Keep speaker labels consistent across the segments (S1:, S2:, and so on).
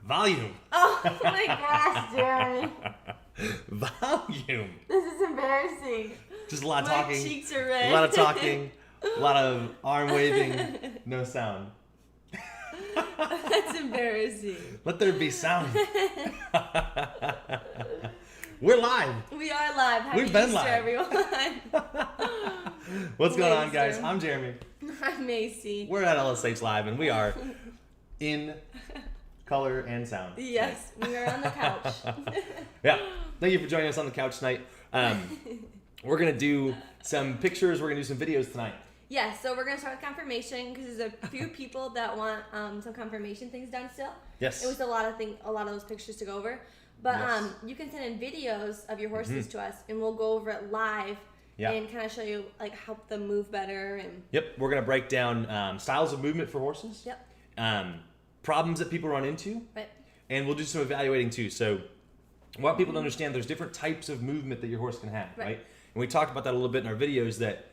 S1: Volume.
S2: Oh my gosh, Jeremy.
S1: Volume.
S2: This is embarrassing.
S1: Just a lot of
S2: My
S1: talking.
S2: cheeks are red.
S1: A lot of talking. A lot of arm waving. No sound.
S2: That's embarrassing.
S1: Let there be sound. We're live.
S2: We are live. Happy
S1: We've been
S2: Easter,
S1: live.
S2: everyone.
S1: What's going on,
S2: Easter.
S1: guys? I'm Jeremy.
S2: I'm Macy.
S1: We're at LSH Live, and we are in color and sound.
S2: Yes, we are on the couch.
S1: Yeah. Thank you for joining us on the couch tonight. We're going to do some pictures. We're going to do some videos tonight.
S2: Yes, so we're going to start with confirmation because there's a few people that want some confirmation things done still.
S1: Yes.
S2: It was a lot of those pictures to go over. But
S1: Yes.
S2: you can send in videos of your horses to us, and we'll go over it live and kind of show you, like, help them move better. And
S1: Yep. We're going to break down styles of movement for horses.
S2: Yep.
S1: Problems that people run into.
S2: Right.
S1: And we'll do some evaluating too. So I want people to understand there's different types of movement that your horse can have, right? And we talked about that a little bit in our videos that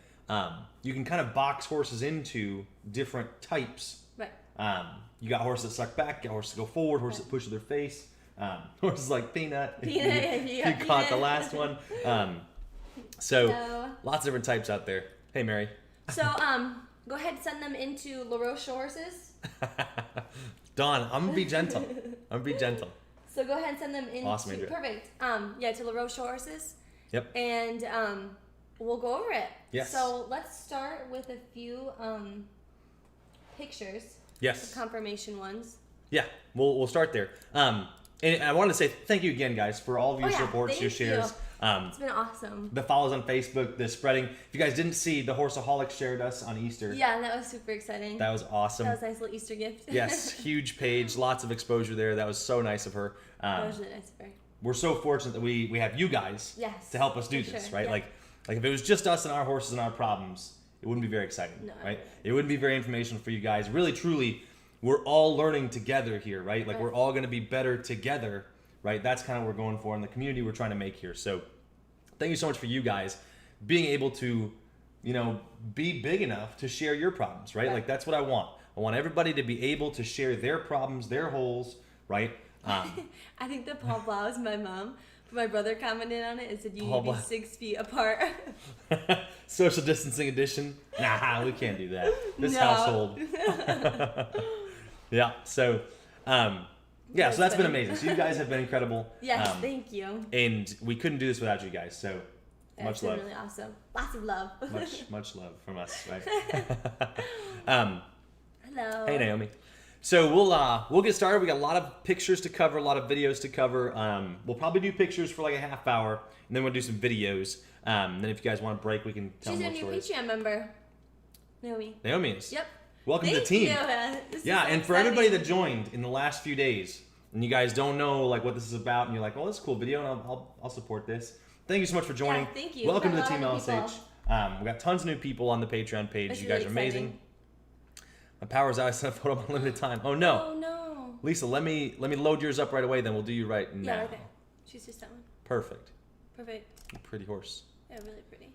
S1: you can kind of box horses into different types.
S2: Right.
S1: You got horses that suck back, you got horses that go forward, horses that push with their face, horses like Peanut. You caught the last one. So lots of different types out there. Hey, Mary.
S2: So go ahead and send them into LaRose horses.
S1: Dawn, I'm gonna be gentle.
S2: So go ahead and send them into
S1: Awesome, Andrea.
S2: perfect. To LaRose horses.
S1: Yep.
S2: And we'll go over it.
S1: Yes.
S2: So let's start with a few pictures.
S1: Yes.
S2: Confirmation ones.
S1: Yeah, we'll start there. And I wanted to say thank you again, guys, for all of your supports, your
S2: thank
S1: shares.
S2: It's been awesome.
S1: The follows on Facebook, the spreading. If you guys didn't see, the Horseaholic shared us on Easter.
S2: Yeah, that was super exciting.
S1: That was awesome.
S2: That was a nice little Easter gift.
S1: Yes, huge page, lots of exposure there. That was so nice of her.
S2: That was really nice of her.
S1: We're so fortunate that we have you guys to help us do this, right?
S2: Yeah.
S1: Like if it was just us and our horses and our problems, it wouldn't be very exciting, right? It wouldn't be very informational for you guys. Really, truly, we're all learning together here, right? Like we're all going to be better together, right? That's kind of what we're going for in the community we're trying to make here. So thank you so much for you guys being able to, be big enough to share your problems, right? Like that's what I want. I want everybody to be able to share their problems, their holes, right?
S2: I think that Paul Blau is my mom. My brother commented on it and said you need to be 6 feet apart.
S1: Social distancing edition. Nah, we can't do that. This household. Yeah. So, so that's been amazing. So you guys have been incredible.
S2: Yes, thank you.
S1: And we couldn't do this without you guys. So much love.
S2: It's been really awesome. Lots of love.
S1: much love from us, right?
S2: Hello.
S1: Hey, Naomi. So we'll get started. We got a lot of pictures to cover, a lot of videos to cover. We'll probably do pictures for like a half hour, and then we'll do some videos. Then if you guys want a break, we can tell more stories.
S2: She's a new Patreon member. Naomi.
S1: Naomi is.
S2: Yep.
S1: Welcome to the team.
S2: Yeah,
S1: and for everybody that joined in the last few days, and you guys don't know like what this is about, and you're like, "Oh, this is a cool video, and I'll support this." Thank you so much for joining.
S2: Yeah, thank you.
S1: Welcome to the team LSH. We got tons of new people on the Patreon page.
S2: It's
S1: you guys
S2: really
S1: are amazing. My power's out. I sent a photo on limited time. Oh no.
S2: Oh no.
S1: Lisa, let me load yours up right away. Then we'll do you right now.
S2: Yeah, okay. She's just that one.
S1: Perfect.
S2: Perfect.
S1: Pretty horse.
S2: Yeah, really pretty.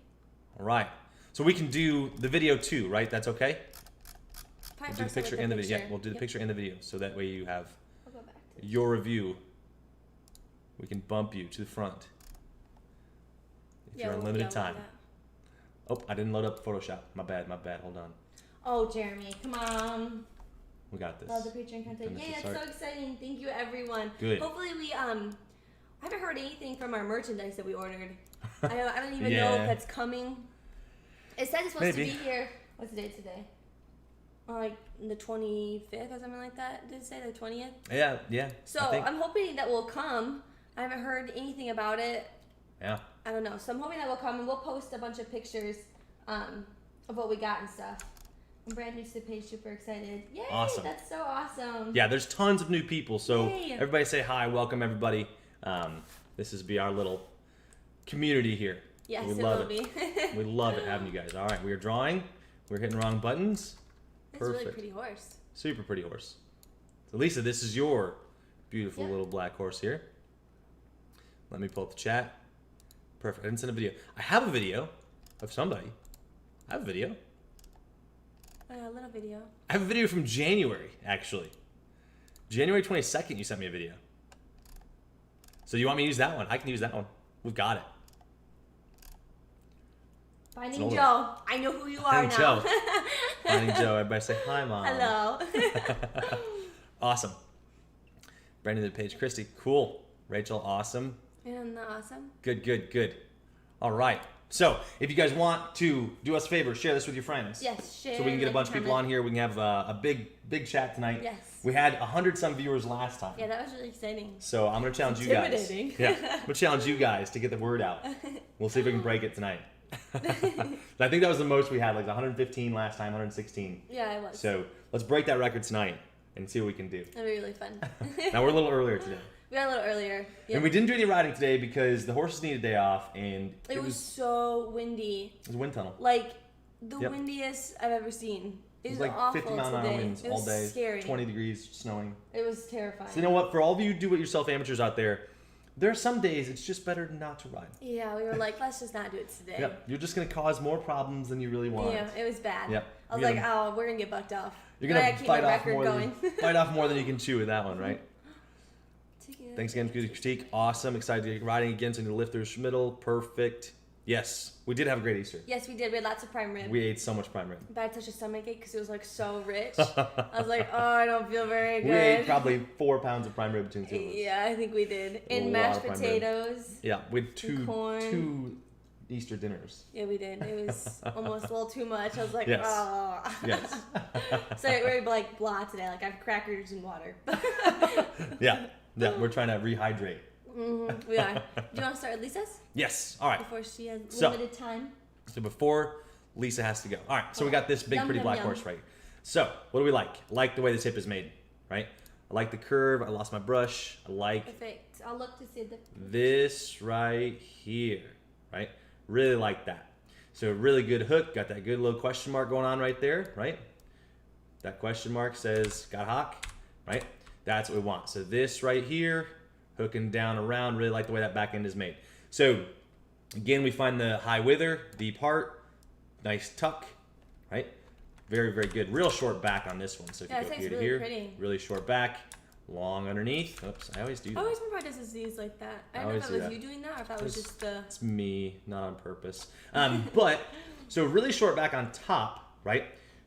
S1: All right. So we can do the video too, right? That's okay.
S2: Probably
S1: We'll do the picture and the video. Yeah, we'll do the picture and the video, so that way you have
S2: I'll go back to
S1: your review. We can bump you to the front if you're on limited time. Oh, I didn't load up Photoshop. My bad. Hold on.
S2: Oh, Jeremy, come on.
S1: We got this.
S2: Love the Patreon content. Yay, that's so exciting. Thank you, everyone.
S1: Good.
S2: Hopefully we, I haven't heard anything from our merchandise that we ordered. I don't even know if that's coming. It said it's supposed to be here. What's the date today? Like the 25th or something like that. Did it say the 20th?
S1: Yeah.
S2: So I'm hoping that will come. I haven't heard anything about it.
S1: Yeah.
S2: I don't know. So I'm hoping that will come, and we'll post a bunch of pictures of what we got and stuff. I'm brand new to the page, super excited. Yay!
S1: Awesome.
S2: That's so awesome.
S1: Yeah, there's tons of new people. So
S2: Yay.
S1: Everybody say hi. Welcome, everybody. This is our little community here.
S2: Yes,
S1: we
S2: it
S1: love
S2: will be.
S1: We love it having you guys. All right, we are drawing. We're hitting wrong buttons.
S2: That's a really pretty horse.
S1: Super pretty horse. So Lisa, this is your beautiful little black horse here. Let me pull up the chat. Perfect. I didn't send a video. I have a video of somebody. I have a video.
S2: A little video.
S1: I have a video from January, actually. January 22nd, you sent me a video. So you want me to use that one? I can use that one. We've got it.
S2: Finding Joe. I know who you are now.
S1: Joe. Finding Joe. Everybody say hi, Mom.
S2: Hello.
S1: Awesome. Brandon did Paige Christie. Cool. Rachel, awesome.
S2: And awesome.
S1: Good. All right. So, if you guys want to do us a favor, share this with your friends.
S2: Yes, share.
S1: So we can get a bunch of people on here. We can have a big chat tonight.
S2: Yes.
S1: We had 100-some viewers last time.
S2: Yeah, that was really exciting.
S1: So I'm going to challenge you guys. Yeah, I'm going to challenge you guys to get the word out. We'll see if we can break it tonight. I think that was the most we had, like 115 last time, 116.
S2: Yeah, it was.
S1: So let's break that record tonight and see what we can do.
S2: That'd be really fun.
S1: Now we're a little earlier today.
S2: We got a little earlier. Yep.
S1: And we didn't do any riding today because the horses needed a day off, and
S2: it was so windy.
S1: It was a wind tunnel.
S2: Like the windiest I've ever seen. It was
S1: like
S2: awful
S1: 50 mile an hour winds all day.
S2: Scary.
S1: 20 degrees, snowing.
S2: It was terrifying.
S1: So you know what? For all of you do-it-yourself amateurs out there, there are some days it's just better not to ride.
S2: Yeah, we were like, let's just not do it today.
S1: Yep. You're just going to cause more problems than you really want.
S2: Yeah, it was bad.
S1: Yep.
S2: I was like, oh, we're going to get bucked off.
S1: You're going to bite off more than you can chew with that one, right? Thanks again for the critique. Awesome. Excited to get riding again. So the lifters middle. Perfect. Yes. We did have a great Easter.
S2: Yes, we did. We had lots of prime rib.
S1: We ate so much prime rib.
S2: But I had such a stomachache because it was like so rich. I was like, oh, I don't feel very good.
S1: We ate probably 4 pounds of prime rib between the two of us.
S2: Yeah, I think we did. And mashed potatoes.
S1: Yeah, with two Easter dinners.
S2: Yeah, we did. It was almost a little too much. I was like,
S1: yes.
S2: oh.
S1: Yes.
S2: So we're like blah today. Like I have crackers and water.
S1: Yeah, we're trying to rehydrate.
S2: Mm-hmm, we are. Do you want to start with Lisa's?
S1: Yes. All right.
S2: Before she has limited time.
S1: So before Lisa has to go. All right. So we got this big, pretty black horse, right? So what do we like? I like the way this hip is made, right? I like the curve. I lost my brush. I like
S2: perfect. I'll look to see
S1: this right here, right? Really like that. So really good hook. Got that good little question mark going on right there, right? That question mark says got hock, right? That's what we want. So this right here, hooking down around. Really like the way that back end is made. So again, we find the high wither, deep heart, nice tuck, right? Very, very good. Real short back on this one. So if you go here to here,
S2: pretty.
S1: Really short back, long underneath. Oops, I always do that.
S2: I always remember does these like that. I don't know if that was you doing that or if that was just the...
S1: It's me, not on purpose. But, so really short back on top, right?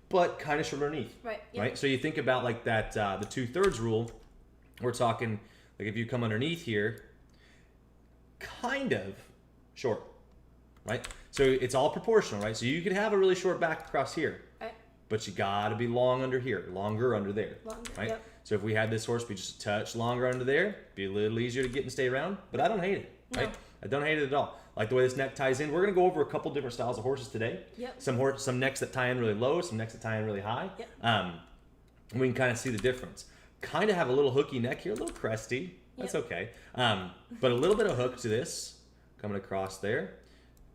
S1: But kind of short underneath.
S2: Right. Yep.
S1: Right? So you think about like that, the 2/3 rule. We're talking, like if you come underneath here, kind of short, right? So it's all proportional, right? So you could have a really short back across here,
S2: right?
S1: But you gotta be long under here, longer under there, right?
S2: Yep.
S1: So if we had this horse be just a touch longer under there, be a little easier to get and stay around, but I don't hate it, right?
S2: No.
S1: I don't hate it at all. I like the way this neck ties in. We're gonna go over a couple different styles of horses today.
S2: Yep.
S1: Some necks that tie in really low, some necks that tie in really high.
S2: Yep.
S1: And we can kind of see the difference. Kind of have a little hooky neck here, a little cresty. That's
S2: yep.
S1: okay. But a little bit of hook to this, coming across there.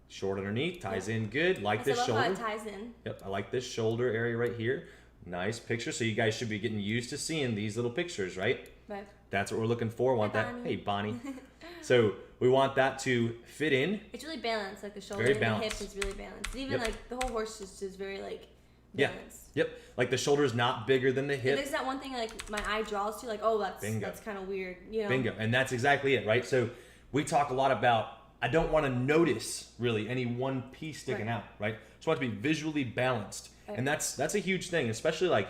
S1: Short underneath, ties in good. Like this shoulder.
S2: How it ties in.
S1: Yep, I like this shoulder area right here. Nice picture. So you guys should be getting used to seeing these little pictures, right?
S2: Right.
S1: That's what we're looking for. Want
S2: Hi,
S1: that?
S2: Bonnie.
S1: Hey, Bonnie. So we want that to fit in.
S2: It's really balanced. Like the shoulder
S1: Very
S2: and
S1: balanced.
S2: the hip is really balanced. And even
S1: Yep.
S2: like the whole horse is very like balanced.
S1: Yeah. Yep. Like the shoulder's not bigger than the hip.
S2: And there's that one thing like my eye draws to, like, oh, that's kind of weird, you know?
S1: Bingo. And that's exactly it, right? So we talk a lot about, I don't want to notice really any one piece sticking out, right? So I want it to be visually balanced. Right. And that's a huge thing, especially like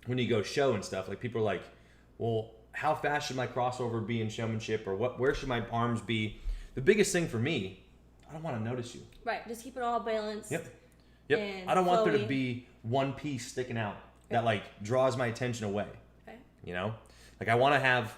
S1: when you go show and stuff. Like people are like, well, how fast should my crossover be in showmanship, or where should my arms be? The biggest thing for me, I don't want to notice you.
S2: Right. Just keep it all balanced.
S1: Yep. I don't want there to be one piece sticking out that like draws my attention away.
S2: Okay.
S1: You know, like I want to have,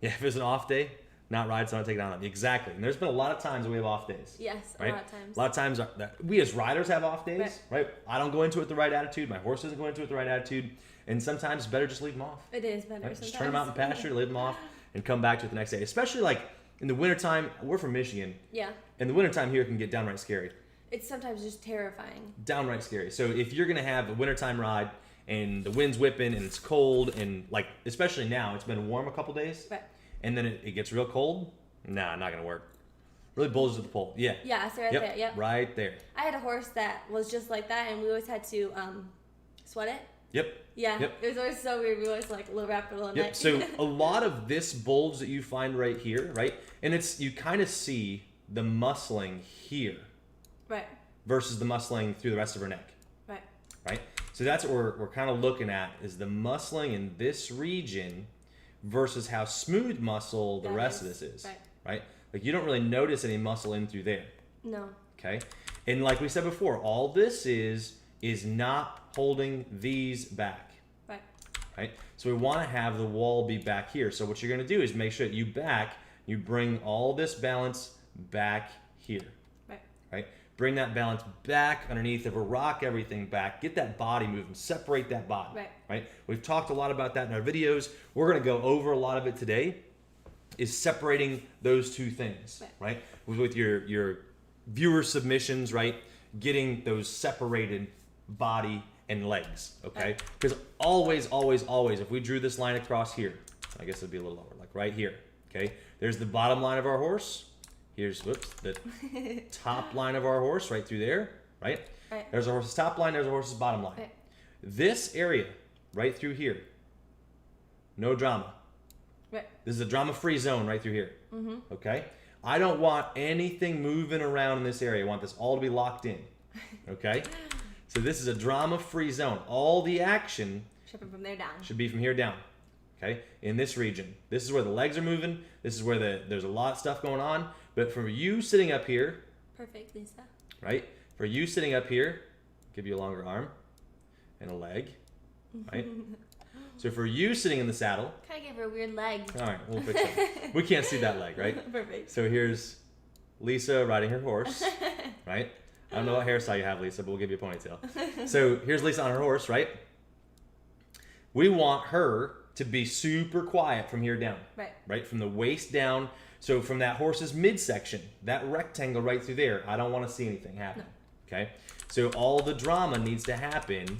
S1: if it's an off day, not ride, so I don't take it on. Exactly. And there's been a lot of times we have off days.
S2: Yes,
S1: right?
S2: a lot of times.
S1: A lot of times that we as riders have off days, right? I don't go into it with the right attitude. My horse doesn't go into it with the right attitude. And sometimes it's better just leave them off.
S2: It is better
S1: Right?
S2: sometimes.
S1: Just turn them out in pasture, leave them off, and come back to it the next day. Especially like in the wintertime. We're from Michigan.
S2: Yeah.
S1: And the wintertime here can get downright scary.
S2: It's sometimes just terrifying.
S1: Downright scary. So if you're going to have a wintertime ride and the wind's whipping and it's cold and like, especially now, it's been warm a couple days.
S2: Right.
S1: And then it gets real cold. Nah, not going to work. Really bulges at the pole. Yeah.
S2: Yeah, so right there. Yep.
S1: Right there.
S2: I had a horse that was just like that, and we always had to sweat it.
S1: Yep.
S2: Yeah.
S1: Yep.
S2: It was always so weird. We always like a little wrap, a little
S1: Yep.
S2: neck.
S1: So a lot of this bulge that you find right here, right, and you kind of see the muscling here,
S2: right,
S1: versus the muscling through the rest of her neck,
S2: right,
S1: right. So that's what we're kind of looking at, is the muscling in this region versus how smooth muscle the rest of this is, right? Like you don't really notice any muscle in through there.
S2: No.
S1: Okay. And like we said before, all this is not holding these back.
S2: Right.
S1: Right. So we want to have the wall be back here. So what you're going to do is make sure that you bring all this balance back here.
S2: Right.
S1: Right. Bring that balance back underneath of a rock, everything back. Get that body moving. Separate that body.
S2: Right.
S1: Right. We've talked a lot about that in our videos. We're going to go over a lot of it today. Is separating those two things. Right. With your viewer submissions. Right. Getting those separated body and legs. Okay. Because always, if we drew this line across here, I guess it'd be a little lower, like right here. Okay. There's the bottom line of our horse. Here's the top line of our horse right through there, right? There's our horse's top line, there's our horse's bottom line. This area right through here, no drama. This is a drama-free zone right through here, okay? I don't want anything moving around in this area. I want this all to be locked in, okay? So this is a drama-free zone. All the action
S2: should be from there down.
S1: Should be from here down. Okay, in this region. This is where the legs are moving. This is where there's a lot of stuff going on. But for you sitting up here,
S2: perfect, Lisa.
S1: Right? For you sitting up here, give you a longer arm and a leg, right? So for you sitting in the saddle,
S2: kind of gave her a weird leg.
S1: All right, we'll fix it. We can't see that leg, right?
S2: Perfect.
S1: So here's Lisa riding her horse, right? I don't know what hairstyle you have, Lisa, but we'll give you a ponytail. So here's Lisa on her horse, right? We want her to be super quiet from here down. Right? From the waist down. So from that horse's midsection, that rectangle right through there, I don't want to see anything happen. No. Okay? So all the drama needs to happen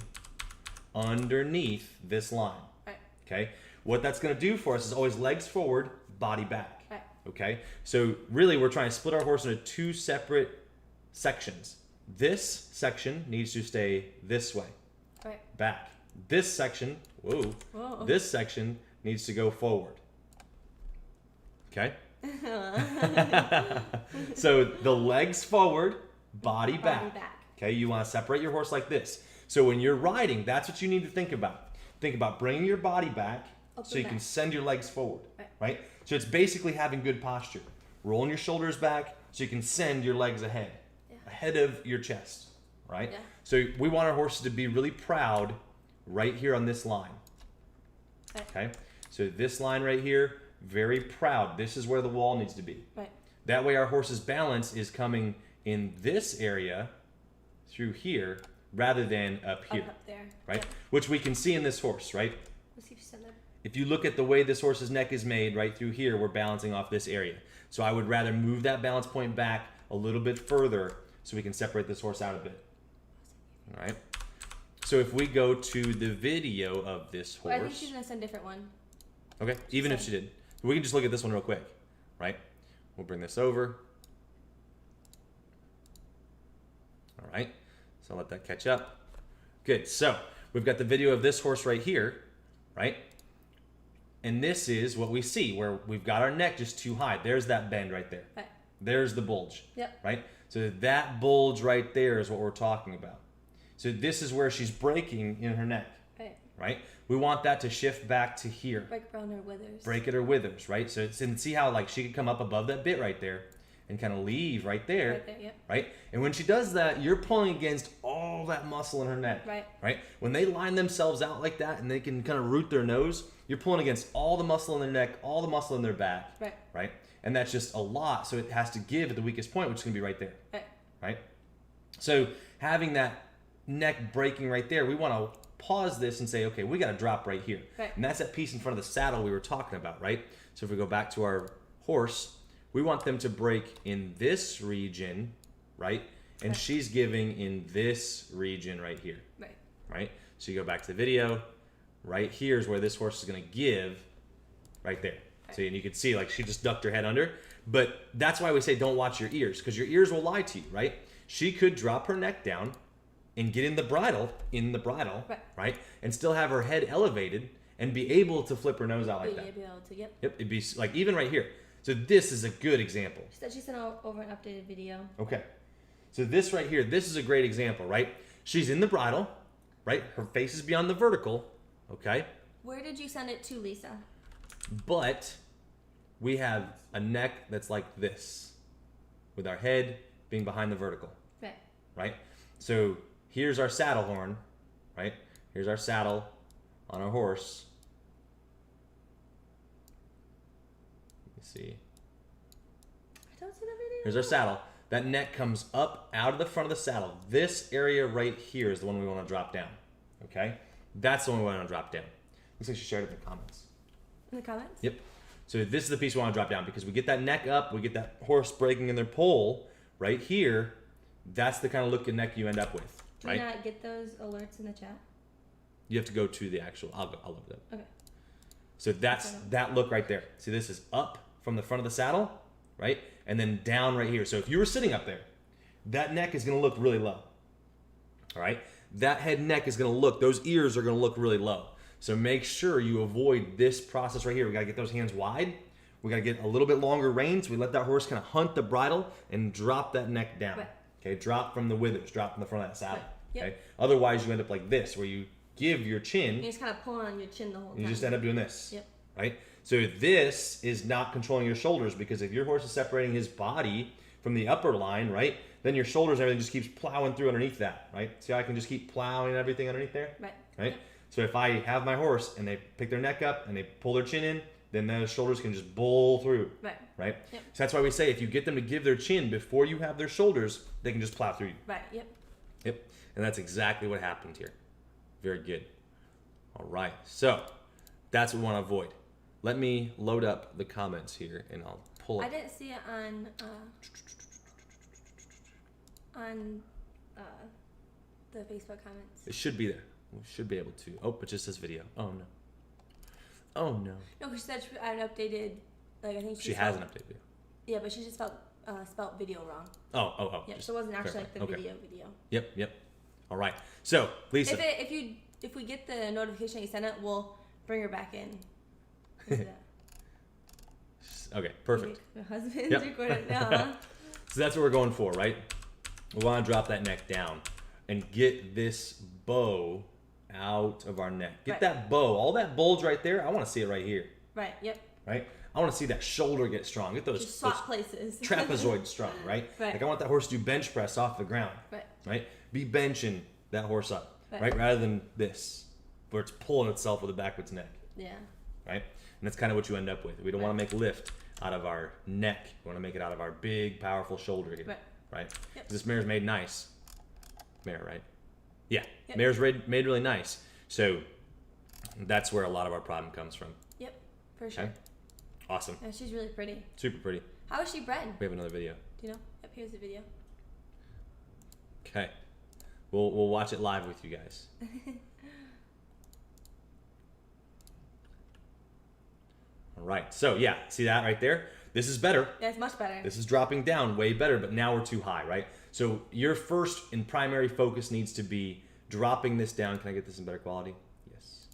S1: underneath this line.
S2: Right.
S1: Okay? What that's going to do for us is always legs forward, body back.
S2: Right.
S1: Okay? So really we're trying to split our horse into two separate sections. This section needs to stay this way.
S2: Right.
S1: Back. This section, whoa. This section needs to go forward. Okay? So the legs forward, body back. Okay, you want to separate your horse like this. So when you're riding, that's what you need to think about. Think about bringing your body back so you can send your legs forward. Right? So it's basically having good posture. Rolling your shoulders back so you can send your legs ahead. Ahead of your chest. Right?
S2: Yeah.
S1: So we want our horses to be really proud right here on this line. Okay? So this line right here, very proud. This is where the wall needs to be.
S2: Right.
S1: That way our horse's balance is coming in this area through here rather than up here.
S2: Up there.
S1: Right?
S2: Yep.
S1: Which we can see in this horse, right?
S2: Let's see if you said that.
S1: If you look at the way this horse's neck is made right through here, we're balancing off this area. So I would rather move that balance point back a little bit further so we can separate this horse out a bit. All right? So if we go to the video of this horse.
S2: Well, I think she's going to send a different one.
S1: Okay, even if she did. We can just look at this one real quick, right? We'll bring this over. All right, so I'll let that catch up. Good, so we've got the video of this horse right here, right? And this is what we see, where we've got our neck just too high. There's that bend right there.
S2: Right.
S1: There's the bulge,
S2: Yep.
S1: right? So that bulge right there is what we're talking about. So this is where she's breaking in her neck, right? We want that to shift back to here.
S2: Break around her withers.
S1: Break at her withers, right? So and see how like she could come up above that bit right there and kind of leave right there,
S2: yep.
S1: Right? And when she does that, you're pulling against all that muscle in her neck, right? When they line themselves out like that and they can kind of root their nose, you're pulling against all the muscle in their neck, all the muscle in their back, right? And that's just a lot, so it has to give at the weakest point, which is going to be right there, right? So having that neck breaking right there, we want to pause this and say, okay, we got to drop right here. And that's that piece in front of the saddle we were talking about, right? So if we go back to our horse, we want them to break in this region, right? And she's giving in this region right here, right? So you go back to the video, right here is where this horse is going to give right there. So and you can see like she just ducked her head under, but that's why we say don't watch your ears, because your ears will lie to you, right? She could drop her neck down, and get in the bridle, right? And still have her head elevated and be able to flip her nose out like that.
S2: Be able to, yep.
S1: Yep, it'd be like even right here. So this is a good example.
S2: She said she sent over an updated video.
S1: Okay. So this right here, this is a great example, right? She's in the bridle, right? Her face is beyond the vertical, okay?
S2: Where did you send it to, Lisa?
S1: But we have a neck that's like this, with our head being behind the vertical.
S2: Right.
S1: Right? So here's our saddle horn, right? Here's our saddle on our horse. Let me see.
S2: I don't see the video.
S1: Here's our saddle. That neck comes up out of the front of the saddle. This area right here is the one we want to drop down. Okay? That's the one we want to drop down. Looks like she shared it in the comments.
S2: In the comments?
S1: Yep. So this is the piece we want to drop down because we get that neck up, we get that horse breaking in their pole right here. That's the kind of looking neck you end up with. Right?
S2: Do you not get those alerts in the chat?
S1: You have to go to the actual, I'll look it up.
S2: Okay.
S1: So that's that look right there. See, this is up from the front of the saddle, right? And then down right here. So if you were sitting up there, that neck is going to look really low. All right? That head neck is going to look, those ears are going to look really low. So make sure you avoid this process right here. We got to get those hands wide. We got to get a little bit longer reins. We let that horse kind of hunt the bridle and drop that neck down.
S2: Right.
S1: Okay, drop from the withers, drop from the front of that saddle.
S2: Right. Yep.
S1: Okay. Otherwise, you end up like this, where you give your chin.
S2: You're just kind of pulling on your chin the whole time.
S1: You just end up doing this.
S2: Yep.
S1: Right? So this is not controlling your shoulders, because if your horse is separating his body from the upper line, right, then your shoulders and everything just keeps plowing through underneath that, right? See how I can just keep plowing everything underneath there?
S2: Right.
S1: Right?
S2: Yep.
S1: So if I have my horse and they pick their neck up and they pull their chin in, then those shoulders can just bowl through.
S2: Right.
S1: Right?
S2: Yep.
S1: So that's why we say if you get them to give their chin before you have their shoulders, they can just plow through you.
S2: Right. Yep.
S1: Yep. And that's exactly what happened here. Very good. All right. So that's what we want to avoid. Let me load up the comments here and I'll pull up.
S2: I didn't see it on the Facebook comments.
S1: It should be there. We should be able to. Oh, it just says video. Oh, no. Oh, no.
S2: No, because she said I had updated, like, I think
S1: she has an updated video.
S2: Yeah, but she just spelled video wrong.
S1: Oh.
S2: Yeah, so it wasn't actually like the
S1: okay.
S2: video.
S1: Yep. All right. So, Lisa.
S2: If we get the notification that you sent it, we'll bring her back in.
S1: Okay, perfect.
S2: My husband's recording now.
S1: So that's what we're going for, right? We want to drop that neck down and get this bow out of our neck. Get that bow, all that bulge right there. I want to see it right here.
S2: Right. Yep.
S1: Right. I want to see that shoulder get strong. Get those
S2: places.
S1: Trapezoid strong, right?
S2: Right.
S1: Like I want that horse to do bench press off the ground.
S2: Right.
S1: Right. Be benching that horse up, right? Rather than this, where it's pulling itself with a backwards neck.
S2: Yeah.
S1: Right. And that's kind of what you end up with. We don't want to make lift out of our neck. We want to make it out of our big, powerful shoulder here. Right.
S2: Yep.
S1: This mare's made nice. Mare, right? Yeah.
S2: Yep.
S1: Mare's made really nice. So that's where a lot of our problem comes from.
S2: Yep. For sure.
S1: Okay? Awesome.
S2: Yeah, she's really pretty.
S1: Super pretty.
S2: How is she bred?
S1: We have another video.
S2: Do you know? Yep, here's the video.
S1: Okay. We'll watch it live with you guys. All right. So yeah, see that right there? This is better.
S2: Yeah, it's much better.
S1: This is dropping down way better, but now we're too high, right? So your first and primary focus needs to be dropping this down. Can I get this in better quality? Yes.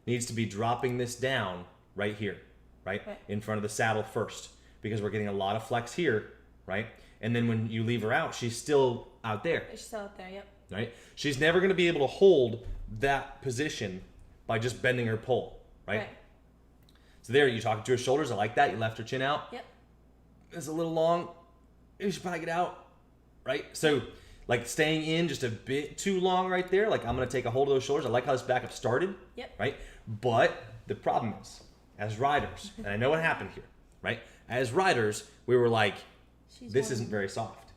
S1: Needs to be dropping this down right here, right? In front of the saddle first, because we're getting a lot of flex here, right? And then when you leave her out, she's still out there.
S2: She's still out there, yep.
S1: Right? She's never going to be able to hold that position by just bending her pole, right? So there, you're talking to her shoulders. I like that. You left her chin out.
S2: Yep.
S1: It's a little long. You should probably get out, right? So, like staying in just a bit too long right there. Like I'm going to take a hold of those shoulders. I like how this backup started.
S2: Yep.
S1: Right? But the problem is, as riders, and I know what happened here, right? As riders, we were like, this isn't very soft,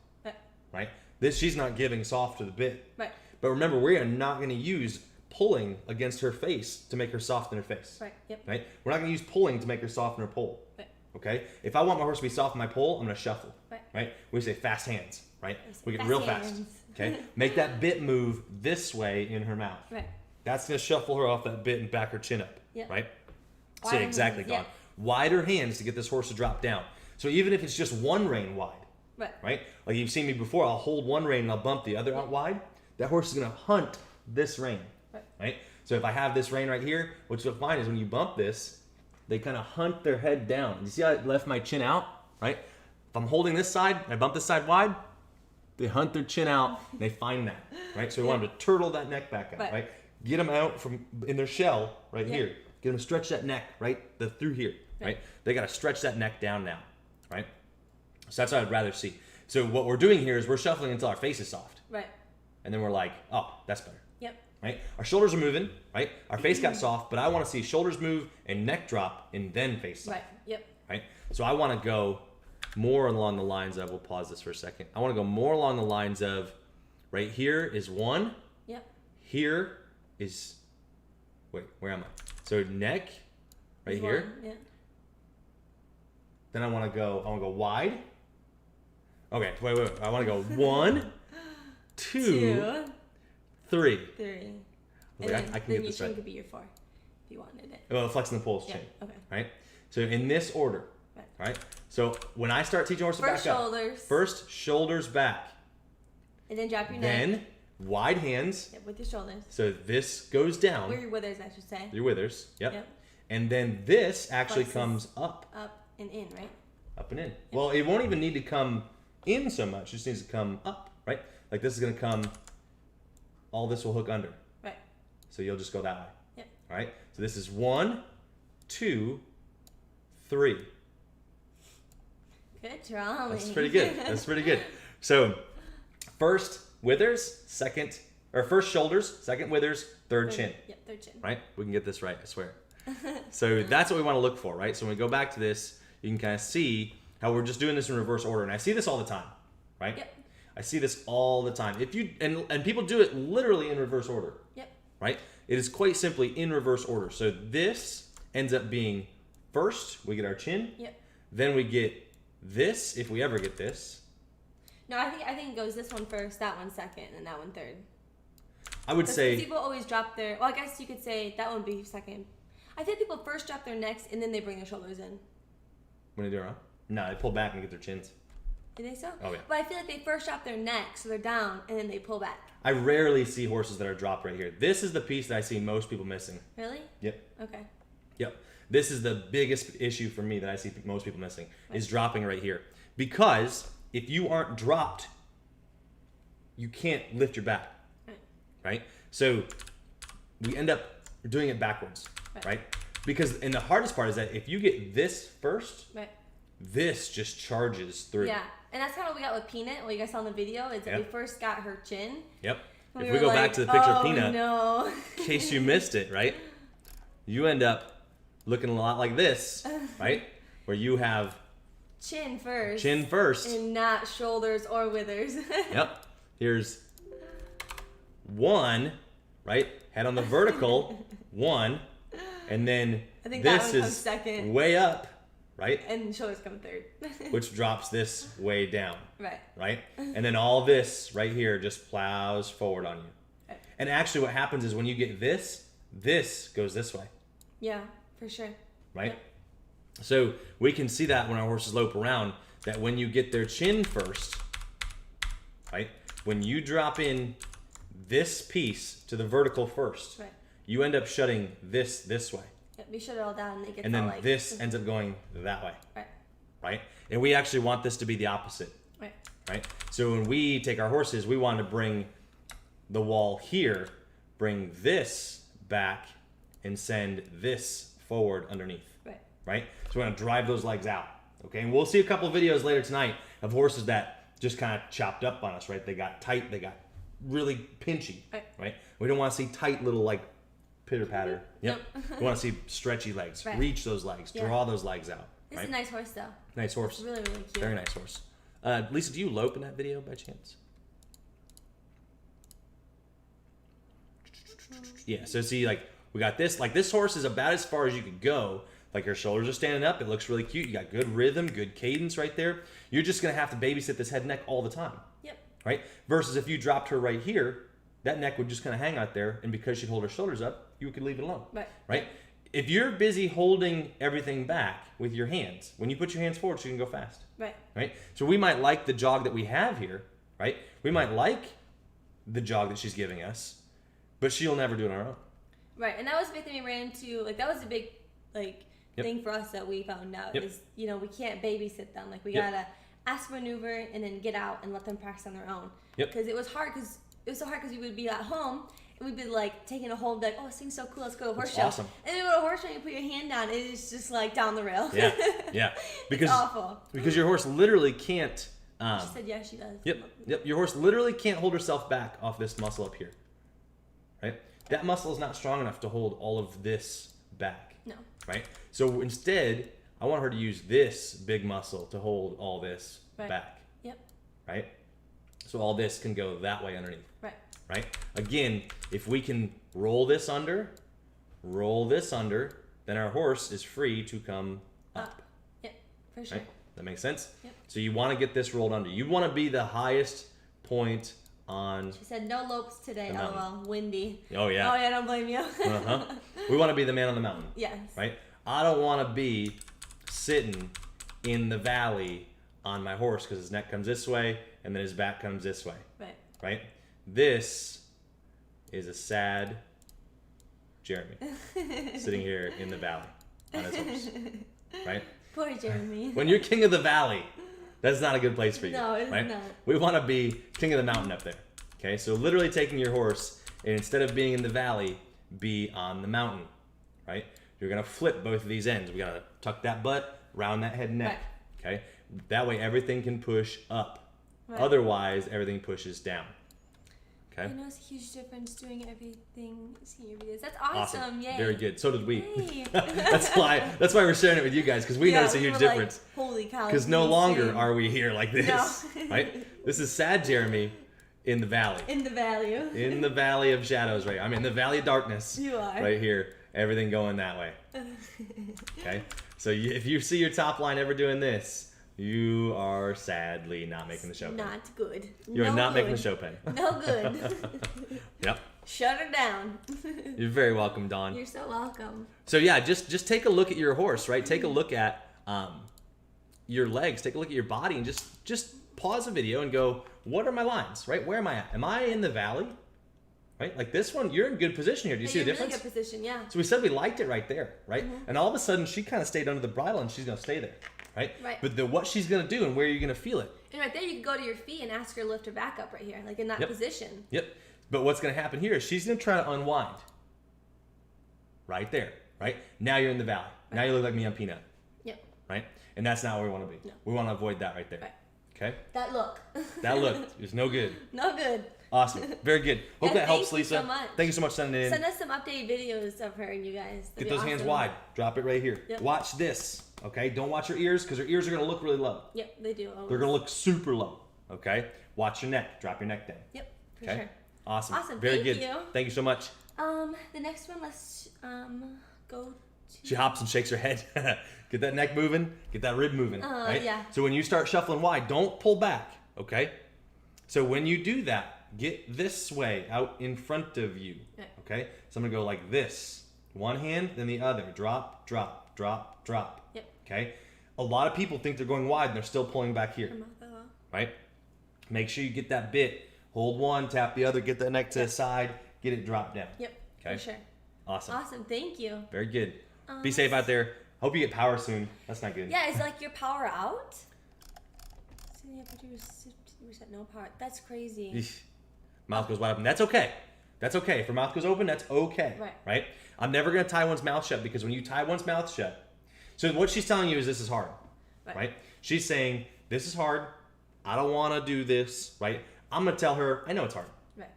S1: right? She's not giving soft to the bit.
S2: Right.
S1: But remember, we are not going to use pulling against her face to make her soften her face.
S2: Right. Yep.
S1: Right? We're not going to use pulling to make her soften her pole.
S2: Right.
S1: Okay? If I want my horse to be soft in my pole, I'm going to shuffle.
S2: Right.
S1: Right? We say fast hands. Right? We get
S2: fast
S1: real
S2: hands.
S1: fast. Okay? Make that bit move this way in her mouth.
S2: Right.
S1: That's going to shuffle her off that bit and back her chin up.
S2: Yep.
S1: Right?
S2: Wider
S1: See, exactly,
S2: hands,
S1: gone. Wider hands to get this horse to drop down. So even if it's just one rein wide, right? Like you've seen me before, I'll hold one rein and I'll bump the other out wide. that horse is going to hunt this rein, right? So if I have this rein right here, what you'll find is when you bump this, they kind of hunt their head down. You see how I left my chin out, right? If I'm holding this side and I bump this side wide, they hunt their chin out, and they find that, right? So we want them to turtle that neck back out, right? Get them out from in their shell right here. Get them to stretch that neck, right? Through here, right? They got to stretch that neck down now, right? So that's what I'd rather see. So what we're doing here is we're shuffling until our face is soft.
S2: Right.
S1: And then we're like, oh, that's better.
S2: Yep.
S1: Right? Our shoulders are moving, right? Our face got soft, but I want to see shoulders move and neck drop and then face soft.
S2: Right. Yep.
S1: Right? So I want to go more along the lines of, we'll pause this for a second. I want to go more along the lines of, right here is 1.
S2: Yep.
S1: Here is, wait, where am I? So neck, right here.
S2: Yeah.
S1: Then I want to go wide. Okay, wait. I want to go 1, 2, 3.
S2: And
S1: then, I can get this right.
S2: Your chin could be your 4 if you wanted it.
S1: Well, flexing the pole's chain.
S2: Okay.
S1: Right? So in this order, right? So when I start teaching horses to back up, first shoulders back.
S2: And then drop your neck.
S1: Then wide hands.
S2: Yep, with your shoulders.
S1: So this goes down.
S2: Where your withers, I should say.
S1: Your withers. Yep. And then this actually
S2: Flexes
S1: comes up.
S2: Up and in, right?
S1: Up and in. Yep. Well, it won't even need to come in so much. It just needs to come up, right? Like this is going to come, all this will hook under.
S2: Right.
S1: So you'll just go that way.
S2: Yep.
S1: All right? So this is 1, 2, 3.
S2: Good job.
S1: That's pretty good. That's pretty good. So first withers, first shoulders, second withers, third chin.
S2: Yep, third chin.
S1: Right? We can get this right, I swear. So that's what we want to look for, right? So when we go back to this, you can kind of see how we're just doing this in reverse order. And I see this all the time, right?
S2: Yep.
S1: I see this all the time. If you and people do it literally in reverse order.
S2: Yep.
S1: Right? It is quite simply in reverse order. So this ends up being first, we get our chin.
S2: Yep.
S1: Then we get this, if we ever get this.
S2: No, I think it goes this one first, that one second, and that one third.
S1: I would say
S2: people always drop their. Well, I guess you could say that one would be second. I think people first drop their necks and then they bring their shoulders in.
S1: When they do it wrong? No, they pull back and get their chins.
S2: You think so?
S1: Oh, yeah.
S2: But I feel like they first drop their neck, so they're down, and then they pull back.
S1: I rarely see horses that are dropped right here. This is the piece that I see most people missing.
S2: Really?
S1: Yep.
S2: Okay.
S1: Yep. This is the biggest issue for me that I see most people missing, is dropping right here. Because if you aren't dropped, you can't lift your back. Right? So we end up doing it backwards. Right? Because, and the hardest part is that if you get this first, this just charges through.
S2: Yeah. And that's kind of what we got with Peanut. What you guys saw in the video is that we first got her chin.
S1: Yep. If we go back to the picture of Peanut,
S2: no.
S1: in case you missed it, right? You end up looking a lot like this, right? Where you have
S2: chin first. And not shoulders or withers.
S1: Yep. Here's 1, right? Head on the vertical, 1. And then
S2: I think
S1: this
S2: that one comes
S1: is
S2: second.
S1: way up, right?
S2: And shoulders come third.
S1: Which drops this way down.
S2: Right.
S1: Right? And then all this right here just plows forward on you. Right. And actually what happens is when you get this goes this way.
S2: Yeah, for sure.
S1: Right?
S2: Yep.
S1: So we can see that when our horses lope around, that when you get their chin first, right? When you drop in this piece to the vertical first,
S2: right,
S1: you end up shutting this way.
S2: Yep, we shut it all down and it gets
S1: and then
S2: all like
S1: this ends up going that way.
S2: Right.
S1: Right? And we actually want this to be the opposite.
S2: Right.
S1: Right? So when we take our horses, we want to bring the wall here, bring this back, and send this forward underneath.
S2: Right.
S1: Right? So we're going to drive those legs out. Okay? And we'll see a couple of videos later tonight of horses that just kind of chopped up on us, right? They got tight, they got really pinchy. Right? We don't want to see tight little like pitter patter. Yep. We want to see stretchy legs. Right. Reach those legs. Yeah. Draw those legs out.
S2: It's a nice horse though.
S1: Nice horse.
S2: It's really, really cute.
S1: Very nice horse. Lisa, do you lope in that video by chance? Yeah, so see, like, we got this. Like, this horse is about as far as you could go. Like, her shoulders are standing up. It looks really cute. You got good rhythm, good cadence right there. You're just going to have to babysit this head and neck all the time.
S2: Yep.
S1: Right? Versus if you dropped her right here, that neck would just kind of hang out there. And because she'd hold her shoulders up, you could leave it alone.
S2: Right.
S1: Right? If you're busy holding everything back with your hands, when you put your hands forward, she can go fast.
S2: Right.
S1: Right? So we might like the jog that we have here, right? We might like the jog that she's giving us, but she'll never do it on her own.
S2: Right, and that was a big thing we ran into. Like, that was a big, like, thing for us that we found out is, you know, we can't babysit them. Like, we gotta ask maneuver and then get out and let them practice on their own. Because it was hard, because we would be at home and we'd be like taking a hold, like, oh, this thing's so cool, let's go to a horse show.
S1: Awesome.
S2: And then you go to a horse show and you put your hand down, and it's just like down the rail.
S1: Yeah. Because
S2: it's awful.
S1: Because your horse literally can't.
S2: She said, yeah, she does.
S1: Yep. Your horse literally can't hold herself back off this muscle up here. Right? That muscle is not strong enough to hold all of this back.
S2: No.
S1: Right? So instead, I want her to use this big muscle to hold all this back.
S2: Yep.
S1: Right? So all this can go that way underneath. Right? Again, if we can roll this under, then our horse is free to come up.
S2: Yep, for sure.
S1: Right? That makes sense?
S2: Yep.
S1: So you want to get this rolled under. You want to be the highest point on.
S2: She said no lopes today. Oh, well, windy.
S1: Oh, yeah.
S2: Oh, yeah, don't blame you.
S1: We want to be the man on the mountain.
S2: Yes.
S1: Right? I don't want to be sitting in the valley on my horse because his neck comes this way and then his back comes this way. Right? This is a sad Jeremy sitting here in the valley on his horse. Right?
S2: Poor Jeremy.
S1: When you're king of the valley, that's not a good place for you.
S2: No, it's
S1: right?
S2: not.
S1: We want to be king of the mountain up there. Okay, so literally taking your horse and instead of being in the valley, be on the mountain. Right? You're gonna flip both of these ends. We gotta tuck that butt, round that head and neck. Right. Okay, that way everything can push up. Right. Otherwise, everything pushes down. Okay.
S2: I know it's a huge difference doing everything senior videos. That's awesome. Yay.
S1: Very good. So did we. that's why we're sharing it with you guys, because we noticed a huge difference.
S2: Like, holy cow.
S1: Because no longer are we here like this.
S2: No.
S1: Right? This is sad Jeremy in the valley.
S2: In the valley.
S1: In the valley of shadows, right? I'm in the valley of darkness.
S2: You are.
S1: Right here. Everything going that way. Okay? So if you see your top line ever doing this, you are sadly not making the show pen.
S2: Not good.
S1: You're not making the show pen.
S2: No good.
S1: Yep.
S2: Shut her down.
S1: You're very welcome, Dawn.
S2: You're so welcome.
S1: So yeah, just take a look at your horse, right? Take a look at your legs. Take a look at your body, and just pause the video and go, what are my lines, right? Where am I at? Am I in the valley? Right? Like this one, you're in good position here. Do you see the difference?
S2: Really good position, yeah.
S1: So we said we liked it right there, right? And all of a sudden, she kind of stayed under the bridle, and she's going to stay there. Right? But what she's going to do and where you're going to feel it.
S2: And right there, you can go to your feet and ask her to lift her back up right here, like in that position.
S1: Yep. But what's going to happen here is she's going to try to unwind. Right there. Right? Now you're in the valley. Right. Now you look like me on Peanut.
S2: Yep.
S1: Right? And that's not where we want to be. No. We want to avoid that right there.
S2: Right.
S1: Okay?
S2: That look.
S1: That look is no good.
S2: No good.
S1: Awesome. Very good. Hope that helps, Lisa.
S2: Thank you so much.
S1: Thank you so much for sending it in.
S2: Send us some updated videos of her and you guys.
S1: Get those hands wide. Drop it right here. Yep. Watch this. Okay? Don't watch her ears because her ears are going to look really low.
S2: Yep, they do. Always.
S1: They're going to look super low. Okay? Watch your neck. Drop your neck down.
S2: Yep, for sure.
S1: Awesome.
S2: Awesome.
S1: Very
S2: Thank
S1: good.
S2: you.
S1: Thank you so much.
S2: The next one, let's go to...
S1: She hops and shakes her head. Get that neck moving. Get that rib moving. Right?
S2: Yeah.
S1: So when you start shuffling wide, don't pull back. Okay? So when you do that, get this way out in front of you. Okay? So I'm going to go like this. One hand, then the other. Drop, drop, drop, drop.
S2: Yep.
S1: Okay? A lot of people think they're going wide and they're still pulling back here. Right? Make sure you get that bit. Hold one, tap the other, get that neck to the side, get it dropped down.
S2: Yep.
S1: Okay?
S2: For sure.
S1: Awesome.
S2: Awesome. Thank you.
S1: Very good. Be safe out there. Hope you get power soon. That's not good.
S2: Yeah, is like your power out? No power. That's crazy.
S1: Eesh. Mouth goes wide open. That's okay. That's okay. If her mouth goes open, that's okay. Right? I'm never going to tie one's mouth shut because when you tie one's mouth shut, so what she's telling you is this is hard. Right? She's saying, this is hard. I don't want to do this. Right? I'm going to tell her, I know it's hard.
S2: Right.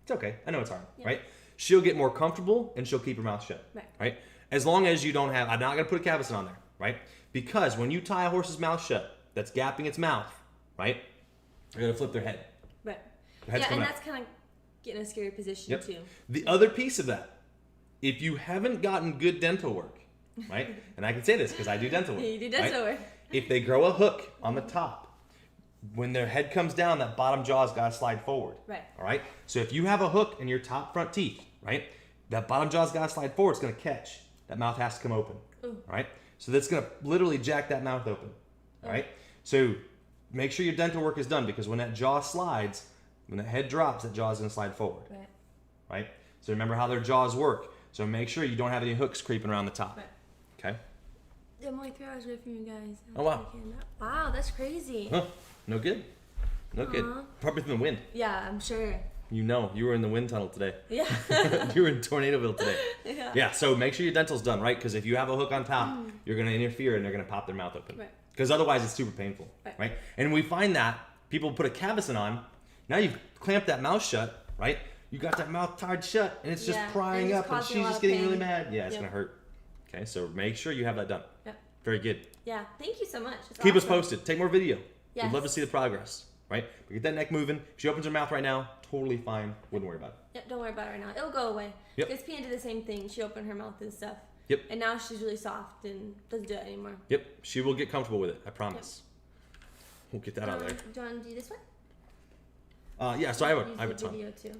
S1: It's okay. I know it's hard. Yep. Right? She'll get more comfortable and she'll keep her mouth shut. Right? As long as you don't have, I'm not going to put a cavesson on there. Right? Because when you tie a horse's mouth shut, that's gapping its mouth. Right? You're going to flip their head.
S2: Right. Yeah, and that's kind of getting a scary position too.
S1: The other piece of that, if you haven't gotten good dental work, right? And I can say this because I do dental work.
S2: You do dental work.
S1: If they grow a hook on the top, when their head comes down, that bottom jaw's got to slide forward.
S2: Right.
S1: All right? So if you have a hook in your top front teeth, right? That bottom jaw's got to slide forward. It's going to catch. That mouth has to come open. Ooh. Right? So that's going to literally jack that mouth open. All right? So make sure your dental work is done because when that jaw slides, When the head drops, that jaw is going to slide forward. Right? So remember how their jaws work. So make sure you don't have any hooks creeping around the top. Okay?
S2: I'm only 3 hours away from you guys.
S1: Oh, wow.
S2: Wow, that's crazy.
S1: Huh. No good. No good. Probably from the wind.
S2: Yeah, I'm sure.
S1: You know, you were in the wind tunnel today.
S2: Yeah.
S1: You were in Tornadoville today. Yeah, so make sure your dental's done, right? Because if you have a hook on top, you're going to interfere and they're going to pop their mouth open.
S2: Right.
S1: Because otherwise it's super painful, right? And we find that people put a cavison on. Now you've clamped that mouth shut, right? You got that mouth tied shut and it's just prying up and she's just getting really mad. Yeah, it's going to hurt. Okay, so make sure you have that done.
S2: Yep.
S1: Very good.
S2: Yeah, thank you so much.
S1: Keep us posted. Take more video. We'd love to see the progress, right? But get that neck moving. If she opens her mouth right now, totally fine. Wouldn't worry about it.
S2: Yep, don't worry about it right now. It'll go away.
S1: Yep.
S2: Because Pia did the same thing. She opened her mouth and stuff.
S1: Yep.
S2: And now she's really soft and doesn't do it anymore.
S1: Yep. She will get comfortable with it. I promise. Yep. We'll get that out there.
S2: Do you want to do this one?
S1: Yeah, so I have a ton.
S2: Video too.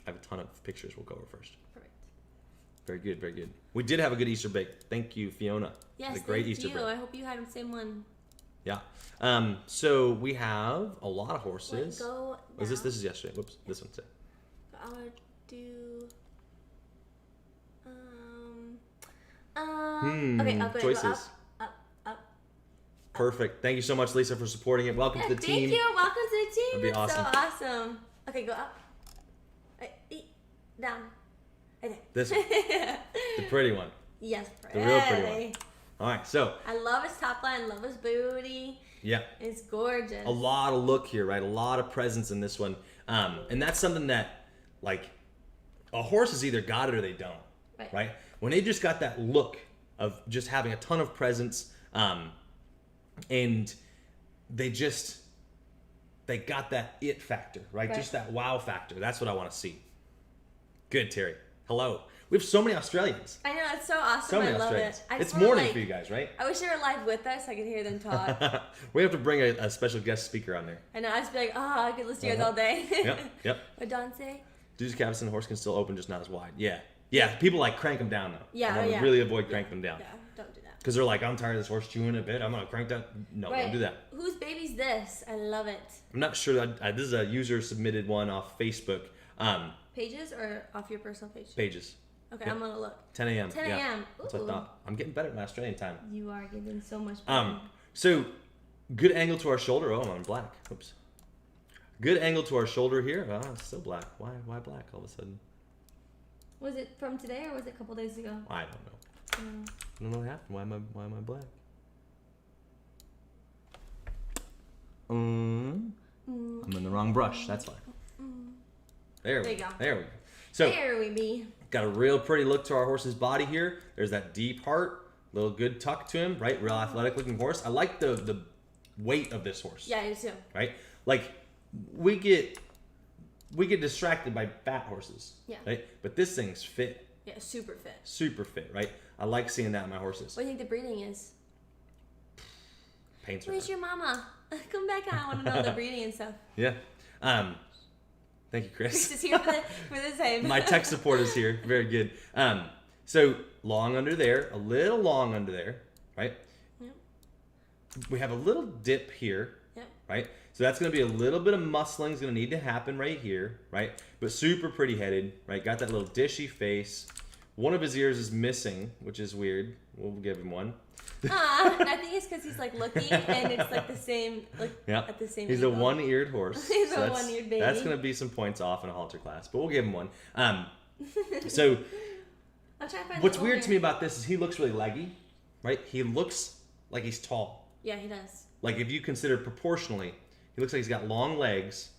S1: I have a ton of pictures we'll go over first.
S2: Perfect.
S1: Very good, very good. We did have a good Easter bake. Thank you, Fiona.
S2: Yes,
S1: the great Easter
S2: bake. I hope you had the same one.
S1: Yeah. So we have a lot of horses.
S2: Go
S1: Was this is yesterday. Whoops. Yeah. This one's it.
S2: I would do okay, I'll go
S1: choices.
S2: Up.
S1: Perfect. Thank you so much, Lisa, for supporting it. Welcome to the team.
S2: Thank you. Welcome to the team.
S1: That'd be awesome.
S2: So awesome. Okay, go up. Down. Okay.
S1: This one. The pretty one.
S2: Yes, pretty.
S1: The real pretty one. All right, so.
S2: I love his top line. Love his booty.
S1: Yeah.
S2: It's gorgeous.
S1: A lot of look here, right? A lot of presence in this one. And that's something that, like, a horse has either got it or they don't. Right? When they just got that look of just having a ton of presence, and they got that it factor, right? Just that wow factor. That's what I want to see. Good, Terry. Hello. We have so many Australians.
S2: I know, it's so awesome.
S1: So many
S2: I love
S1: Australians.
S2: it.
S1: It's morning for you guys, right?
S2: I wish they were live with us so I could hear them talk.
S1: We have to bring a special guest speaker on there.
S2: I know, I'd just be like, I could listen to you guys all day.
S1: Yep.
S2: What Don say?
S1: Dude's cavison horse can still open, just not as wide. Yeah, people like crank them down, though.
S2: Yeah,
S1: I want to really avoid cranking them down.
S2: Yeah, don't do that.
S1: Because they're like, I'm tired of this horse chewing a bit. I'm going to crank that. No, don't do that.
S2: Whose baby's this? I love it.
S1: I'm not sure. This is a user submitted one off Facebook.
S2: Pages or off your personal page?
S1: Pages.
S2: Okay, I'm going to look.
S1: 10 a.m.
S2: 10 a.m.
S1: Yeah. That's what I thought. I'm getting better at my Australian time.
S2: You are getting so much better.
S1: So, good angle to our shoulder. Oh, I'm on black. Oops. Good angle to our shoulder here. Oh, it's still black. Why black all of a sudden?
S2: Was it from today or was it a couple days ago?
S1: I don't know. I don't know what happened. Why am I black? I'm in the wrong brush. That's fine. There we go. There we go. So
S2: there we be.
S1: Got a real pretty look to our horse's body here. There's that deep heart, little good tuck to him, right? Real athletic looking horse. I like the weight of this horse.
S2: Yeah, I do too.
S1: Right? Like we get distracted by fat horses.
S2: Yeah.
S1: Right? But this thing's fit.
S2: Yeah, super fit.
S1: Super fit, right? I like seeing that in my horses.
S2: What do you think the breeding is?
S1: Paints her.
S2: Where's your mama? Come back. I want to know the breeding and stuff.
S1: Yeah. Thank you, Chris.
S2: Chris is here for the same.
S1: My tech support is here. Very good. So long under there, a little long under there, right? Yep. We have a little dip here,
S2: yep.
S1: Right? So that's going to be a little bit of muscling is going to need to happen right here, right? But super pretty headed, right? Got that little dishy face. One of his ears is missing, which is weird. We'll give him one.
S2: I think it's because he's like looking and it's like the same, like at the same.
S1: He's angle. A one-eared horse.
S2: He's a one-eared baby.
S1: That's going to be some points off in a halter class, but we'll give him one. So
S2: I'm trying to find
S1: what's weird to me about this is he looks really leggy, right? He looks like he's tall.
S2: Yeah, he does.
S1: Like if you consider proportionally, he looks like he's got long legs,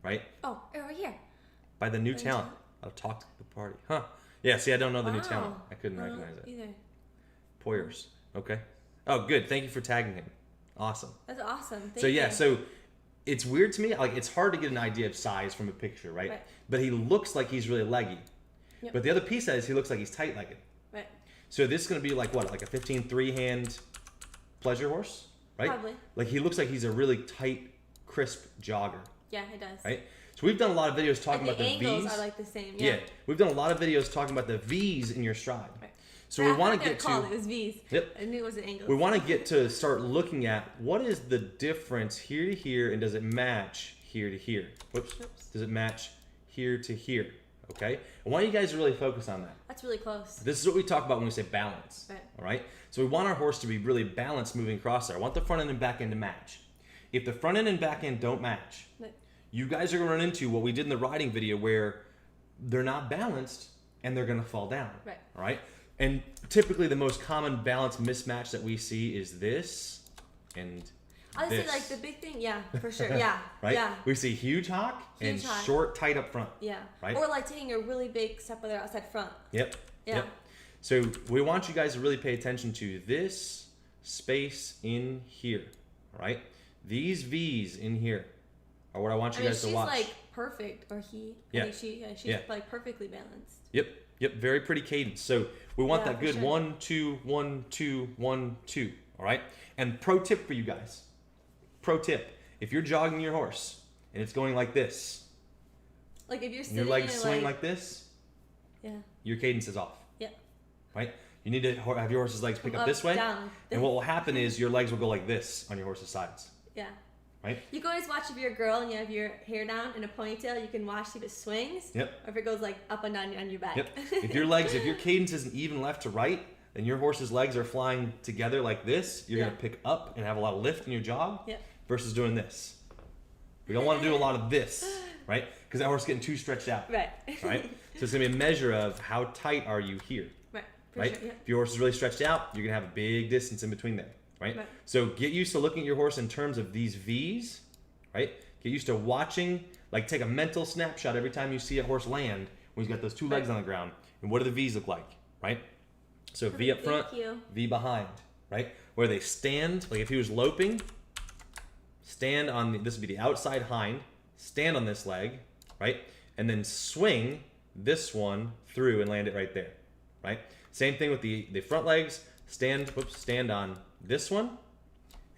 S1: right?
S2: Oh, right here.
S1: By the new talent. I've talked to the party. Huh. Yeah, see, I don't know the new talent. I couldn't recognize it.
S2: Either.
S1: Poyers. Okay. Oh, good. Thank you for tagging him. Awesome.
S2: That's awesome. Thank
S1: so, yeah,
S2: you.
S1: so it's weird to me. Like, it's hard to get an idea of size from a picture, right? But he looks like he's really leggy. Yep. But the other piece of that is he looks like he's tight-legged.
S2: Right.
S1: So this is going to be like what? Like a 15 hand pleasure horse, right?
S2: Probably.
S1: Like he looks like he's a really tight, crisp jogger.
S2: Yeah, he does.
S1: Right? So we've done a lot of videos talking about the V's.
S2: The angles are like the same.
S1: Yeah. We've done a lot of videos talking about the V's in your stride.
S2: Right.
S1: So we want to get to.
S2: It was V's.
S1: Yep.
S2: I knew it was an angle.
S1: We want to get to start looking at what is the difference here to here, and does it match here to here? Whoops. Does it match here to here? Okay. I want you guys to really focus on that.
S2: That's really close.
S1: This is what we talk about when we say balance.
S2: Right.
S1: All right. So we want our horse to be really balanced moving across there. I want the front end and back end to match. If the front end and back end don't match,
S2: right,
S1: you guys are going to run into what we did in the riding video where they're not balanced and they're going to fall down.
S2: Right.
S1: All right. And typically the most common balance mismatch that we see is this and
S2: I would say like the big thing, yeah, for sure, yeah,
S1: right?
S2: Yeah.
S1: We see huge hock and short, tight up front.
S2: Yeah.
S1: Right.
S2: Or like taking a really big step with their outside front.
S1: Yep.
S2: Yeah.
S1: Yep. So we want you guys to really pay attention to this space in here. All right. These V's in here are what I want you guys to watch.
S2: She's like perfect, or he.
S1: Yeah.
S2: I think she's like perfectly balanced.
S1: Yep. Yep. Very pretty cadence. So we want that good
S2: sure.
S1: 1, 2, 1, 2, 1, 2. All right. And pro tip for you guys. Pro tip: if you're jogging your horse and it's going like this,
S2: like if you're sitting
S1: your legs swing like this,
S2: yeah,
S1: your cadence is off.
S2: Yeah.
S1: Right? You need to have your horse's legs pick up this way,
S2: down.
S1: And what will happen is your legs will go like this on your horse's sides.
S2: Yeah.
S1: Right?
S2: You can always watch if you're a girl and you have your hair down in a ponytail. You can watch if it swings.
S1: Yep.
S2: Or if it goes like up and down on your back.
S1: Yep. If your cadence isn't even left to right, and your horse's legs are flying together like this, you're gonna pick up and have a lot of lift in your jog.
S2: Yep.
S1: Versus doing this. We don't want to do a lot of this, right? Because that horse is getting too stretched out.
S2: Right.
S1: Right? So it's going to be a measure of how tight are you here.
S2: Right.
S1: Right?
S2: Sure, yeah.
S1: If your horse is really stretched out, you're going to have a big distance in between there. Right? So get used to looking at your horse in terms of these V's. Right? Get used to watching, like take a mental snapshot every time you see a horse land when he's got those two legs on the ground. And what do the V's look like? Right? So V up front, V behind. Right? Where they stand, like if he was loping, stand on this would be the outside hind, stand on this leg, right? And then swing this one through and land it right there, right? Same thing with the front legs, stand on this one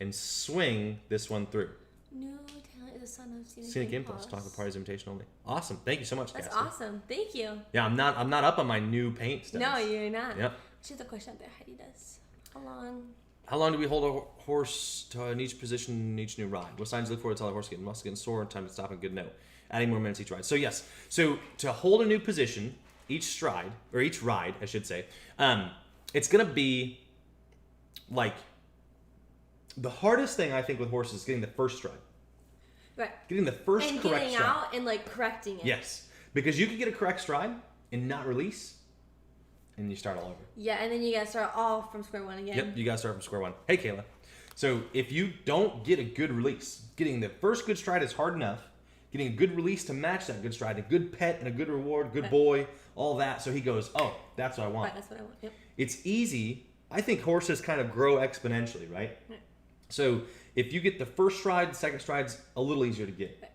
S1: and swing this one through.
S2: New talent is a son of
S1: Scenic Impulse, talk about parties imitation only. Awesome. Thank you so much,
S2: That's
S1: Cassie.
S2: awesome. Thank you.
S1: Yeah, I'm not up on my new paint stuff.
S2: No, you're not.
S1: Yep.
S2: She's a question out there. Heidi does.
S1: How long do we hold a horse in each position in each new ride? What signs do you look for to tell a horse getting muscle, getting sore, and time to stop and good note? Adding more minutes each ride. So yes, so to hold a new position, each stride, or each ride, I should say, it's going to be like the hardest thing I think with horses is getting the first stride.
S2: Right.
S1: Getting the first
S2: and
S1: correct
S2: getting
S1: stride.
S2: out and like correcting it.
S1: Yes, because you could get a correct stride and not release, and you start all over.
S2: Yeah, and then you gotta start all from square one again.
S1: Yep, you gotta start from square one. Hey, Kayla. So if you don't get a good release, getting the first good stride is hard enough. Getting a good release to match that good stride, a good pet and a good reward, good boy, all that. So he goes, oh, that's what I want.
S2: Right, that's what I want. Yep.
S1: It's easy. I think horses kind of grow exponentially, right?
S2: Right.
S1: So if you get the first stride, the second stride's a little easier to get.
S2: Right.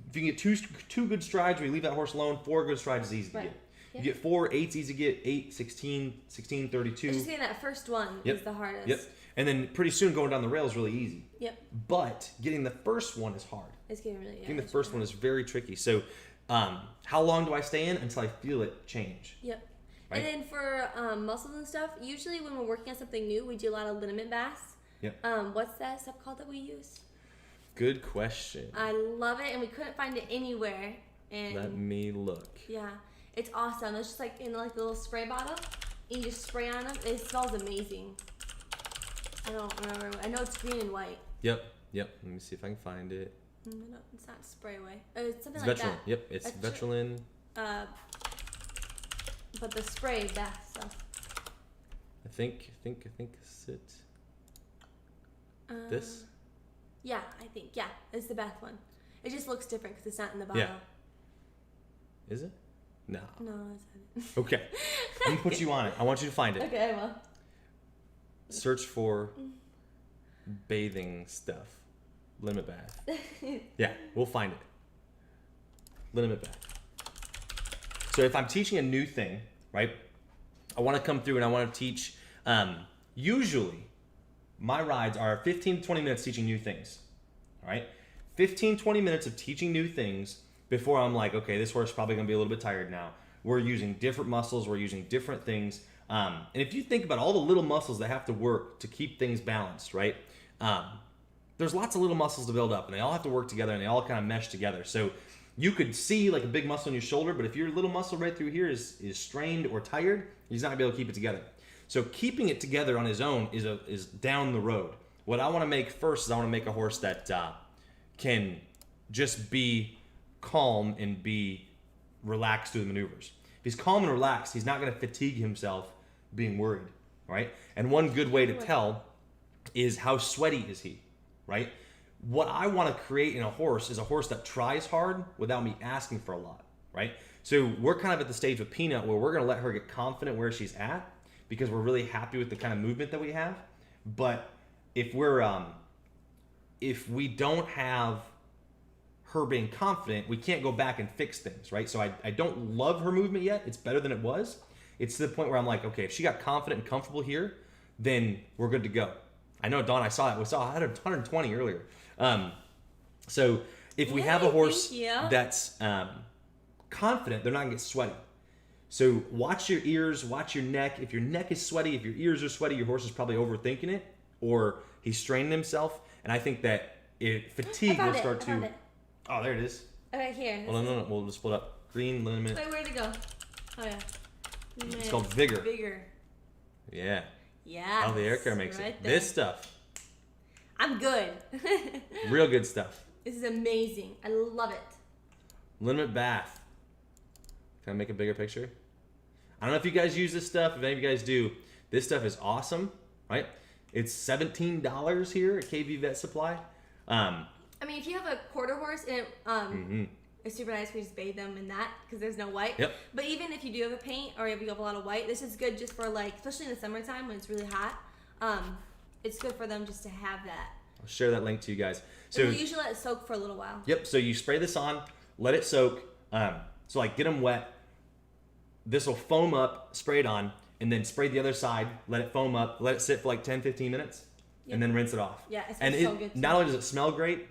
S1: If you can get two good strides where you leave that horse alone, 4 good strides is easy to get. You get 4, 8's easy to get, 8, 16, 16, 32.
S2: It's just getting that first one is the hardest.
S1: Yep. And then pretty soon going down the rail is really easy.
S2: Yep.
S1: But getting the first one is hard.
S2: It's getting really
S1: Getting the first one is very tricky. So how long do I stay in until I feel it change?
S2: Yep.
S1: Right?
S2: And then for muscles and stuff, usually when we're working on something new, we do a lot of liniment baths.
S1: Yep.
S2: What's that stuff called that we use?
S1: Good question.
S2: I love it, and we couldn't find it anywhere. And
S1: let me look.
S2: Yeah. It's awesome. It's just like in like the little spray bottle. And you just spray on them. It smells amazing. I don't remember. I know it's green and white.
S1: Yep. Let me see if I can find it.
S2: No, it's not spray away. It's something
S1: It's
S2: like
S1: Vetrolin.
S2: that.
S1: Yep, it's Vetrolin.
S2: But the spray bath stuff.
S1: I think it's it. This?
S2: Yeah, I think. Yeah, it's the bath one. It just looks different because it's not in the bottle.
S1: Yeah. Is it? No.
S2: No, it's not.
S1: Okay. Let me put you on it. I want you to find it.
S2: Okay, I will.
S1: Search for bathing stuff. Limit bath. Yeah, we'll find it. Limit bath. So if I'm teaching a new thing, right, I want to come through and I want to teach, usually my rides are 15 to 20 minutes teaching new things, all right? 15, 20 minutes of teaching new things before I'm like, okay, this horse is probably going to be a little bit tired now. We're using different muscles. We're using different things. And if you think about all the little muscles that have to work to keep things balanced, right? there's lots of little muscles to build up, and they all have to work together, and they all kind of mesh together. So you could see like a big muscle in your shoulder, but if your little muscle right through here is strained or tired, he's not gonna be able to keep it together. So keeping it together on his own is down the road. What I want to make first is I want to make a horse that can just be calm and be relaxed through the maneuvers. If he's calm and relaxed, he's not going to fatigue himself being worried, right? And one good way to tell is how sweaty is he, right? What I want to create in a horse is a horse that tries hard without me asking for a lot, right? So we're kind of at the stage with Peanut where we're going to let her get confident where she's at because we're really happy with the kind of movement that we have. But if we don't have her being confident, we can't go back and fix things, right? So I don't love her movement yet. It's better than it was. It's to the point where I'm like, okay, if she got confident and comfortable here, then we're good to go. I know, Dawn, I saw it. We saw 120 earlier. So if we have a horse that's confident, they're not gonna get sweaty. So watch your ears, watch your neck. If your neck is sweaty, if your ears are sweaty, your horse is probably overthinking it, or he's straining himself. And I think that fatigue will start to. Oh, there it is.
S2: Right here.
S1: Well, no. We'll just split up. Green limit.
S2: Wait, where'd it go? Oh yeah.
S1: It's called Vigor.
S2: Vigor.
S1: Yeah.
S2: Yeah.
S1: Oh, the air care makes it. This stuff.
S2: I'm good.
S1: Real good stuff.
S2: This is amazing. I love it.
S1: Limit bath. Can I make a bigger picture? I don't know if you guys use this stuff. If any of you guys do, this stuff is awesome, right? It's $17 here at KV Vet Supply.
S2: I mean, if you have a quarter horse and it's super nice, we just bathe them in that because there's no white.
S1: Yep.
S2: But even if you do have a paint or if you have a lot of white, this is good just for like, especially in the summertime when it's really hot. It's good for them just to have that.
S1: I'll share that link to you guys. So
S2: we usually let it soak for a little while.
S1: Yep. So you spray this on, let it soak. So like get them wet. This will foam up, spray it on, and then spray the other side, let it foam up, let it sit for like 10, 15 minutes, and then rinse it off.
S2: Yeah, it
S1: smells
S2: so good too.
S1: Not only does it smell great,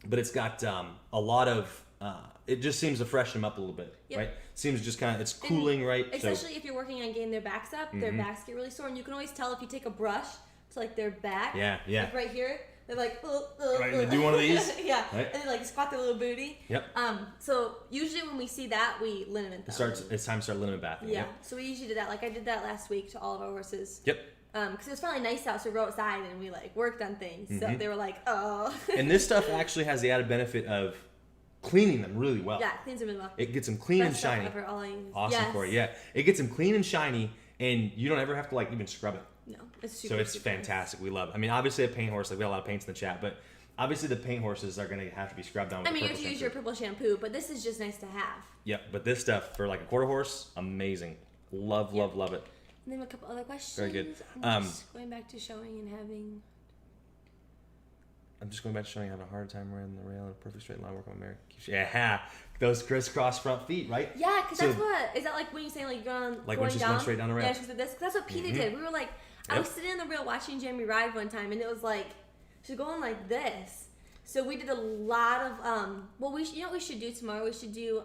S1: but it's got a lot of, it just seems to freshen them up a little bit, right? Seems just kind of, it's cooling, right?
S2: Especially if you're working on getting their backs up, their backs get really sore, and you can always tell if you take a brush to like their back, like right here, they're like,
S1: right, and they do one of these,
S2: yeah,
S1: right?
S2: And they like squat their little booty.
S1: Yep.
S2: So usually when we see that, we liniment them.
S1: It's time to start liniment bathing.
S2: Yeah. So we usually did that. Like I did that last week to all of our horses.
S1: Yep.
S2: Because it was finally nice out, so we were outside and we like worked on things. So they were like, oh.
S1: And this stuff actually has the added benefit of cleaning them really well.
S2: Yeah, it cleans them really well.
S1: It gets them clean and shiny.
S2: Ever, all I use.
S1: Awesome, Corey. Yeah, it gets them clean and shiny, and you don't ever have to like even scrub it.
S2: No, it's super.
S1: So it's
S2: super
S1: fantastic. Nice. We love it. I mean, obviously a paint horse, like we got a lot of paints in the chat, but obviously the paint horses are going to have to be scrubbed down with
S2: you have to use your purple shampoo, but this is just nice to have.
S1: Yep, but this stuff for like a quarter horse, amazing. Love it.
S2: And then a couple other questions.
S1: Very good.
S2: I'm just going back to showing and having.
S1: I'm just going back to showing having a hard time running the rail in a perfect straight line work on Mary. Yeah, those crisscross front feet, right?
S2: Yeah, because that's what is that like when you say like going
S1: like
S2: going
S1: when she's
S2: down?
S1: going straight down the rail.
S2: Yeah, she said this. That's what Peter did. We were like, I was sitting in the rail watching Jamie ride one time, and it was like she's going like this. So we did a lot of well, you know what we should do tomorrow? We should do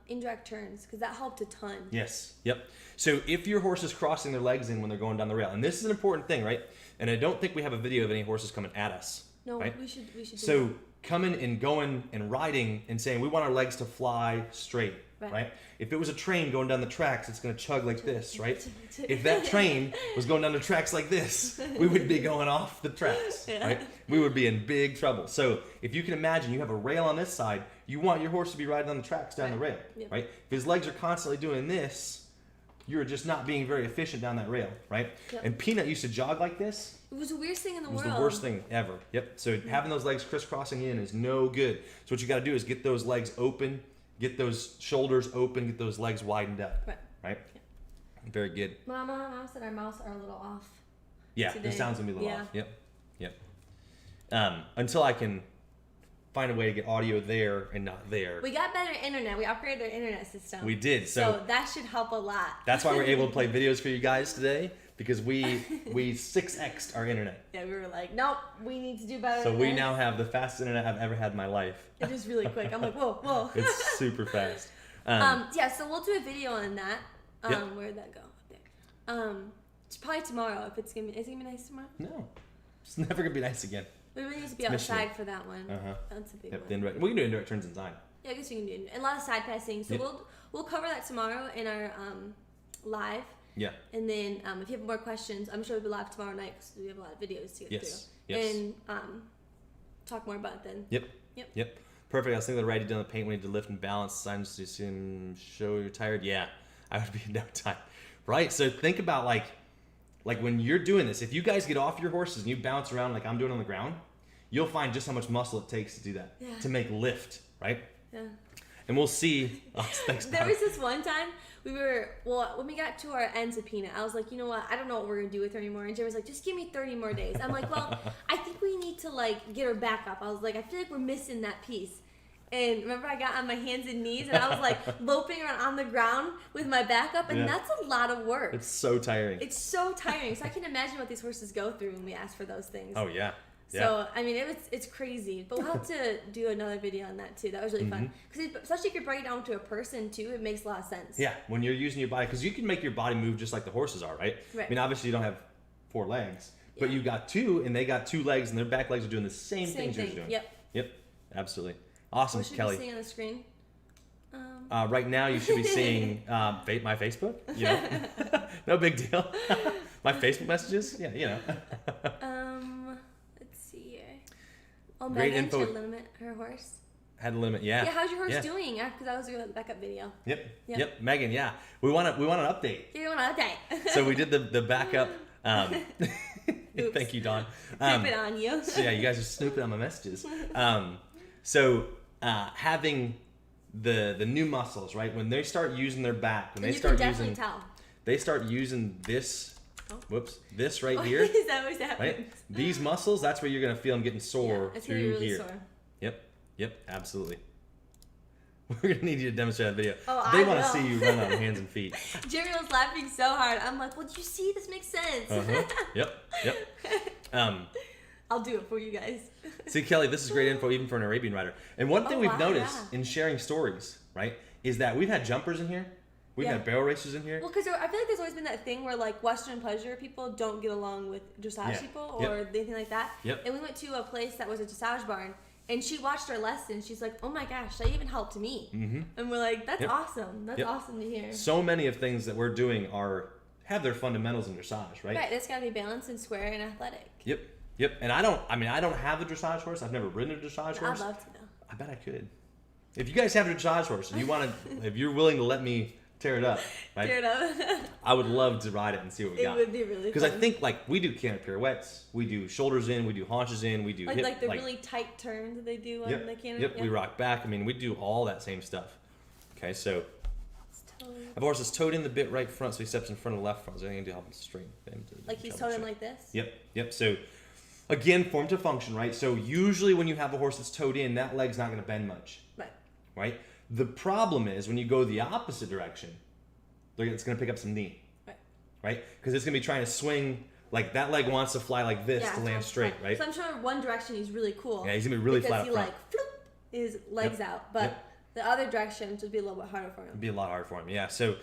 S2: indirect turns because that helped a ton.
S1: Yes. Yep. So if your horse is crossing their legs in when they're going down the rail, and this is an important thing, right? And I don't think we have a video of any horses coming at us.
S2: No,
S1: right?
S2: we should.
S1: So coming and going and riding and saying we want our legs to fly straight, right? If it was a train going down the tracks, it's going to chug like this, right? If that train was going down the tracks like this, we would be going off the tracks, right? We would be in big trouble. So if you can imagine, you have a rail on this side, you want your horse to be riding on the tracks down the rail, right? If his legs are constantly doing this, you're just not being very efficient down that rail, right? And Peanut used to jog like this.
S2: It was the weirdest thing in the world.
S1: It was the worst thing ever. Yep. So having those legs crisscrossing in is no good. So what you got to do is get those legs open, get those shoulders open, get those legs widened up. Right? Yeah. Very good.
S2: Mom said our mouths are a little off.
S1: Yeah,
S2: today.
S1: the sound's going to be a little off. Yep. Until I can find a way to get audio there and not there.
S2: We got better internet. We upgraded our internet system.
S1: We did.
S2: So that should help a lot.
S1: That's why we're able to play videos for you guys today, because we 6x'd our internet.
S2: Yeah, we were like, nope, we need to do better.
S1: So we now have the fastest internet I've ever had in my life.
S2: It is really quick. I'm like, whoa.
S1: It's super fast.
S2: Yeah, so we'll do a video on that. Where'd that go? Up there. It's probably tomorrow. If is it gonna be nice tomorrow?
S1: No, it's never gonna be nice again.
S2: We really need to be outside for that one. That's a big one.
S1: Indirect. We can do indirect turns inside.
S2: Yeah, I guess we can do it. And a lot of side passing. So we'll cover that tomorrow in our live.
S1: Yeah.
S2: And then if you have more questions, I'm sure we'll be live tomorrow night because we have a lot of videos to get through.
S1: Yes.
S2: And talk more about it then.
S1: Yep. Perfect. I was thinking the right, you done the paint when you did lift and balance. Signs to soon show you're tired. Yeah, I would be in no time. Right. So think about like when you're doing this, if you guys get off your horses and you bounce around like I'm doing on the ground, you'll find just how much muscle it takes to do that, to make lift, right?
S2: Yeah.
S1: And we'll see. Oh, thanks,
S2: there was this one time when we got to our end subpoena, I was like, you know what? I don't know what we're going to do with her anymore. And Jay was like, just give me 30 more days. I'm like, well, I think we need to like get her back up. I was like, I feel like we're missing that piece. And remember I got on my hands and knees and I was like loping around on the ground with my back up, and that's a lot of work.
S1: It's so tiring.
S2: So I can imagine what these horses go through when we ask for those things.
S1: Oh yeah.
S2: So I mean it's crazy, but we'll have to do another video on that too. That was really fun because especially if you're breaking down to a person too, it makes a lot of sense.
S1: Yeah, when you're using your body, because you can make your body move just like the horses are, right? I mean, obviously you don't have 4 legs, but you got 2, and they got 2 legs, and their back legs are doing the same things you're doing. Yep, absolutely. Awesome,
S2: what should
S1: Kelly.
S2: What should we see on the screen?
S1: Right now, you should be seeing my Facebook. You know, no big deal. My Facebook messages. Yeah, you know.
S2: Let's see here. Oh,
S1: Great
S2: Megan
S1: info.
S2: had to limit her horse.
S1: Had to limit, yeah.
S2: Yeah, how's your horse doing? Because that was a backup video.
S1: Yep. Megan, yeah. We want an update.
S2: You want an update?
S1: So we did the backup. Thank you, Dawn.
S2: Snooping on you.
S1: So yeah, you guys are snooping on my messages. So having the new muscles, right? When they start using their back, when they start using, they start using this. Whoops, this right here.
S2: Is that what's happening?
S1: Right? These muscles, that's where you're gonna feel them getting sore
S2: it's
S1: through
S2: gonna be really
S1: here.
S2: Sore.
S1: Yep, absolutely. We're gonna need you to demonstrate that video.
S2: Oh,
S1: they want to see you run on hands and feet.
S2: Jeremy was laughing so hard. I'm like, well, did you see? This makes sense.
S1: Yep.
S2: I'll do it for you guys.
S1: See, Kelly, this is great info even for an Arabian rider. And one thing we've noticed in sharing stories, right, is that we've had jumpers in here. We've had barrel racers in here.
S2: Well, because I feel like there's always been that thing where, like, Western pleasure people don't get along with dressage people or anything like that. And we went to a place that was a dressage barn, and she watched our lesson. She's like, oh, my gosh, that even helped me. And we're like, that's awesome. That's awesome to hear.
S1: So many of things that we're doing have their fundamentals in dressage, right?
S2: Right. It's got to be balanced and square and athletic.
S1: Yep. And I don't have a dressage horse. I've never ridden a dressage horse.
S2: I'd love to, though.
S1: I bet I could. If you guys have a dressage horse and if you're willing to let me tear it up, right?
S2: Tear it up.
S1: I would love to ride it and see what we got.
S2: It would be really fun.
S1: Because I think, like, we do canter pirouettes, we do shoulders in, we do haunches in, we do hip,
S2: like the really tight turns that they do on the canter.
S1: Yep, we rock back. I mean, we do all that same stuff. Okay, so I have a horse that's toed in the bit right front, so he steps in front of the left front. So anything to help him straighten him.
S2: Like he's toed in like this?
S1: Yep. So again, form to function, right? So usually when you have a horse that's toed in, that leg's not going to bend much. Right? The problem is when you go the opposite direction, it's going to pick up some knee. Right? Because it's going to be trying to swing, like that leg wants to fly like this to land straight, right?
S2: So I'm sure one direction he's really cool.
S1: Yeah, he's going to be really flat up front.
S2: Because he like, floop, his legs out. But the other direction would be a little bit harder for him.
S1: It'd be a lot harder for him, yeah. So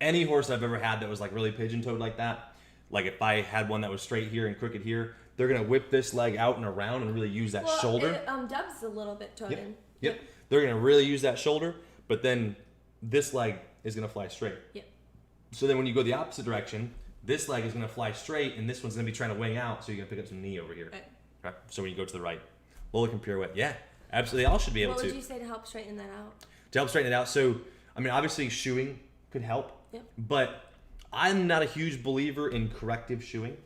S1: any horse I've ever had that was like really pigeon-toed like that, like if I had one that was straight here and crooked here, they're going to whip this leg out and around and really use that shoulder.
S2: Dub's a little bit toed in.
S1: Yep. They're going to really use that shoulder, but then this leg is going to fly straight.
S2: Yep. So
S1: then when you go the opposite direction, this leg is going to fly straight, and this one's going to be trying to wing out, so you're going to pick up some knee over here. Right. So when you go to the right, Lolican pirouette. Yeah, absolutely. All should be able to.
S2: What would you say to help straighten that out?
S1: To help straighten it out. So, I mean, obviously shoeing could help, but I'm not a huge believer in corrective shoeing,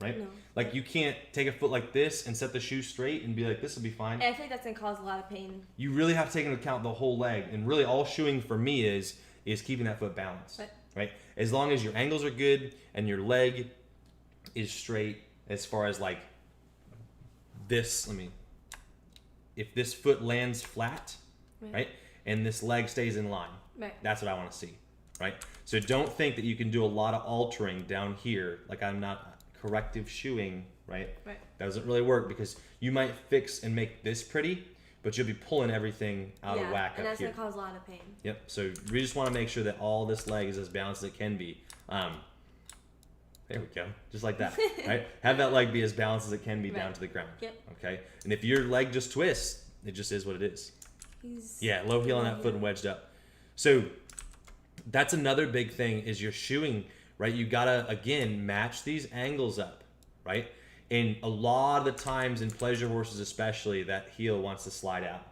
S1: right? No. Like you can't take a foot like this and set the shoe straight and be like, this will be fine.
S2: I feel like that's going to cause a lot of pain.
S1: You really have to take into account the whole leg, and really all shoeing for me is keeping that foot balanced, right? As long as your angles are good and your leg is straight as far as like this, if this foot lands flat, right? And this leg stays in line. Right. That's what I want to see, right? So don't think that you can do a lot of altering down here. Like I'm not corrective shoeing, right? Right. That doesn't really work because you might fix and make this pretty, but you'll be pulling everything out of whack up here.
S2: And that's going to cause a lot of pain.
S1: Yep. So we just want to make sure that all this leg is as balanced as it can be. There we go. Just like that, right? Have that leg be as balanced as it can be down to the ground.
S2: Yep.
S1: Okay? And if your leg just twists, it just is what it is. Low heel on that foot and wedged up. So that's another big thing is your shoeing, right? You gotta, again, match these angles up, right? And a lot of the times in pleasure horses especially, that heel wants to slide out,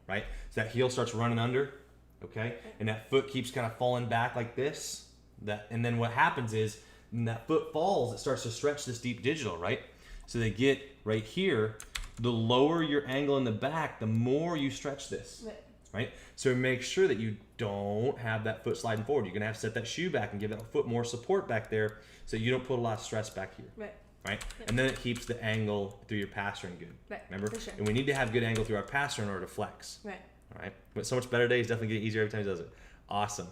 S1: right? So that heel starts running under, okay? And that foot keeps kind of falling back like this. And then what happens is, when that foot falls, it starts to stretch this deep digital, right? So they get right here, the lower your angle in the back, the more you stretch this, right? So make sure that you don't have that foot sliding forward. You're gonna have to set that shoe back and give that foot more support back there so you don't put a lot of stress back here. Right? Yep. And then it keeps the angle through your pastern good. Remember? For sure. And we need to have good angle through our pastern in order to flex. All right? But so much better day is definitely getting easier every time he does it. Awesome.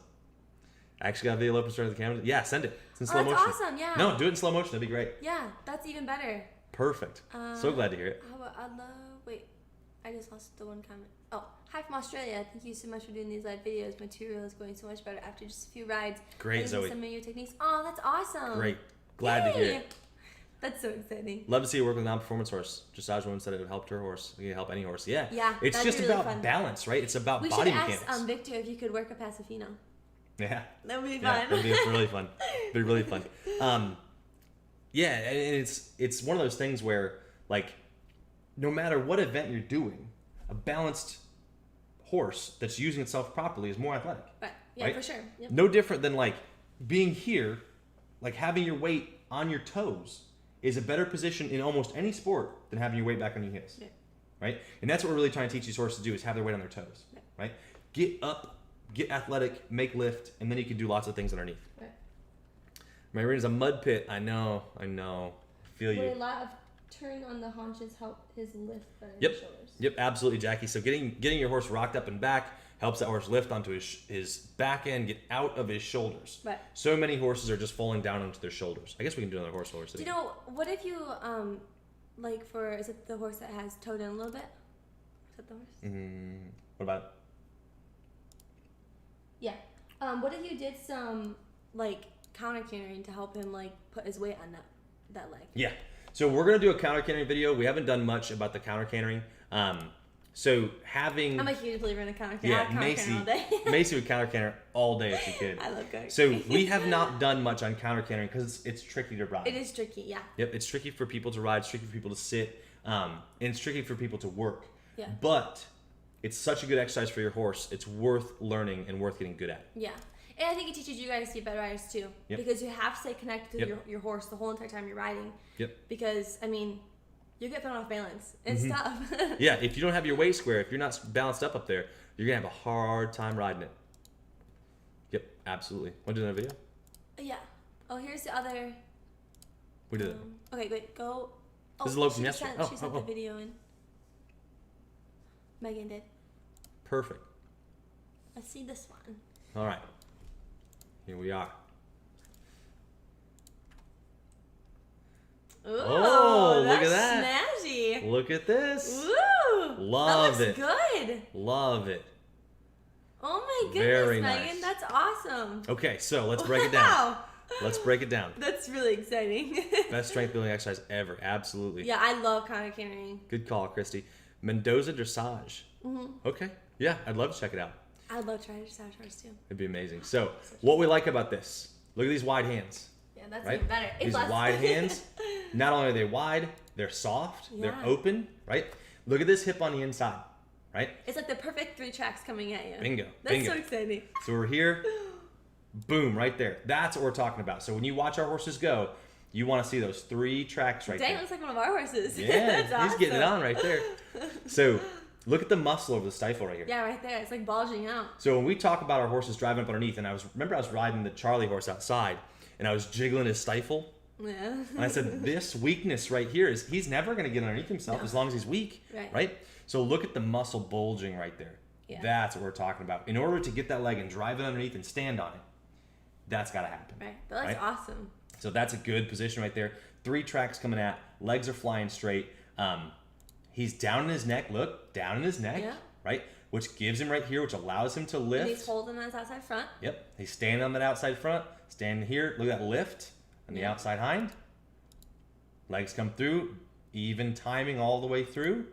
S1: I actually got a video open, started the camera. Yeah, send it. It's in slow motion.
S2: That's awesome, yeah.
S1: No, do it in slow motion. That'd be great.
S2: Yeah, that's even better.
S1: Perfect. So glad to hear it.
S2: Wait, I just lost the one comment. Oh, hi from Australia. Thank you so much for doing these live videos. Material is going so much better after just a few rides.
S1: Great, Zoe.
S2: Some of your techniques. Oh, that's awesome.
S1: Great. Glad to hear it.
S2: That's so exciting.
S1: Love to see you work with a non-performance horse. Dressage woman said it would help her horse. It can help any horse. Yeah.
S2: Yeah.
S1: It's just
S2: really
S1: about
S2: fun.
S1: balance, right? It's about body mechanics.
S2: We should ask Victor if you could work a Pasifino.
S1: Yeah.
S2: That would be fun.
S1: Yeah, that'd be really fun. It'd be really fun. Yeah, and it's one of those things where, like, no matter what event you're doing, a balanced horse that's using itself properly is more athletic.
S2: Right. Yeah,
S1: right?
S2: For sure. Yep.
S1: No different than, like, being here, like having your weight on your toes is a better position in almost any sport than having your weight back on your heels. Yeah. Right? And that's what we're really trying to teach these horses to do, is have their weight on their toes. Yeah. Right? Get up, get athletic, make lift, and then you can do lots of things underneath. Right. Marina's a mud pit. I know. I feel you.
S2: Would a lot of turn on the haunches help his lift better
S1: Yep.
S2: his shoulders?
S1: Yep, absolutely, Jackie. So getting your horse rocked up and back helps that horse lift onto his back end, get out of his shoulders. Right. So many horses are just falling down onto their shoulders. I guess we can do another horse.
S2: Do you know, what if you, is it the horse that has toed in a little bit? Is that the horse?
S1: What about it?
S2: Yeah. What if you did some, counter cantering to help him, put his weight on that leg?
S1: Yeah. So we're going to do a counter cantering video. We haven't done much about the counter cantering. So having...
S2: I'm a huge believer in the counter canter.
S1: Yeah, Macy would counter canter all day if she could.
S2: I love counter.
S1: So we have not done much on counter cantering because it's tricky to ride.
S2: It is tricky, yeah.
S1: Yep, it's tricky for people to ride. It's tricky for people to sit. And it's tricky for people to work.
S2: Yeah.
S1: But it's such a good exercise for your horse. It's worth learning and worth getting good at.
S2: Yeah. And I think it teaches you guys to be better riders too. Yep. Because you have to stay connected to your horse the whole entire time you're riding. Yep. Because, you get thrown off balance. It's tough.
S1: Yeah, if you don't have your weight square, if you're not balanced up there, you're going to have a hard time riding it. Yep, absolutely. Want to do another video?
S2: Yeah. Oh, here's the other...
S1: We did it.
S2: Okay, wait, go...
S1: This is low from yesterday.
S2: She sent the video in. Megan did.
S1: Perfect.
S2: Let's see this one.
S1: All right. Here we are.
S2: Ooh,
S1: look at that.
S2: Snazzy.
S1: Look at this.
S2: Woo.
S1: Love
S2: it. That looks good.
S1: Love it.
S2: Oh my goodness,
S1: Very
S2: Megan.
S1: nice.
S2: That's awesome.
S1: Okay, so let's break it down. Let's break it down.
S2: That's really exciting.
S1: Best strength building exercise ever. Absolutely.
S2: Yeah, I love counter cantering.
S1: Good call, Christy. Mendoza dressage. Okay. Yeah, I'd love to check it out.
S2: I'd love to try dressage horse too.
S1: It'd be amazing. So, what we like about this, look at these wide hands.
S2: Yeah, that's even better.
S1: These wide hands, not only are they wide, they're soft, they're open, right? Look at this hip on the inside, right?
S2: It's like the perfect 3 tracks coming at you.
S1: Bingo.
S2: That's so exciting.
S1: So we're here, boom, right there. That's what we're talking about. So when you watch our horses go, you want to see those 3 tracks right there.
S2: Dang, looks like one of our horses.
S1: Yeah,
S2: That's awesome.
S1: He's getting it on right there. So look at the muscle over the stifle right here.
S2: Yeah, right there. It's like bulging out.
S1: So when we talk about our horses driving up underneath, and I was riding the Charlie horse outside, and I was jiggling his stifle.
S2: Yeah.
S1: And I said, this weakness right here is he's never going to get underneath himself as long as he's weak, right? So look at the muscle bulging right there. Yeah. That's what we're talking about. In order to get that leg and drive it underneath and stand on it, that's got to happen.
S2: Right. That's awesome.
S1: So that's a good position right there. 3 tracks coming at, legs are flying straight. He's down in his neck. Look, down in his neck, right? Which gives him right here, which allows him to lift.
S2: And he's holding on his outside front.
S1: Yep. He's standing on that outside front, standing here. Look at that lift. And the outside hind. Legs come through. Even timing all the way through.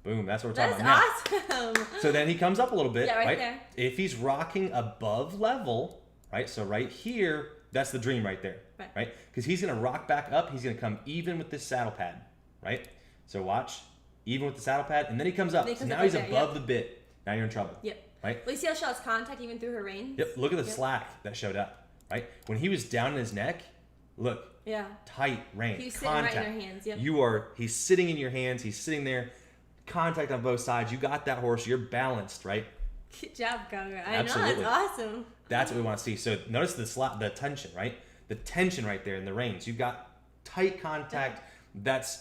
S1: Boom. That's what we're talking about now.
S2: That's awesome.
S1: So then he comes up a little bit.
S2: Yeah, right there.
S1: If he's rocking above level, right? So right here, that's the dream right there. Right? Because he's going to rock back up. He's going to come even with this saddle pad. Right? So watch. Even with the saddle pad. And then he comes up. So now he's above the bit. Now you're in trouble.
S2: Yep.
S1: Right?
S2: Well, you see how she has contact even through her reins?
S1: Yep. Look at the slack that showed up. Right? When he was down in his neck, look.
S2: Yeah.
S1: Tight rein.
S2: He's sitting right in your hands.
S1: Yep. He's sitting in your hands. He's sitting there. Contact on both sides. You got that horse. You're balanced, right?
S2: Good job, Conga. I
S1: Absolutely.
S2: know. That's awesome.
S1: That's what we want to see. So notice the tension, right? The tension right there in the reins. You've got tight contact.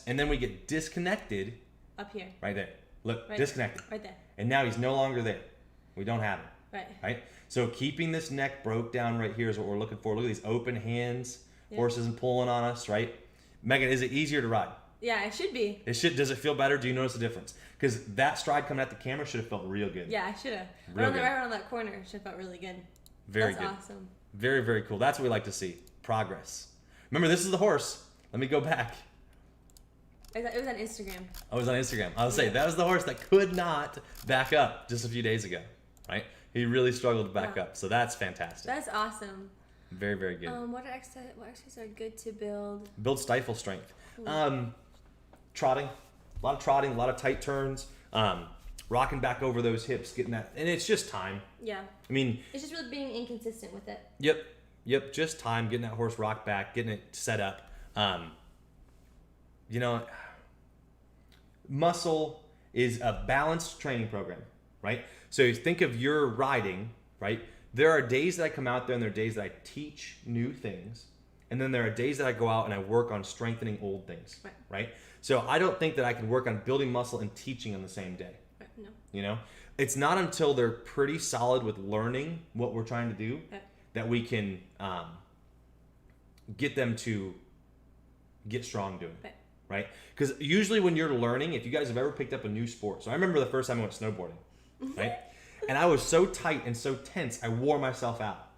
S1: And then we get disconnected.
S2: Up here.
S1: Right there. Look, disconnected.
S2: Right there.
S1: And now he's no longer there. We don't have him.
S2: Right.
S1: Right? So keeping this neck broke down right here is what we're looking for. Look at these open hands. Horse isn't pulling on us, right? Megan, is it easier to ride?
S2: Yeah, it should be.
S1: Does it feel better? Do you notice the difference? Because that stride coming at the camera should have felt real good.
S2: Yeah, I should have. Right around that corner, it should have felt really good.
S1: Very good.
S2: That's awesome.
S1: Very, very cool. That's what we like to see. Progress. Remember, this is the horse. Let me go back.
S2: It was on Instagram.
S1: Oh, it was on Instagram. I was saying, that was the horse that could not back up just a few days ago, right? He really struggled to back up. So that's fantastic.
S2: That's awesome.
S1: Very, very good.
S2: What exercises are good to build?
S1: Build stifle strength. Trotting. A lot of trotting, a lot of tight turns. Rocking back over those hips, getting that. And it's just time.
S2: Yeah.
S1: I mean.
S2: It's just really being inconsistent with it.
S1: Yep. Just time, getting that horse rocked back, getting it set up. Muscle is a balanced training program, right? So you think of your riding, right? There are days that I come out there and there are days that I teach new things. And then there are days that I go out and I work on strengthening old things, right? So I don't think that I can work on building muscle and teaching on the same day.
S2: No.
S1: You know? It's not until they're pretty solid with learning what we're trying to do that we can get them to get strong doing it, right? Because usually when you're learning, if you guys have ever picked up a new sport, so I remember the first time I went snowboarding, right? And I was so tight and so tense, I wore myself out,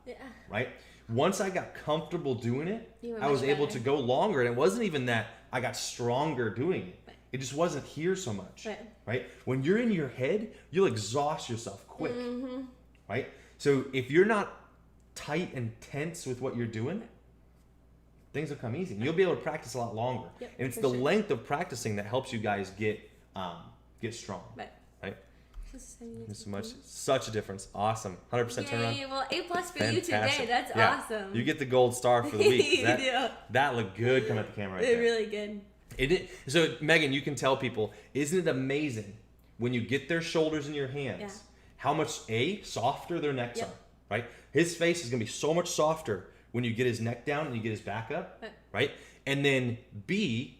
S1: right? Once I got comfortable doing it, I was able to go longer. And it wasn't even that I got stronger doing it. It just wasn't here so much, right? When you're in your head, you'll exhaust yourself quick, right? So if you're not tight and tense with what you're doing, things will come easy. And you'll be able to practice a lot longer. And it's the length of practicing that helps you guys get strong, right? So much, such a difference. Awesome. 100% turnaround.
S2: Well, A+ for you today. That's awesome.
S1: You get the gold star for the week. That looked good coming at the camera right there.
S2: Really good.
S1: So, Megan, you can tell people, isn't it amazing when you get their shoulders in your hands, how much, softer their necks are, right? His face is going to be so much softer when you get his neck down and you get his back up, right? And then B,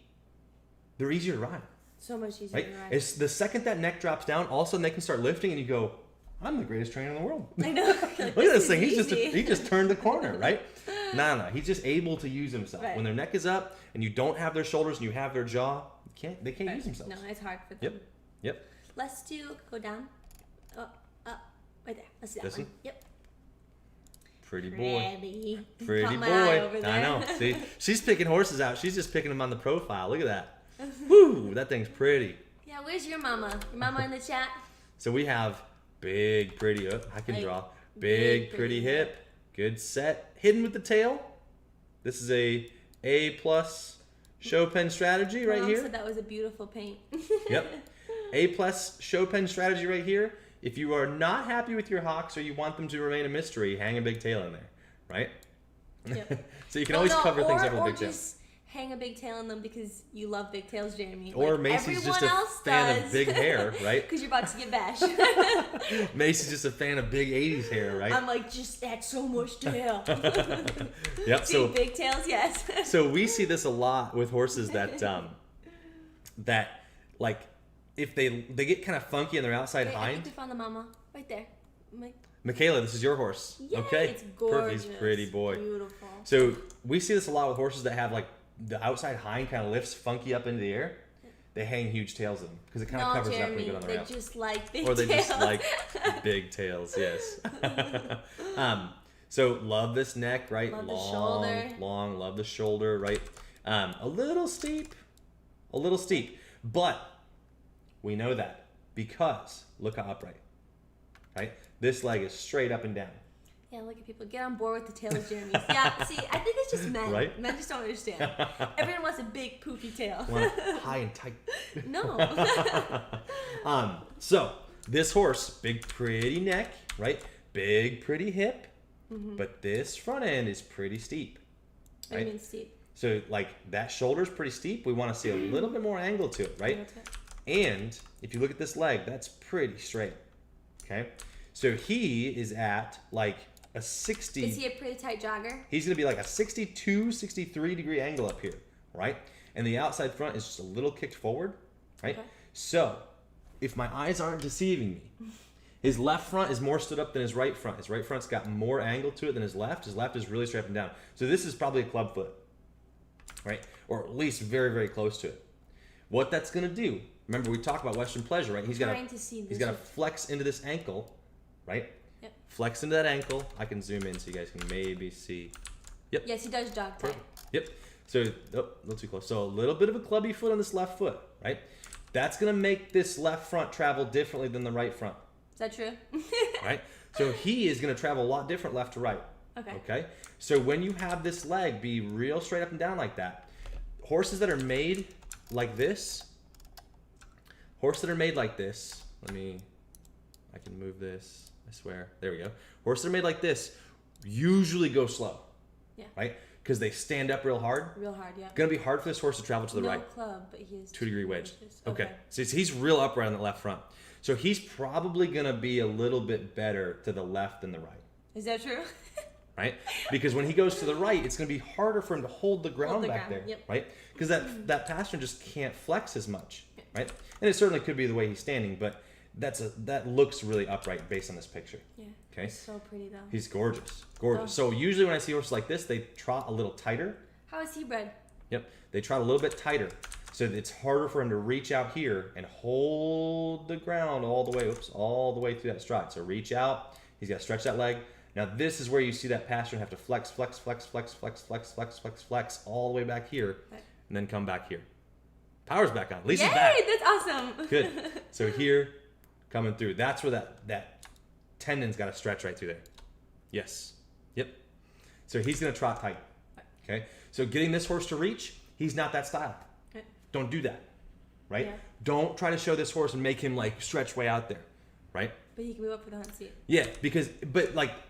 S1: they're easier to ride.
S2: So much easier to ride.
S1: It's the second that neck drops down, all of a sudden they can start lifting, and you go, "I'm the greatest trainer in the world."
S2: I know.
S1: Look at this thing. He just turned the corner, right? No. He's just able to use himself. When their neck is up and you don't have their shoulders and you have their jaw, they can't use themselves.
S2: No, it's hard for them.
S1: Yep.
S2: Let's go down. Up, right there. Let's do that one. Yep.
S1: Pretty boy.
S2: Pretty boy.
S1: I know. See, she's picking horses out. She's just picking them on the profile. Look at that. Woo, that thing's pretty.
S2: Yeah, where's your mama? Your mama in the chat?
S1: So we have big, pretty, I can draw. Big, pretty hip. Good set. Hidden with the tail. This is A+ show pen strategy right here.
S2: Mom said that was a beautiful paint.
S1: Yep. A+ show pen strategy right here. If you are not happy with your hocks or you want them to remain a mystery, hang a big tail in there, right?
S2: Yep.
S1: So you can always cover things up with a big tail.
S2: Hang a big tail in them because you love big tails, Jamie.
S1: Or Macy's just a fan of big hair, right?
S2: Because you're about to get bashed.
S1: Macy's just a fan of big 80s hair, right?
S2: I'm like, just add so much tail.
S1: Yep.
S2: See, big tails, yes.
S1: So we see this a lot with horses that like if they get kind of funky on their outside hind.
S2: I think we found the mama right there.
S1: Michaela, this is your horse.
S2: Yay,
S1: okay.
S2: It's gorgeous.
S1: He's pretty boy.
S2: Beautiful.
S1: So we see this a lot with horses that have like the outside hind kind of lifts funky up into the air. They hang huge tails in them because it kind of covers
S2: Jeremy,
S1: up pretty good on the ramp.
S2: They just like big
S1: tails. Or they
S2: tails.
S1: just like big tails, yes. So love this neck, right?
S2: Love
S1: long,
S2: the shoulder.
S1: long. Love the shoulder, right? A little steep, but we know that because look how upright, right? This leg is straight up and down.
S2: Yeah, look at people. Get on board with the Taylor Jeremys. Yeah, see, I think it's just men.
S1: Right?
S2: Men just don't understand. Everyone wants a big, poofy tail.
S1: Well, high and tight.
S2: No.
S1: So this horse, big, pretty neck, right? Big, pretty hip, but this front end is pretty steep.
S2: What do you mean steep?
S1: So like that shoulder's pretty steep. We want to see a little bit more angle to it, right? And if you look at this leg, that's pretty straight. Okay? So he is at like a 60.
S2: Is he a pretty tight jogger?
S1: He's going to be like a 62, 63 degree angle up here, right? And the outside front is just a little kicked forward, right?
S2: Okay.
S1: So if my eyes aren't deceiving me, his left front is more stood up than his right front. His right front's got more angle to it than his left. His left is really straight up and down. So this is probably a club foot, right? Or at least very, very close to it. What that's going to do, remember we talked about Western pleasure, right? He's got to flex into this ankle, right?
S2: Yep.
S1: Flex into that ankle. I can zoom in so you guys can maybe see. Yep.
S2: Yes, he does jog tight.
S1: Yep. So, a little too close. So a little bit of a clubby foot on this left foot, right? That's going to make this left front travel differently than the right front.
S2: Is that true?
S1: Right? So he is going to travel a lot different left to right. Okay? So when you have this leg be real straight up and down like that, horses that are made like this, I can move this, I swear. There we go. Horses that are made like this usually go slow.
S2: Yeah.
S1: Right? Because they stand up real hard.
S2: Real hard, yeah.
S1: Going to be hard for this horse to travel to the right.
S2: No club, but he is
S1: 2 degree wedge.
S2: Okay.
S1: So he's real upright on the left front. So he's probably going to be a little bit better to the left than the right.
S2: Is that true?
S1: Right? Because when he goes to the right, it's going to be harder for him to hold the ground back there.
S2: Yep.
S1: Right? Because that pastern just can't flex as much. Right? And it certainly could be the way he's standing, but that looks really upright based on this picture.
S2: Yeah.
S1: Okay?
S2: He's so pretty though.
S1: He's gorgeous. Gorgeous. So usually when I see horses like this, they trot a little tighter.
S2: How is he bred?
S1: Yep. They trot a little bit tighter. So it's harder for him to reach out here and hold the ground all the way through that stride. So reach out. He's got to stretch that leg. Now this is where you see that pastern have to flex all the way back here, and then come back here. Power's back on. Lisa's back.
S2: Yay! That's awesome.
S1: Good. So here, coming through. That's where that tendon's got to stretch right through there. Yes. Yep. So he's going to trot tight. Okay. So getting this horse to reach, he's not that style. Don't do that, right?
S2: Yeah.
S1: Don't try to show this horse and make him like stretch way out there, right?
S2: But he can move up for the hunt seat.
S1: Yeah,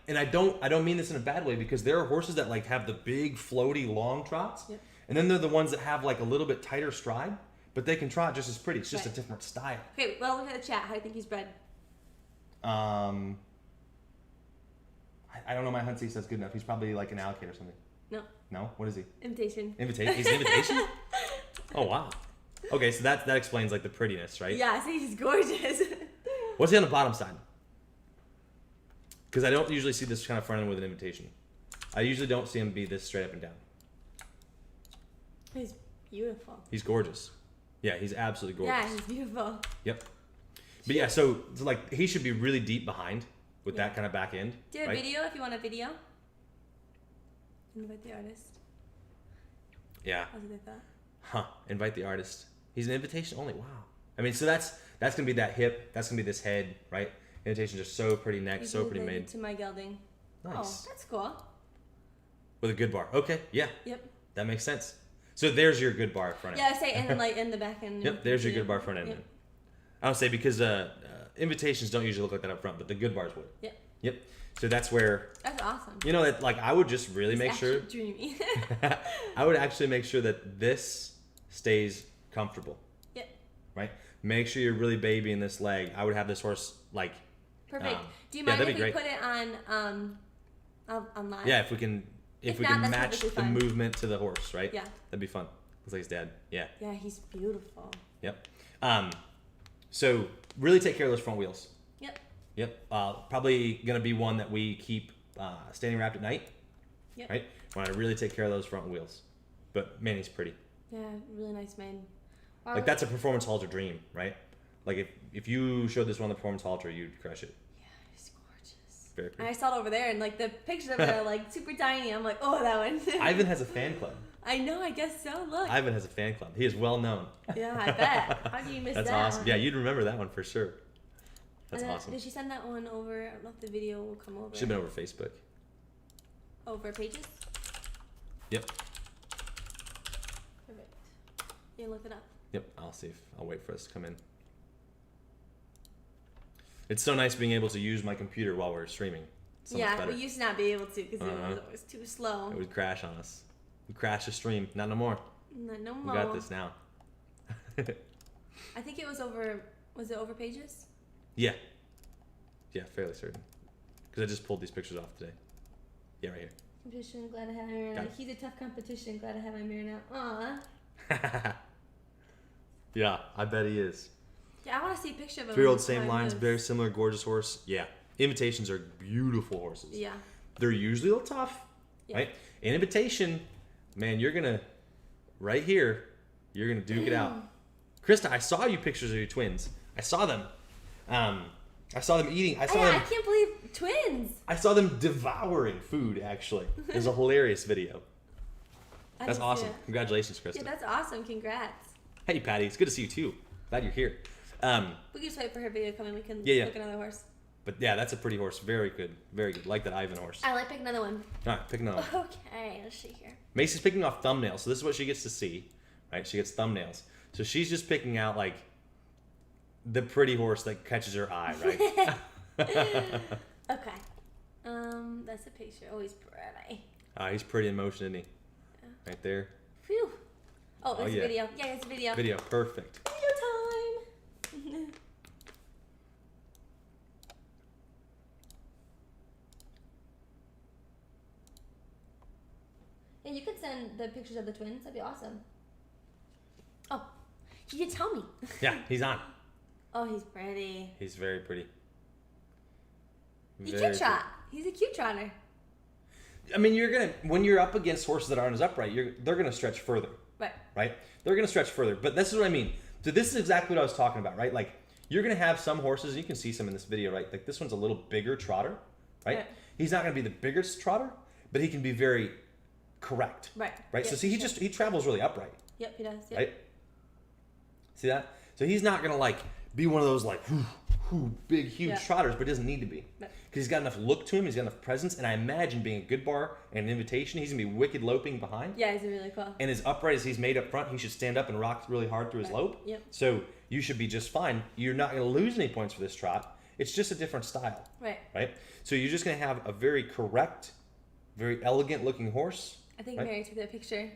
S1: and I don't mean this in a bad way, because there are horses that like have the big floaty long trots, and then they're the ones that have like a little bit tighter stride, but they can trot just as pretty. It's just a different style.
S2: Okay, well, look at the chat. How do you think he's bred?
S1: I don't know. My hunt seat says good enough. He's probably like an allocator or something. No. What is he?
S2: Invitation.
S1: He's an invitation. Oh wow. Okay, so that explains like the prettiness, right?
S2: Yeah, see, he's gorgeous.
S1: What's he on the bottom side? Because I don't usually see this kind of front end with an invitation. I usually don't see him be this straight up and down.
S2: He's beautiful.
S1: He's gorgeous. Yeah, he's absolutely gorgeous.
S2: Yeah, he's beautiful.
S1: Yep. But yeah, so like he should be really deep behind with that kind of back end.
S2: Do a video if you want a video. Invite the artist.
S1: Yeah.
S2: How's it that?
S1: Huh. Invite the artist. He's an invitation only. Wow. I mean, so that's gonna be that hip. That's gonna be this head, right? Invitation's just so pretty neck, so pretty made.
S2: To my gelding.
S1: Nice.
S2: Oh, that's cool.
S1: With a good bar. Okay. Yeah.
S2: Yep.
S1: That makes sense. So there's your good bar front end.
S2: Yeah, say and then like in the back end.
S1: Yep. There's your good bar front end. Yep. I don't say because invitations don't usually look like that up front, but the good bars would.
S2: Yep.
S1: Yep. So that's where.
S2: That's awesome.
S1: You know that like I would just really make sure.
S2: Dreamy.
S1: I would actually make sure that this stays comfortable.
S2: Yep.
S1: Right. Make sure you're really babying this leg. I would have this horse like.
S2: Perfect. Do you mind if we put it on live?
S1: Yeah, if we can match the movement to the horse, right? Yeah. That'd be fun. Looks like his dad. Yeah.
S2: Yeah, he's beautiful.
S1: Yep. So really take care of those front wheels. Yep. Probably gonna be one that we keep standing wrapped at night. Yep. Right. Want to really take care of those front wheels. But man, he's pretty.
S2: Yeah, really nice man.
S1: Wow. Like that's a performance halter dream, right? Like if you showed this one on the performance halter, you'd crush it.
S2: Yeah, he's gorgeous.
S1: Very pretty.
S2: And I saw it over there, and like the pictures of it are like super tiny. I'm like, oh, that one.
S1: Ivan has a fan club.
S2: I know, I guess so. Look.
S1: Ivan has a fan club. He is well known.
S2: Yeah, I bet. How do you miss
S1: That's
S2: that?
S1: awesome.
S2: One?
S1: Yeah, you'd remember that one for sure. That's
S2: then,
S1: awesome.
S2: Did she send that one over? I don't know if the video will come over.
S1: Should have been over Facebook.
S2: Over Pages?
S1: Yep.
S2: Perfect. You look it up.
S1: Yep, I'll wait for us to come in. It's so nice being able to use my computer while we're streaming. So
S2: yeah, we used to not be able to because it was always too slow.
S1: It would crash on us. We crashed the stream. Not no more.
S2: Not no more.
S1: We got this now.
S2: I think it was over. Was it over Pages?
S1: Yeah. Yeah, fairly certain. Because I just pulled these pictures off today. Yeah, right here.
S2: Competition, glad to have my mirror now. He's a tough competition, glad to have my mirror now. Aw.
S1: Yeah, I bet he is.
S2: Yeah, I want to see a picture of him.
S1: 3-year-old, same lines, very similar, gorgeous horse. Yeah. Invitations are beautiful horses.
S2: Yeah.
S1: They're usually a little tough, right? An invitation, man, you're going to, right here, you're going to duke it out. Krista, I saw you pictures of your twins. I saw them. I saw them eating. I
S2: can't believe twins.
S1: I saw them devouring food, actually. It was a hilarious video. That's awesome. Congratulations, Krista.
S2: Yeah, that's awesome. Congrats.
S1: Hey, Patty. It's good to see you, too. Glad you're here.
S2: We can just wait for her video to come in. We can look at another horse.
S1: But yeah, that's a pretty horse. Very good. Very good. Like that Ivan horse.
S2: I like pick another one.
S1: All right, pick another one.
S2: Okay, let's see here.
S1: Macy's picking off thumbnails. So this is what she gets to see, right? She gets thumbnails. So she's just picking out, like, the pretty horse that catches her eye, right?
S2: Okay. That's a picture. Oh, he's pretty.
S1: He's pretty in motion, isn't he?
S2: Yeah.
S1: Right there.
S2: Phew. Oh, it's a video. Yeah, it's a video.
S1: Video, perfect.
S2: Video time. Yeah, you could send the pictures of the twins. That'd be awesome. Oh, you didn't tell me.
S1: Yeah, he's on.
S2: Oh, he's pretty.
S1: He's very pretty.
S2: He cute trot. He's a cute trotter.
S1: I mean, when you're up against horses that aren't as upright, they're gonna stretch further. Right? They're gonna stretch further. But this is what I mean. So this is exactly what I was talking about, right? Like, you're gonna have some horses, and you can see some in this video, right? Like, this one's a little bigger trotter, right? He's not gonna be the biggest trotter, but he can be very correct. Right? Yep, so see, he travels really upright.
S2: Yep, he does. Yep.
S1: Right? See that? So he's not gonna like be one of those like big, huge trotters, but he doesn't need to be. Because he's got enough look to him, he's got enough presence, and I imagine being a good bar and an invitation, he's gonna be wicked loping behind.
S2: Yeah, he's really cool.
S1: And as upright as he's made up front, he should stand up and rock really hard through his lope.
S2: Yep.
S1: So you should be just fine. You're not gonna lose any points for this trot. It's just a different style. Right? So you're just gonna have a very correct, very elegant looking horse.
S2: I think Mary took that picture.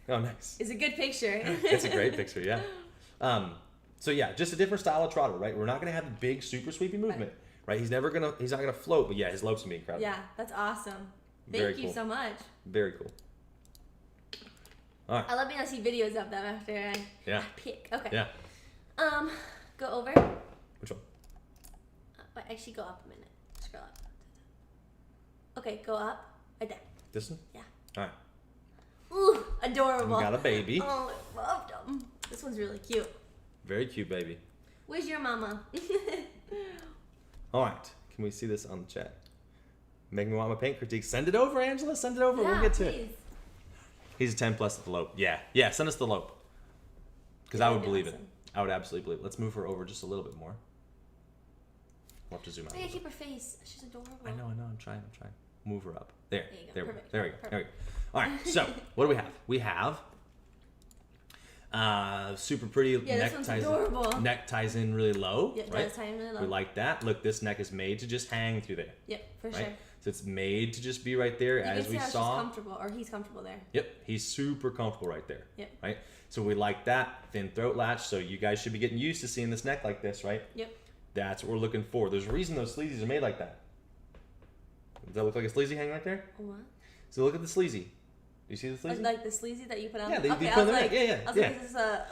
S1: Oh, nice.
S2: It's a good picture.
S1: It's a great picture, yeah. So yeah, just a different style of trotter, right? We're not gonna have a big, super sweepy movement, right? He's not gonna float, but yeah, his lope's gonna be incredible.
S2: Yeah, that's awesome. Thank you so much.
S1: Very cool. All right.
S2: I love being able to see videos of them after I pick. Okay.
S1: Yeah.
S2: Go over.
S1: Which one?
S2: Wait, actually, go up a minute. Scroll up. Okay, go up. Right there.
S1: This one?
S2: Yeah.
S1: All right.
S2: Ooh, adorable.
S1: We got a baby.
S2: Oh, I loved him. This one's really cute.
S1: Very cute baby.
S2: Where's your mama?
S1: All right. Can we see this on the chat? Make me want my paint critique. Send it over, Angela. Send it over. We'll get to it. He's a 10 plus at the lope. Yeah. Yeah, send us the lope. Because I would believe it. I would absolutely believe it. Let's move her over just a little bit more. We'll have to zoom out.
S2: I gotta keep her face. She's adorable.
S1: I know. I'm trying. Move her up. There.
S2: There you go.
S1: There we go. All right. So, what do we have? We have super pretty neck ties in really low.
S2: Yeah,
S1: right?
S2: does tie in really low.
S1: We like that. Look, this neck is made to just hang through there.
S2: Yep, for sure.
S1: So it's made to just be right there, as we saw.
S2: She's comfortable, or he's comfortable there.
S1: Yep, he's super comfortable right there.
S2: Yep.
S1: Right. So we like that thin throat latch. So you guys should be getting used to seeing this neck like this, right?
S2: Yep.
S1: That's what we're looking for. There's a reason those sleazies are made like that. Does that look like a sleazy hanging right there?
S2: What?
S1: So look at the sleazy. You see the sleazy?
S2: Like the sleazy that you put on?
S1: Yeah, they put on the neck. Yeah.
S2: I was like, this is a...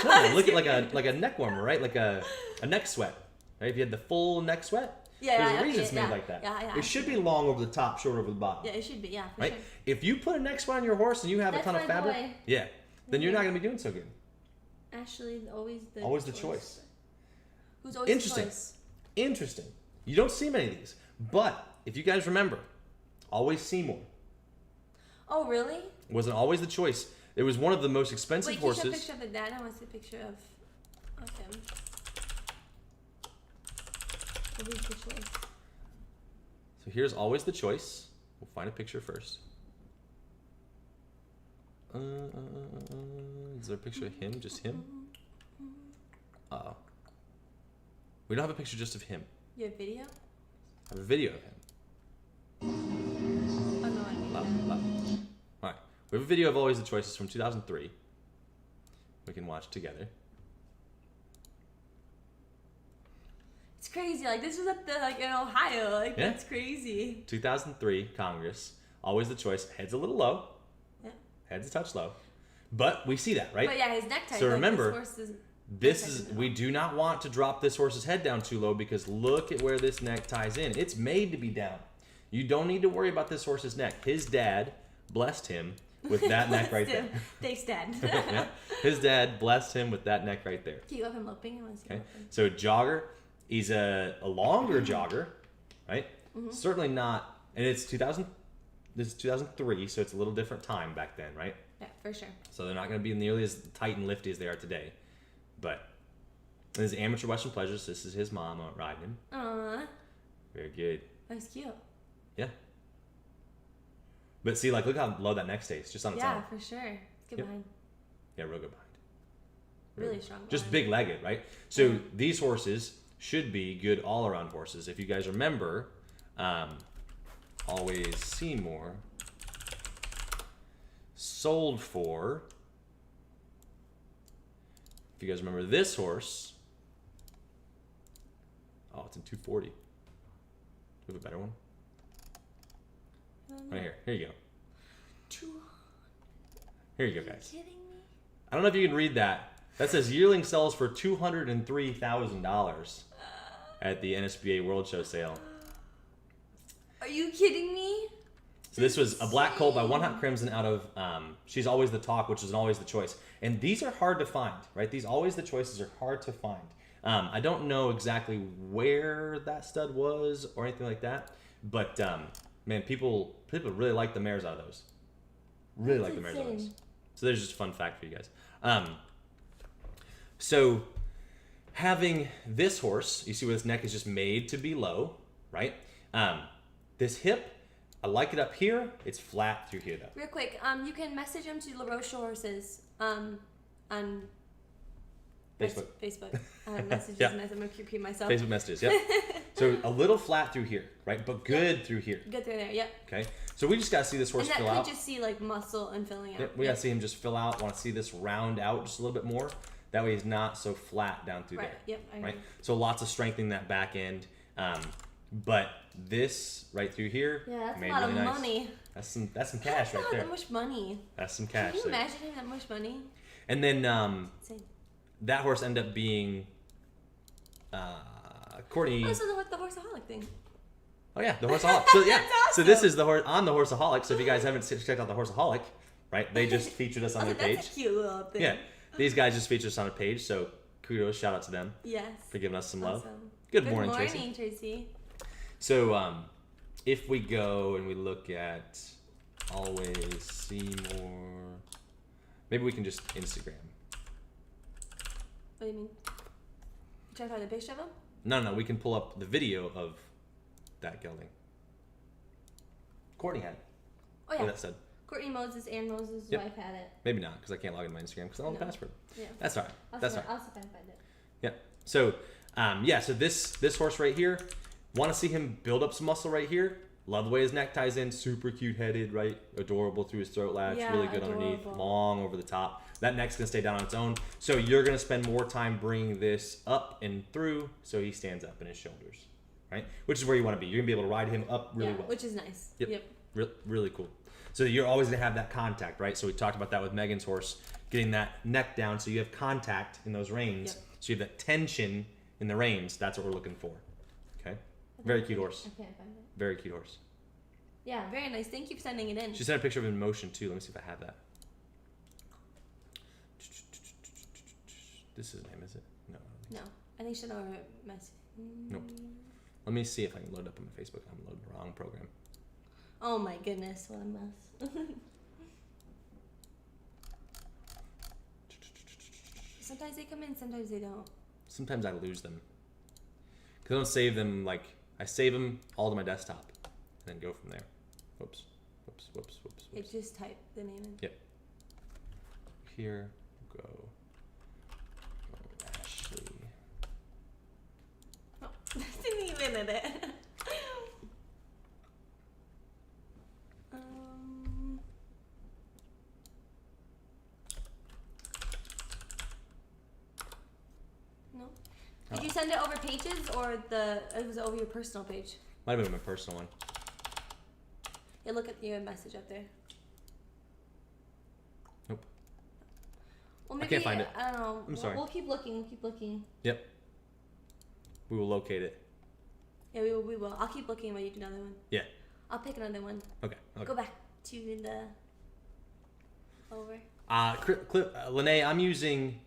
S1: No, look at like a neck warmer, right? Like a neck sweat. Right? If you had the full neck sweat, there's a reason it's made like that.
S2: Yeah.
S1: It should be long over the top, short over the bottom.
S2: Yeah, it should be, for
S1: right?
S2: sure.
S1: If you put a neck sweat on your horse and you have a ton of fabric, then you're not going to be doing so good.
S2: Ashley, always the
S1: choice.
S2: Who's always the choice?
S1: Interesting. You don't see many of these, but if you guys remember, always Seymour.
S2: Oh, really?
S1: Wasn't always the choice. It was one of the most expensive horses.
S2: Wait, can you show a picture of the dad? I want to see a picture of him. What is the choice?
S1: So here's always the choice. We'll find a picture first. Is there a picture of him? Just him? Uh-oh. We don't have a picture just of him.
S2: You have video?
S1: I have a video of him.
S2: Oh, no, I mean
S1: All right. We have a video of Always the Choices from 2003. We can watch together.
S2: It's crazy. Like, this was at the, in Ohio. Like, yeah. That's crazy.
S1: 2003 Congress. Always the Choice. Head's a little low.
S2: Yeah.
S1: Head's a touch low. But we see that, right?
S2: But yeah, his necktie.
S1: So remember, we do not want to drop this horse's head down too low because look at where this neck ties in. It's made to be down. You don't need to worry about this horse's neck. His dad blessed him with that neck right there.
S2: Thanks, Dad.
S1: Yeah. His dad blessed him with that neck right there.
S2: Can you go him loping? I want to see him loping.
S1: So jogger, he's a longer jogger, right?
S2: Mm-hmm.
S1: Certainly not, and it's 2000. This is 2003, so it's a little different time back then, right?
S2: Yeah, for sure.
S1: So they're not going to be nearly as tight and lifty as they are today. But this is Amateur Western Pleasures. This is his mom riding him.
S2: Aww.
S1: Very good.
S2: That's cute.
S1: Yeah. But see, like, look how low that neck stays, just on its own.
S2: Yeah, for sure. It's good behind.
S1: Yeah, real good behind.
S2: Really strong.
S1: Just big-legged, right? So these horses should be good all-around horses. If you guys remember, Always Seymour sold for, if you guys remember this horse, oh, it's in 240. Do we have a better one? Right here. Here you go.
S2: 200.
S1: Here you go, guys.
S2: Are you kidding me?
S1: I don't know if you can read that. That says yearling sells for $203,000 at the NSBA World Show sale.
S2: Are you kidding me?
S1: So this was a black colt by One Hot Crimson out of She's Always the Talk, which is Always the Choice. And these are hard to find, right? These Always the Choices are hard to find. I don't know exactly where that stud was or anything like that, but man, people really like the mares out of those. Really like the mares out of those. So there's just a fun fact for you guys. So having this horse, you see where this neck is just made to be low, right? This hip, I like it up here. It's flat through here, though.
S2: Real quick, you can message them to LaRose Horses on
S1: Facebook.
S2: Messages.
S1: Yeah.
S2: I'm going to repeat myself.
S1: Facebook messages, yep. So a little flat through here, right? But good through here.
S2: Good through there, yep.
S1: Okay. So we just got to see this horse fill out.
S2: And that could just see like muscle and filling out.
S1: Yep. We got to see him just fill out. Want to see this round out just a little bit more. That way he's not so flat down through there.
S2: Yep. I agree.
S1: Right. So lots of strengthening that back end. But this right through here,
S2: yeah, that's
S1: made
S2: a lot
S1: really
S2: of
S1: nice.
S2: money.
S1: That's some cash right there.
S2: That much money.
S1: That's some cash.
S2: Can you
S1: there.
S2: imagine having that much money?
S1: And then that horse ended up being Courtney.
S2: Oh, so the horseaholic thing.
S1: Oh yeah, the horseaholic. So yeah,
S2: That's awesome.
S1: so this is the horse on the horseaholic. So if you guys haven't checked out the horseaholic, right? They just featured us on their page.
S2: That's a cute little thing.
S1: Yeah, these guys just featured us on a page. So kudos, shout out to them.
S2: Yes.
S1: For giving us some love.
S2: Awesome.
S1: Good morning, Tracy. So if we go and we look at Always Seymour, maybe we can just Instagram.
S2: What do you mean? Check out the picture of him?
S1: No, we can pull up the video of that gelding. Courtney had it.
S2: Oh yeah.
S1: What that said.
S2: Courtney Moses, Aaron Moses' wife had it.
S1: Maybe not, because I can't log into my Instagram because I don't have a password.
S2: Yeah.
S1: That's all right.
S2: I'll see if I can find it.
S1: Yeah. So, so this horse right here, want to see him build up some muscle right here. Love the way his neck ties in. Super cute headed, right? Adorable through his throat latch.
S2: Yeah,
S1: really good underneath. Long over the top. That neck's going to stay down on its own. So you're going to spend more time bringing this up and through so he stands up in his shoulders, right? Which is where you want to be. You're going to be able to ride him up really well.
S2: Which is nice.
S1: Yep. Really cool. So you're always going to have that contact, right? So we talked about that with Megan's horse, getting that neck down so you have contact in those reins.
S2: Yep.
S1: So you have that tension in the reins. That's what we're looking for. Okay? Very cute horse.
S2: I can't find it.
S1: Very cute horse.
S2: Yeah, very nice. Thank you for sending it in.
S1: She sent a picture of him in motion too. Let me see if I have that. This is his name, is it? No.
S2: No. I think she sent over a message.
S1: Nope. Let me see if I can load it up on my Facebook. I'm loading the wrong program.
S2: Oh my goodness, what a mess. Sometimes they come in, sometimes they don't.
S1: Sometimes I lose them. Because I don't save them, like, I save them all to my desktop. And then go from there. Whoops.
S2: It just type the name in.
S1: Yep. Here, go Ashley.
S2: Oh, didn't even edit it. No. Did you send it over pages or it was over your personal page?
S1: Might have been my personal one.
S2: Yeah, look at your message up there.
S1: Nope.
S2: Well, maybe,
S1: I can't find it.
S2: I don't know.
S1: I'm sorry.
S2: We'll keep looking.
S1: Yep. We will locate it.
S2: Yeah, we will. I'll keep looking while you do another one.
S1: Yeah.
S2: I'll pick another one.
S1: Okay.
S2: Go back to the over.
S1: Lene, I'm using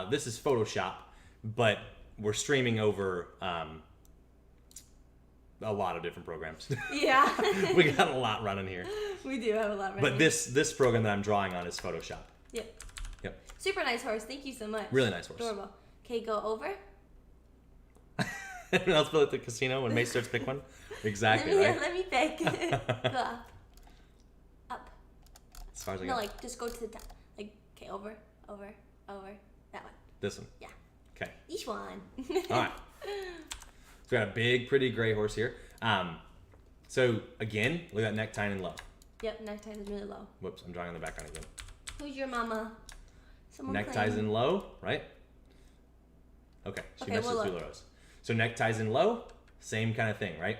S1: this is Photoshop, but we're streaming over a lot of different programs.
S2: Yeah.
S1: We got a lot running here.
S2: We do have a lot running.
S1: But this program that I'm drawing on is Photoshop.
S2: Yep.
S1: Yep.
S2: Super nice horse. Thank you so much.
S1: Really nice horse.
S2: Adorable. Okay, go over.
S1: Everyone else feel at the casino when May starts to pick one? Exactly, right?
S2: Let me pick. Go up. Up.
S1: As far as I
S2: No,
S1: go.
S2: like, just go to the top. Like, okay, over. That one.
S1: This one.
S2: Yeah.
S1: Okay.
S2: Each one.
S1: All right. So we got a big, pretty gray horse here. So again, look at that neck tying in low.
S2: Yep, neck ties is really low.
S1: Whoops, I'm drawing on the background again.
S2: Who's your mama? Someone
S1: Neck
S2: playing.
S1: ties in low, right? Okay, she
S2: Okay,
S1: messes
S2: we'll
S1: through
S2: look.
S1: LaRose. So neck ties in low, same kind of thing, right?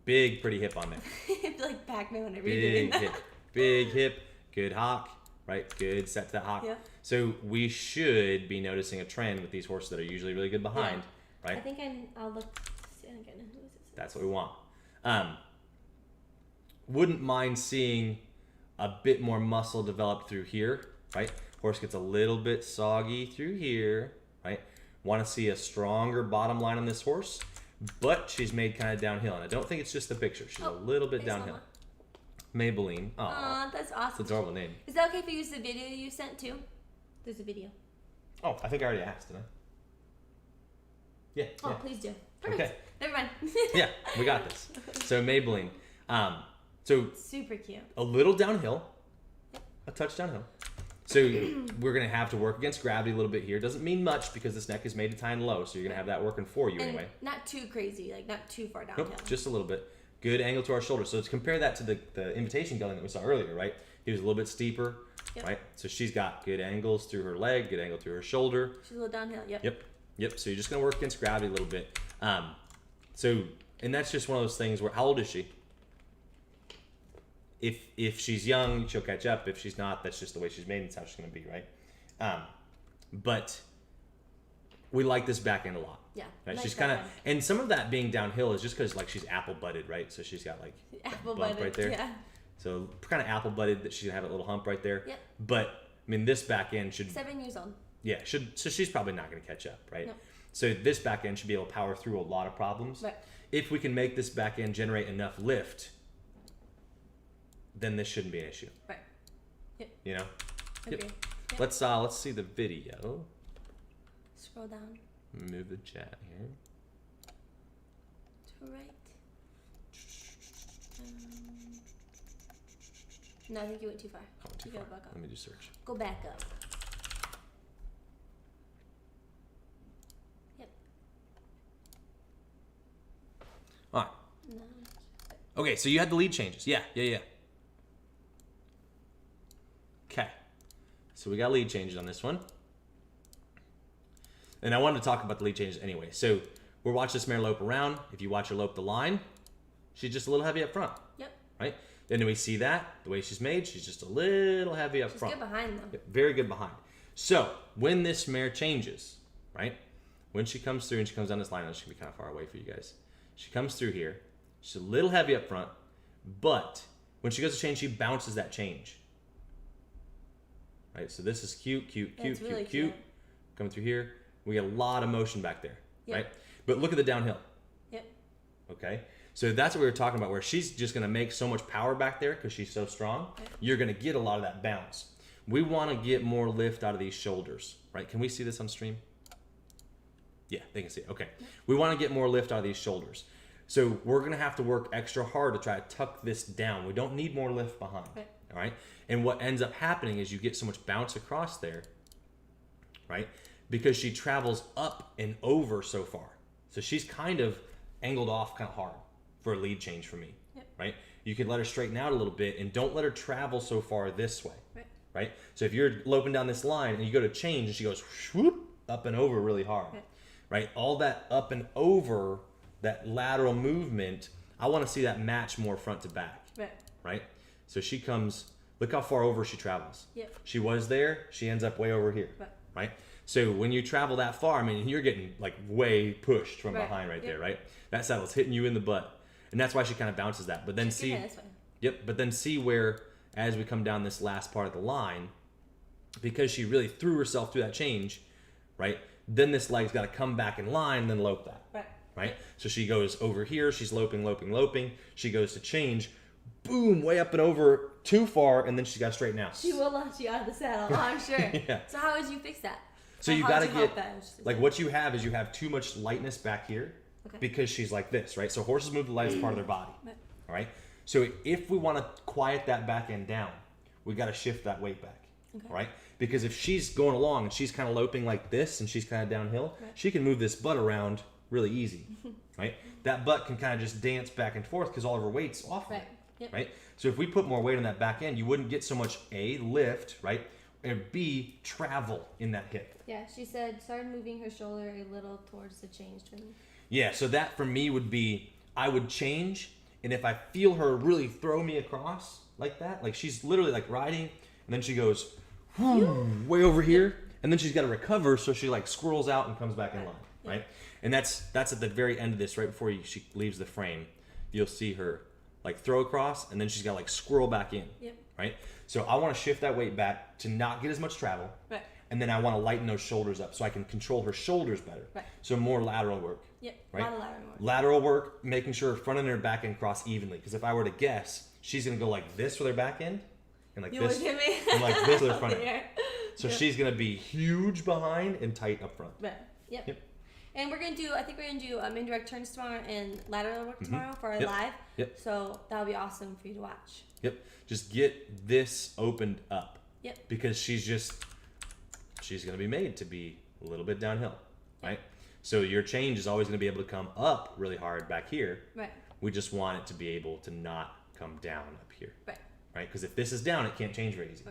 S1: Big, pretty hip on there.
S2: It's like Pac-Man whenever you're doing
S1: Big
S2: that.
S1: hip. Big hip, good hock, right? Good set to that hock.
S2: Yeah.
S1: So we should be noticing a trend with these horses that are usually really good behind, right?
S2: I think I'll look. Again, who is it?
S1: That's what we want. Wouldn't mind seeing a bit more muscle developed through here, right? Horse gets a little bit soggy through here, right? Want to see a stronger bottom line on this horse, but she's made kind of downhill, and I don't think it's just the picture. She's a little bit downhill. Maybelline.
S2: Aw, that's awesome.
S1: It's an adorable name.
S2: Is that okay if we use the video you sent too? There's a video.
S1: Oh, I think I already asked, didn't I? Yeah.
S2: Oh,
S1: yeah.
S2: please do. Perfect.
S1: Okay.
S2: Never mind.
S1: Yeah, we got this. So Maybelline. So
S2: super cute.
S1: a little downhill, a touch downhill. So we're gonna have to work against gravity a little bit here. Doesn't mean much because this neck is made to tie in low, so you're gonna have that working for you
S2: and
S1: anyway.
S2: Not too crazy, like not too far downhill.
S1: Nope, just a little bit. Good angle to our shoulder. So let's compare that to the invitation gelding that we saw earlier, right? He was a little bit steeper, right? So she's got good angles through her leg, good angle through her shoulder.
S2: She's a little downhill. Yep.
S1: Yep. So you're just gonna work against gravity a little bit. And that's just one of those things where, how old is she? If she's young, she'll catch up. If she's not, that's just the way she's made. It's how she's gonna be, right? But we like this back end a lot.
S2: Yeah.
S1: Right?
S2: Nice
S1: She's kind of,
S2: back end.
S1: and some of that being downhill is just because like she's apple butted, right? So she's got like
S2: Apple
S1: bump
S2: butted,
S1: right there.
S2: yeah.
S1: So kind of apple butted that she's gonna have a little hump right there.
S2: Yep.
S1: But I mean, this back end should
S2: 7 years old.
S1: yeah so she's probably not gonna catch up, right?
S2: No.
S1: So this back end should be able to power through a lot of problems.
S2: Right.
S1: If we can make this back end generate enough lift, then this shouldn't be an issue.
S2: Right. Yep.
S1: You know.
S2: Agree.
S1: Yep.
S2: Yep.
S1: Let's see the video.
S2: Scroll down.
S1: Move the chat here.
S2: To right. No, I think you went too far.
S1: Oh, too
S2: You
S1: far.
S2: gotta back up.
S1: Let me just search.
S2: Go back up. Yep.
S1: All right.
S2: No.
S1: Okay, so you had the lead changes. Yeah. Okay. So we got lead changes on this one. And I wanted to talk about the lead changes anyway. So we're watching this mare lope around. If you watch her lope the line, she's just a little heavy up front.
S2: Yep.
S1: Right? Then we see that, the way she's made, she's just a little heavy up
S2: She's
S1: front.
S2: good behind though.
S1: Yeah, very good behind. So when this mare changes, right? When she comes through and she comes down this line, it's going to be kind of far away for you guys. She comes through here. She's a little heavy up front, but when she goes to change, she bounces that change. Right? So this is cute.
S2: Really
S1: Coming through here. We get a lot of motion back there,
S2: Yep.
S1: right? But look at the downhill.
S2: Yep.
S1: Okay? So that's what we were talking about, where she's just going to make so much power back there because she's so strong. You're going to get a lot of that bounce. We want to get more lift out of these shoulders, right? Can we see this on stream? Yeah, they can see it. Okay. We want to get more lift out of these shoulders. So we're going to have to work extra hard to try to tuck this down. We don't need more lift behind. All right? And what ends up happening is you get so much bounce across there, right? Because she travels up and over so far. So she's kind of angled off kind of hard for a lead change for me, right? You could let her straighten out a little bit and don't let her travel so far this way, right? So if you're loping down this line and you go to change and she goes whoop, up and over really hard, right? All that up and over, that lateral movement, I want to see that match more front to back, right? So she comes, look how far over she travels. She was there, she ends up way over here, right? So when you travel that far, I mean, you're getting like way pushed from behind right there, right? That saddle's hitting you in the butt. And that's why she kind of bounces that. But then but then see where, as we come down this last part of the line, because she really threw herself through that change, right? Then this leg's got to come back in line, then lope that, right? So she goes over here, she's loping, loping, loping. She goes to change, boom, way up and over too far, and then she's got to straighten out.
S2: She will launch you out of the saddle, I'm sure. So how would you fix that?
S1: So you got to get, like what you have is you have too much lightness back here. Because she's like this, right? So horses move the lightest part of their body, all right? So if we want to quiet that back end down, we got to shift that weight back, all right? Because if she's going along and she's kind of loping like this and she's kind of downhill, she can move this butt around really easy, right? That butt can kind of just dance back and forth because all of her weight's off of it, right? So if we put more weight on that back end, you wouldn't get so much A, lift, right? And B, travel in that hip.
S2: Yeah, she said start moving her shoulder a little towards the change twin.
S1: Yeah, so that for me would be, I would change, and if I feel her really throw me across like that, like she's literally like riding, and then she goes way over here, and then she's got to recover, so she like squirrels out and comes back in line, right? And that's at the very end of this, right before she leaves the frame, you'll see her like throw across, and then she's got to like squirrel back in, right? So I want to shift that weight back to not get as much travel, and then I want to lighten those shoulders up so I can control her shoulders better. So more lateral work. Right?
S2: A lot of lateral work.
S1: Lateral work, making sure her front end and her back end cross evenly. Because if I were to guess, she's going to go like this with her back end, and like this, and like this with her front end. So she's going to be huge behind and tight up front.
S2: And we're going to do, I think we're going to do indirect turns tomorrow and lateral work tomorrow for our live. So that'll be awesome for you to watch.
S1: Just get this opened up. Because she's going to be made to be a little bit downhill, right? So your change is always going to be able to come up really hard back here. We just want it to be able to not come down up here. Right? Because if this is down, it can't change very easy.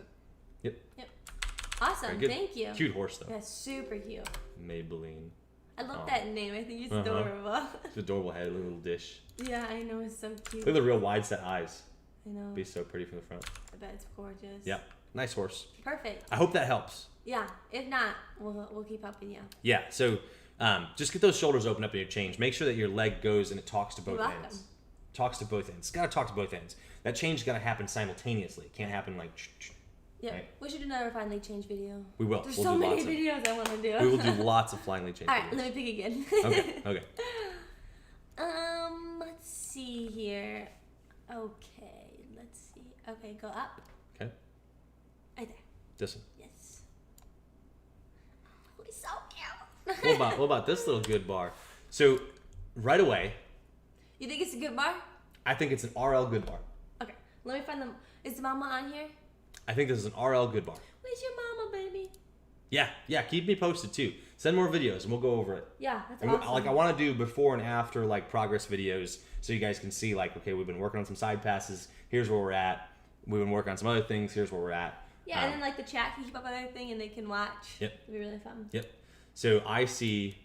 S2: Awesome. Thank you.
S1: Cute horse, though.
S2: Yeah, super cute.
S1: Maybelline.
S2: I love that name. I think it's adorable.
S1: It's adorable head, a little dish.
S2: Yeah, I know. It's so cute.
S1: Look at the real wide set eyes.
S2: I know.
S1: Be so pretty from the front.
S2: I bet it's gorgeous.
S1: Yeah. Nice horse.
S2: Perfect.
S1: I hope that helps.
S2: Yeah. If not, we'll keep helping you.
S1: Yeah. So just get those shoulders open up in your change. Make sure that your leg goes and it talks to both ends. Talks to both ends. It's got to talk to both ends. That change is got to happen simultaneously. It can't happen like...
S2: Right? We should do another flying lead change video.
S1: We will.
S2: There's so many videos I want to do.
S1: We will do lots of flying lead change videos.
S2: All right, let me pick again.
S1: Okay.
S2: Let's see here. Okay, let's see. Okay, go up.
S1: Okay.
S2: Right there.
S1: This one.
S2: Yes. Oh, he's so cute.
S1: What about this little good bar? So, right away.
S2: You think it's a good bar?
S1: I think it's an RL good bar.
S2: Okay, let me find them. Is the mama on here?
S1: I think this is an RL good bar.
S2: Where's your mama, baby?
S1: Yeah. Keep me posted too. Send more videos and we'll go over it.
S2: Yeah, that's
S1: and
S2: awesome.
S1: Like I want to do before and after like progress videos so you guys can see like, okay, we've been working on some side passes. Here's where we're at. We've been working on some other things. Here's where we're at.
S2: Yeah, and then like the chat can keep up with everything and they can watch. It'll be really fun.
S1: So I see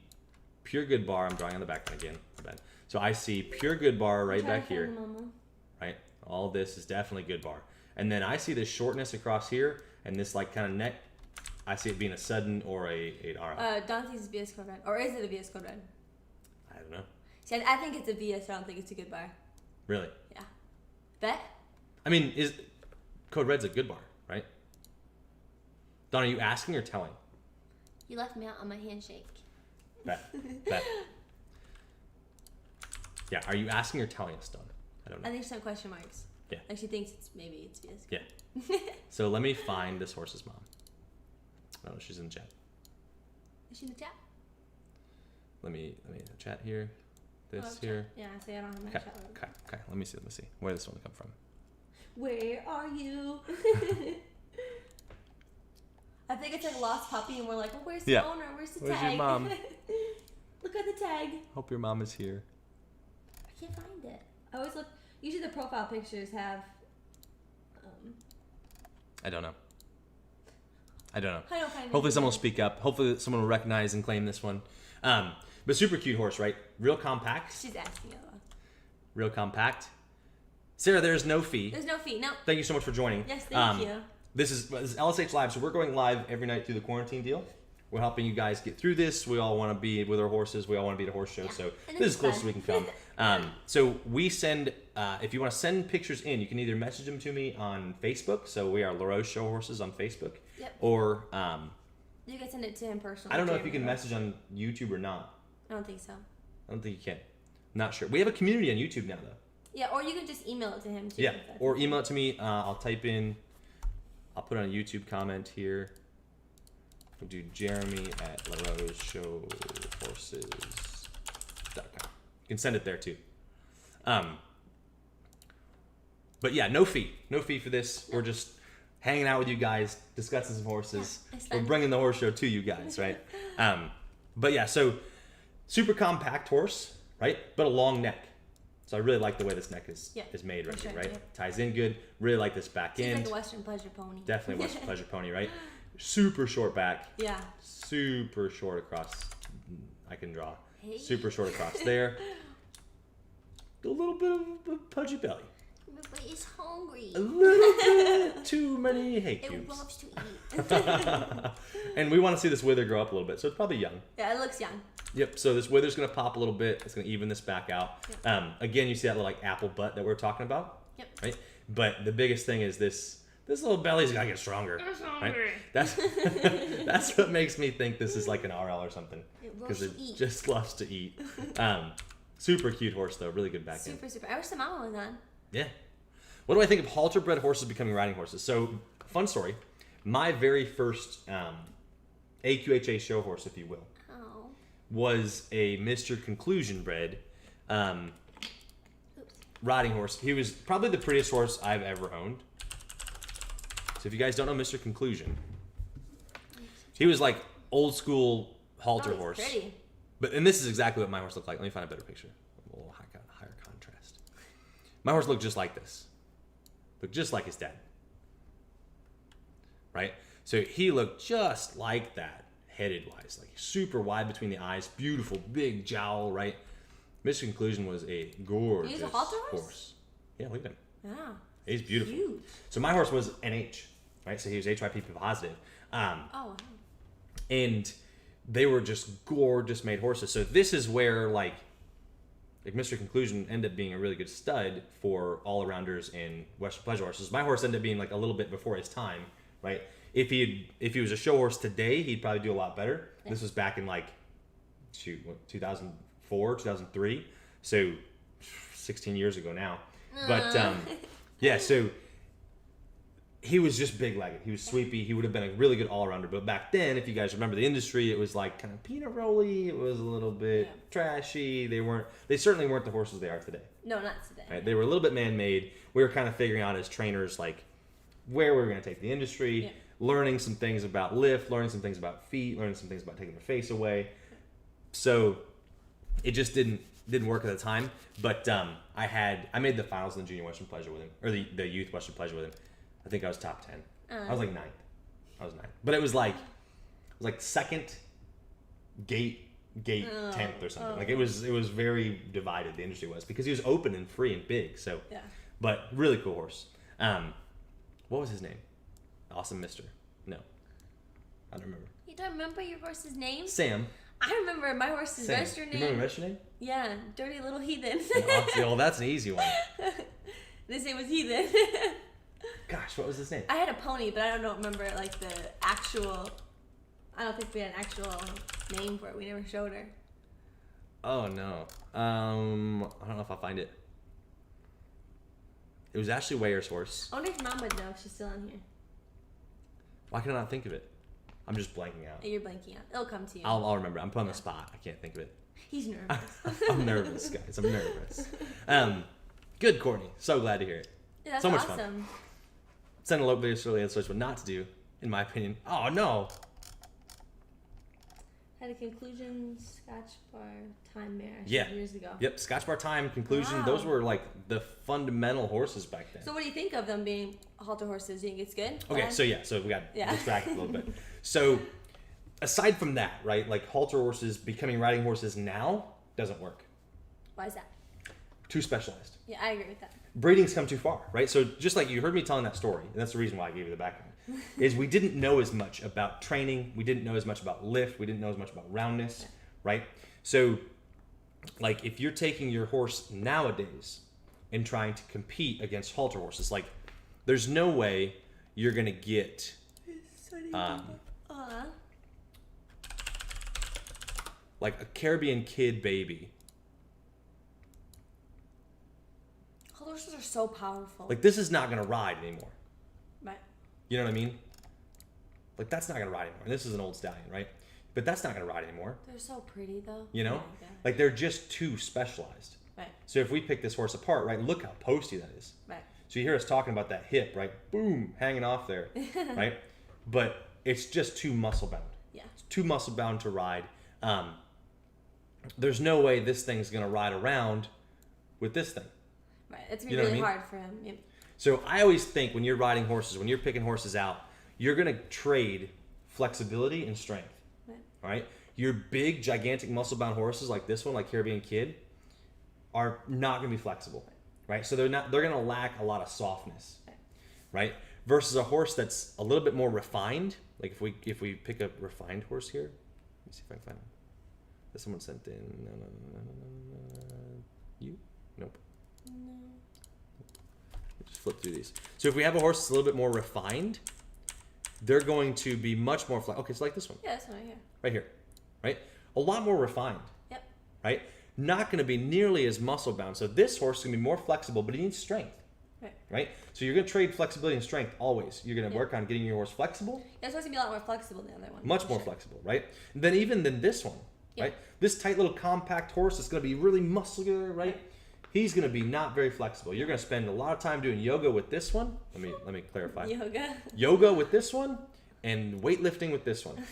S1: pure good bar. I'm drawing on the back again. So I see pure good bar right back here. Right? All this is definitely good bar. And then I see this shortness across here and this like kind of neck. I see it being a sudden or a RL.
S2: Dante's VS Code Red. Or is it a VS Code Red?
S1: I don't know.
S2: See, I think it's a VS. I don't think it's a good bar.
S1: Really?
S2: Yeah. Bet?
S1: I mean, is Code Red's a good bar, right? Don, are you asking or telling?
S2: You left me out on my handshake.
S1: Bet. Yeah. Are you asking or telling us, Dawn? I don't know.
S2: I think she's on question marks.
S1: Yeah.
S2: Like she thinks it's yes.
S1: Yeah. So let me find this horse's mom. Oh, she's in the chat.
S2: Is she in the chat?
S1: Let me chat here. This here.
S2: Yeah, I say I don't have my chat.
S1: Okay. Let me see. Where does this one come from?
S2: Where are you? I think it's like lost puppy, and we're like, well, where's the owner? Where's the tag?
S1: Where's your mom?
S2: Look at the tag.
S1: Hope your mom is here.
S2: I can't find it. I always look. Usually the profile pictures have.
S1: I don't know.
S2: I don't find
S1: Hopefully someone will speak up. Hopefully someone will recognize and claim this one. But super cute horse, right? Real compact.
S2: She's asking us.
S1: Real compact. Sarah, there's no fee.
S2: There's no fee. No.
S1: Thank you so much for joining.
S2: Yes, thank you.
S1: This is LSH Live, so we're going live every night through the quarantine deal. We're helping you guys get through this. We all want to be with our horses. We all want to be at a horse show, so this is as close as we can come. So we send, if you want to send pictures in, you can either message them to me on Facebook. So we are LaRose Show Horses on Facebook.
S2: Yep.
S1: Or
S2: you can send it to him personally.
S1: I don't know if you can message on YouTube or not.
S2: I don't think so.
S1: I don't think you can. Not sure. We have a community on YouTube now, though.
S2: Yeah, or you can just email it to him, too.
S1: Yeah, or email it to me. I'll type in, I'll put on a YouTube comment here. We'll do Jeremy at LaRoseShowHorses.com. You can send it there, too. But yeah, no fee. No fee for this. No. We're just hanging out with you guys, discussing some horses. Yeah, we're bringing the horse show to you guys, right? But yeah, so super compact horse, right? But a long neck. So I really like the way this neck is made right here, right? Yep. Ties in good. Really like this back end.
S2: It's like a Western Pleasure pony.
S1: Definitely Western Pleasure pony, right? Super short back.
S2: Yeah.
S1: Super short across. I can draw. Hey. Super short across there. A little bit of a pudgy belly.
S2: But it's hungry.
S1: A little bit too many hay cubes.
S2: It loves to eat.
S1: And we want to see this wither grow up a little bit, so it's probably young.
S2: Yeah, it looks young.
S1: Yep, so this wither's going to pop a little bit. It's going to even this back out. Yep. Again, you see that little like apple butt that we're talking about?
S2: Yep.
S1: Right? But the biggest thing is this little belly's got to get stronger.
S2: It's hungry.
S1: Right? That's what makes me think this is like an RL or something. Because it just loves to eat. Super cute horse, though. Really good back end.
S2: Super. I wish the mama was on.
S1: Yeah. What do I think of halter bred horses becoming riding horses? So, fun story. My very first AQHA show horse, if you will, was a Mr. Conclusion bred riding horse. He was probably the prettiest horse I've ever owned. So if you guys don't know Mr. Conclusion, he was like old school halter horse.
S2: Pretty.
S1: And this is exactly what my horse looked like. Let me find a better picture. A little higher contrast. My horse looked just like this. Looked just like his dad. Right? So he looked just like that, headed wise. Like super wide between the eyes, beautiful, big jowl, right? Mr. Conclusion was a gorgeous
S2: He's a halter horse?
S1: Yeah, look at him.
S2: Yeah.
S1: He's beautiful.
S2: Huge.
S1: So my horse was NH, right? So he was HYPP positive.
S2: Wow.
S1: And they were just gorgeous made horses. So this is where like Mr. Conclusion ended up being a really good stud for all-arounders and Western Pleasure horses. My horse ended up being like a little bit before his time, right? If he was a show horse today, he'd probably do a lot better. Yeah. This was back in like 2004, 2003, so 16 years ago now. But yeah, so he was just big-legged. He was sweepy. He would have been a really good all-arounder. But back then, if you guys remember the industry, it was like kind of peanut rolly. It was a little bit trashy. They certainly weren't the horses they are today.
S2: No, not today.
S1: Right? They were a little bit man-made. We were kind of figuring out as trainers like where we were going to take the industry, learning some things about lift, learning some things about feet, learning some things about taking their face away. So it just didn't work at the time. But I made the finals in the Junior Western Pleasure with him, or the Youth Western Pleasure with him. I think I was top 10. I was like 9th. But it was like second, gate 10th or something. Like it was very divided, the industry was, because he was open and free and big. So yeah. But really cool horse. What was his name? Awesome Mister. No. I don't remember.
S2: You don't remember your horse's name?
S1: Sam.
S2: I remember my horse's register name.
S1: You remember register name?
S2: Yeah, Dirty Little Heathen.
S1: Well, that's an easy one.
S2: This name was Heathen.
S1: Gosh, what was his name?
S2: I had a pony, but I don't remember like the actual. I don't think we had an actual name for it. We never showed her.
S1: Oh no. I don't know if I'll find it. It was actually Wayer's horse.
S2: I wonder if Mom would know if she's still on here.
S1: Why can I not think of it? I'm just blanking out.
S2: You're blanking out. It'll come to you.
S1: I'll remember. I'm put on the spot. I can't think of it.
S2: He's nervous.
S1: I'm nervous, guys. I'm nervous. Good, Courtney. So glad to hear it.
S2: Yeah, that's
S1: so much
S2: awesome.
S1: fun. Send a local video surely and search what not to do, in my opinion. Oh no.
S2: Had a conclusion Scotch bar time mare years ago.
S1: Yep, Scotch bar time conclusion. Wow. Those were like the fundamental horses back then.
S2: So what do you think of them being halter horses? Do you think it's good?
S1: Okay, so we got distracted a little bit. So aside from that, right, like halter horses becoming riding horses now doesn't work.
S2: Why is that?
S1: Too specialized.
S2: Yeah, I agree with that.
S1: Breeding's come too far, right? So just like you heard me telling that story, and that's the reason why I gave you the background, is we didn't know as much about training, we didn't know as much about lift, we didn't know as much about roundness, right? So like if you're taking your horse nowadays and trying to compete against halter horses, like there's no way you're gonna get like a Caribbean Kid baby.
S2: Horses are so powerful.
S1: Like this is not gonna ride anymore.
S2: Right.
S1: You know what I mean? Like that's not gonna ride anymore. This is an old stallion, right? But that's not gonna ride anymore.
S2: They're so pretty though.
S1: You know? Yeah. Like they're just too specialized.
S2: Right.
S1: So if we pick this horse apart, right, look how posty that is.
S2: Right.
S1: So you hear us talking about that hip, right? Boom, hanging off there. Right? But it's just too muscle bound.
S2: Yeah.
S1: It's too muscle bound to ride. There's no way this thing's gonna ride around with this thing.
S2: Right, it's gonna be really hard for him. Yep.
S1: So I always think when you're riding horses, when you're picking horses out, you're gonna trade flexibility and strength. Right? Your big, gigantic, muscle-bound horses like this one, like Caribbean Kid, are not gonna be flexible. Right? So they're gonna lack a lot of softness. Right? Versus a horse that's a little bit more refined. Like if we pick a refined horse here, let me see if I can find one. That someone sent in. You? Nope.
S2: No.
S1: Just flip through these. So if we have a horse that's a little bit more refined, they're going to be much more flexible. Okay, so like this one.
S2: Yeah, this one right here.
S1: Right here. Right? A lot more refined.
S2: Yep.
S1: Right? Not going to be nearly as muscle bound. So this horse is going to be more flexible, but he needs strength.
S2: Right.
S1: Right? So you're going to trade flexibility and strength always. You're going to work on getting your horse flexible.
S2: Yeah, it's supposed to be a lot more flexible than the other one.
S1: Much more flexible, right? Than this one.
S2: Yeah.
S1: Right? This tight little compact horse is going to be really muscular, right? He's going to be not very flexible. You're going to spend a lot of time doing yoga with this one. Let me clarify. Yoga with this one and weightlifting with this one.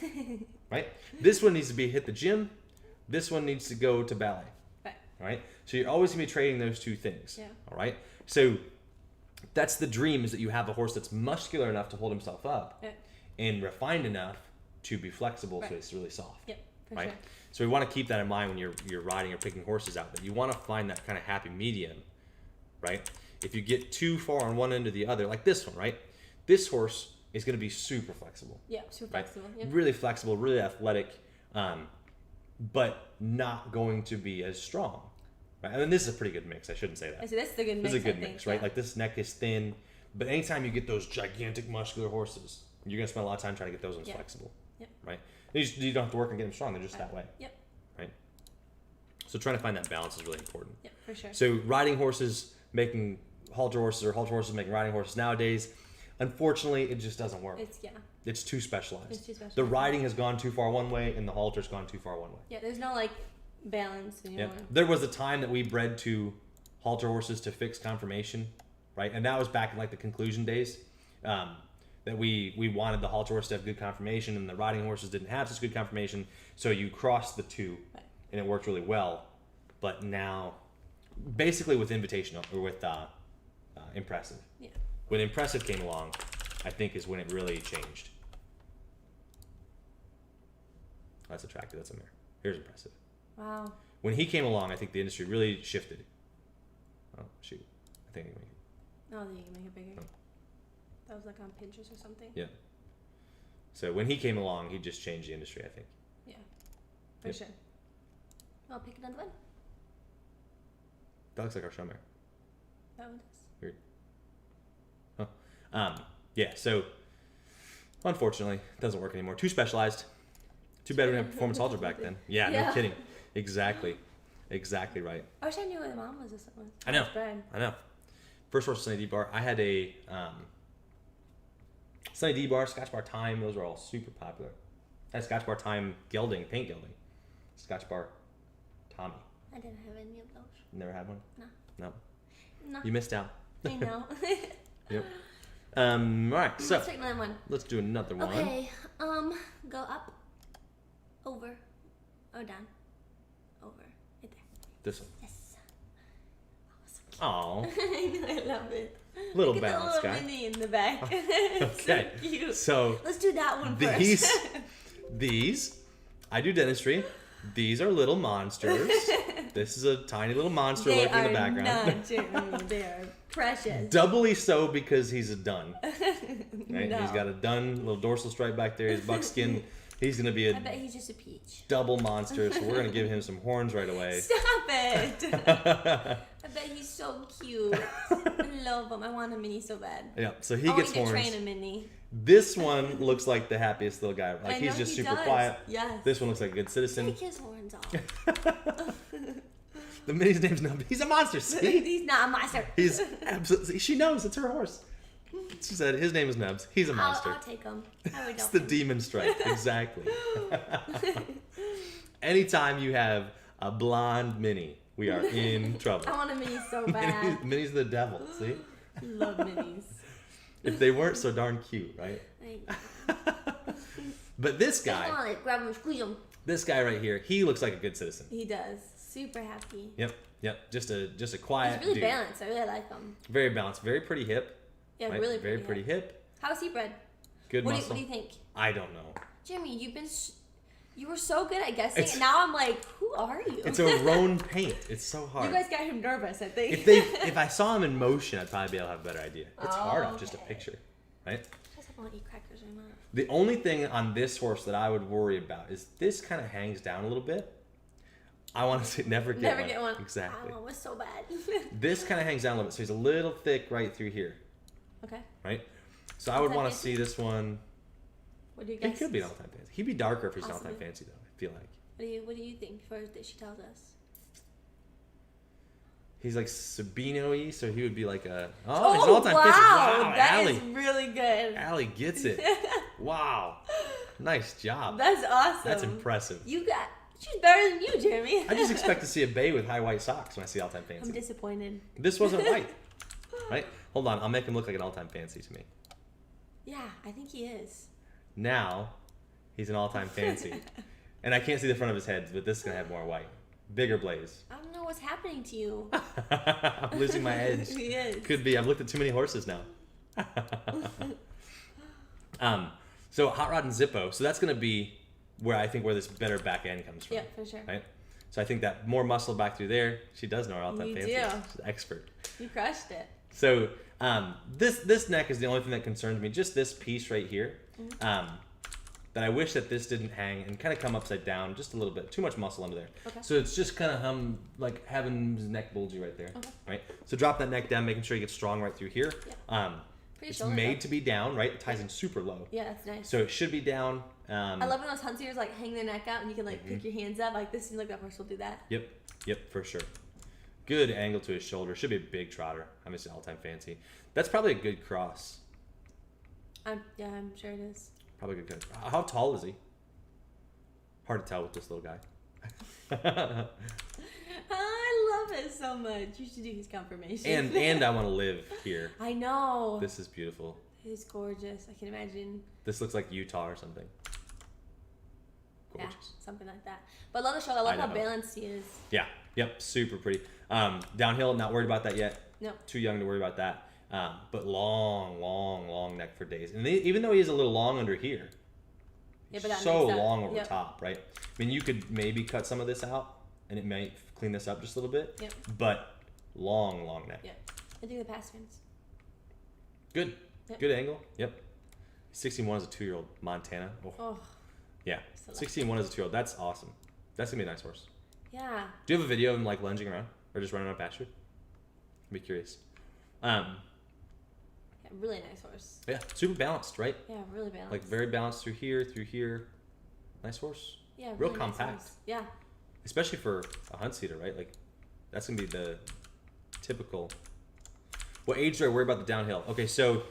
S1: Right? This one needs to hit the gym. This one needs to go to ballet.
S2: Right.
S1: All right? So you're always going to be trading those two things.
S2: Yeah.
S1: All right? So that's the dream, is that you have a horse that's muscular enough to hold himself up and refined enough to be flexible so it's really soft.
S2: Yep. For
S1: right?
S2: Sure.
S1: So we want to keep that in mind when you're riding or picking horses out, that you want to find that kind of happy medium, right? If you get too far on one end or the other, like this one, right? This horse is going to be super flexible.
S2: Yeah, super flexible.
S1: Right? Yep. Really flexible, really athletic, but not going to be as strong. Right? And then this is a pretty good mix. I shouldn't say that.
S2: So this is a good mix.
S1: This is a good mix, right? Like this neck is thin, but anytime you get those gigantic muscular horses, you're going to spend a lot of time trying to get those ones flexible.
S2: Yep.
S1: Right? You don't have to work on getting them strong. They're just that way.
S2: Yep.
S1: Right? So trying to find that balance is really important.
S2: Yep, for sure.
S1: So riding horses making halter horses, or halter horses making riding horses nowadays, unfortunately, it just doesn't work. It's too specialized.
S2: It's too specialized.
S1: The riding has gone too far one way, and the halter's gone too far one way.
S2: Yeah, there's no like balance anymore.
S1: Yeah. There was a time that we bred to halter horses to fix conformation, right? And that was back in like the conclusion days. That we wanted the halter horse to have good conformation, and the riding horses didn't have such good conformation, so you crossed the two, and it worked really well. But now, basically with Invitational, or with Impressive.
S2: Yeah.
S1: When Impressive came along, I think is when it really changed. That's attractive. That's a mare. Here's Impressive.
S2: Wow.
S1: When he came along, I think the industry really shifted. Oh shoot! I think I can make it.
S2: Oh, then you can make it bigger. Oh. That was like on Pinterest or something.
S1: Yeah. So when he came along, he just changed the industry, I think.
S2: Yeah, for sure. I'll pick another one.
S1: That looks like our show mare.
S2: That one does.
S1: Weird. Huh. Yeah, so unfortunately, it doesn't work anymore. Too specialized. Too bad we didn't have performance halter back then. Yeah, no kidding. Exactly. Exactly right.
S2: I wish I knew what the mom was or something.
S1: I know. First horse, Sunny D bar. I had a Sunny D bar, Scotch bar time. Those were all super popular. I had Scotch bar time gelding, paint gelding. Scotch bar Tommy.
S2: I didn't have any of those.
S1: Never had one?
S2: No.
S1: You missed out.
S2: I know.
S1: Yep. All right, so
S2: let's take another one.
S1: Let's do another one.
S2: Okay. Go up, over, or down, over, right there.
S1: This one.
S2: Yes.
S1: Oh.
S2: I love it.
S1: Little
S2: Look
S1: balance
S2: at the little
S1: guy.
S2: Minnie in the back.
S1: Okay.
S2: So cute.
S1: So
S2: let's do that one first.
S1: These, I do dentistry. These are little monsters. This is a tiny little monster lurking in the background.
S2: Not, Jeremy. They are precious.
S1: Doubly so because he's a dun. Right?
S2: No.
S1: He's got a dun, little dorsal stripe back there. He's buckskin. He's gonna be
S2: I bet he's just a peach.
S1: double monster. So we're gonna give him some horns right away.
S2: Stop it! I bet he's so cute. I love him. I want a mini so bad.
S1: Yeah. So he gets horns.
S2: I train a mini.
S1: This one looks like the happiest little guy. Like he's just super quiet.
S2: Yes.
S1: This one looks like a good citizen.
S2: Take his horns off.
S1: The mini's name's Nub. He's a monster. See?
S2: He's not a monster.
S1: He's absolutely. She knows it's her horse. She said his name is Nubs. He's a monster.
S2: I'll take him.
S1: It's the demon stripe. Exactly. Anytime you have a blonde mini, we are in trouble.
S2: I want a mini so bad.
S1: Mini's the devil. See?
S2: Love minis.
S1: If they weren't so darn cute, right? But this guy.
S2: Come on, grab him, squeeze him.
S1: This guy right here, he looks like a good citizen.
S2: He does. Super happy.
S1: Yep. Just a quiet.
S2: He's really
S1: dude.
S2: balanced. I really like him.
S1: Very balanced. Very pretty hip.
S2: Yeah,
S1: right?
S2: really
S1: very pretty hip.
S2: How is he bred?
S1: Good muscle.
S2: What do you think?
S1: I don't know.
S2: Jimmy, you were so good at guessing. And now I'm like, who are you?
S1: It's a roan paint. It's so hard.
S2: You guys got him nervous, I think.
S1: If I saw him in motion, I'd probably be able to have a better idea. It's hard off just a picture, right?
S2: I just want to eat crackers or not.
S1: The only thing on this horse that I would worry about is this kind of hangs down a little bit. I want to never get one. Exactly.
S2: I want one so bad.
S1: This kind of hangs down a little bit, so he's a little thick right through here.
S2: Okay.
S1: Right? So I would want to see this one.
S2: What do you guess?
S1: He could be an all-time fancy. He'd be darker if he's an all-time fancy, though, I feel like.
S2: What do you think first that she tells us?
S1: He's like Sabino-y, so he would be like a...
S2: Oh,
S1: he's an all-time fancy. Wow,
S2: that
S1: Allie.
S2: is really good.
S1: Allie gets it. Wow. Nice job.
S2: That's awesome.
S1: That's impressive.
S2: She's better than you, Jeremy.
S1: I just expect to see a bay with high white socks when I see all-time fancy.
S2: I'm disappointed.
S1: This wasn't white, right? Hold on, I'll make him look like an all-time fancy to me.
S2: Yeah, I think he is.
S1: Now, he's an all-time fancy. And I can't see the front of his head, but this is going to have more white. Bigger blaze.
S2: I don't know what's happening to you.
S1: I'm losing my edge.
S2: He is.
S1: Could be. I've looked at too many horses now. So Hot Rod and Zippo. So that's going to be where this better back end comes from.
S2: Yeah, for sure.
S1: Right? So I think that more muscle back through there. She does know her all-time fancy.
S2: You do.
S1: She's an expert.
S2: You crushed it.
S1: So this neck is the only thing that concerns me. Just this piece right here. That I wish that this didn't hang and kind of come upside down just a little bit. Too much muscle under there.
S2: Okay.
S1: So it's just kind of like having his neck bulgy right there.
S2: Okay.
S1: Right? So drop that neck down, making sure you get strong right through here.
S2: Yeah.
S1: It's made to be down, right? It ties in super low.
S2: Yeah, that's nice.
S1: So it should be down.
S2: I love when those huntsiers like hang their neck out and you can like pick your hands up. Like this seems like that horse will do that.
S1: Yep, for sure. Good angle to his shoulder. Should be a big trotter. I'm just an all-time fancy. That's probably a good cross.
S2: I'm sure it is.
S1: Probably good. How tall is he? Hard to tell with this little guy.
S2: I love it so much. You should do his confirmation.
S1: And I want to live here.
S2: I know.
S1: This is beautiful.
S2: He's gorgeous. I can imagine.
S1: This looks like Utah or something. Gorgeous.
S2: Yeah, something like that. But I love the shoulder. I love how balanced he is.
S1: Yeah. Yep. Super pretty. Downhill, not worried about that yet.
S2: No.
S1: Too young to worry about that. But long neck for days. And even though he is a little long under here,
S2: yeah, but that
S1: so
S2: makes
S1: long over top, right? I mean, you could maybe cut some of this out, and it might clean this up just a little bit.
S2: Yep.
S1: But long neck.
S2: Yep. I do the pasterns.
S1: Good.
S2: Yep.
S1: Good angle. Yep. 16-1 as a 2-year-old. Montana. Oh. Yeah. 16-1 as a 2-year-old. That's awesome. That's going to be a nice horse.
S2: Yeah.
S1: Do you have a video of him like lunging around or just running on pasture? I'd be curious.
S2: Yeah, really nice horse.
S1: Yeah, super balanced, right?
S2: Yeah, really balanced.
S1: Like very balanced through here. Nice horse.
S2: Yeah,
S1: real
S2: really
S1: compact.
S2: nice horse. Yeah.
S1: especially for a hunt seater, right? Like that's gonna be the typical. What age do I worry about the downhill? Okay, so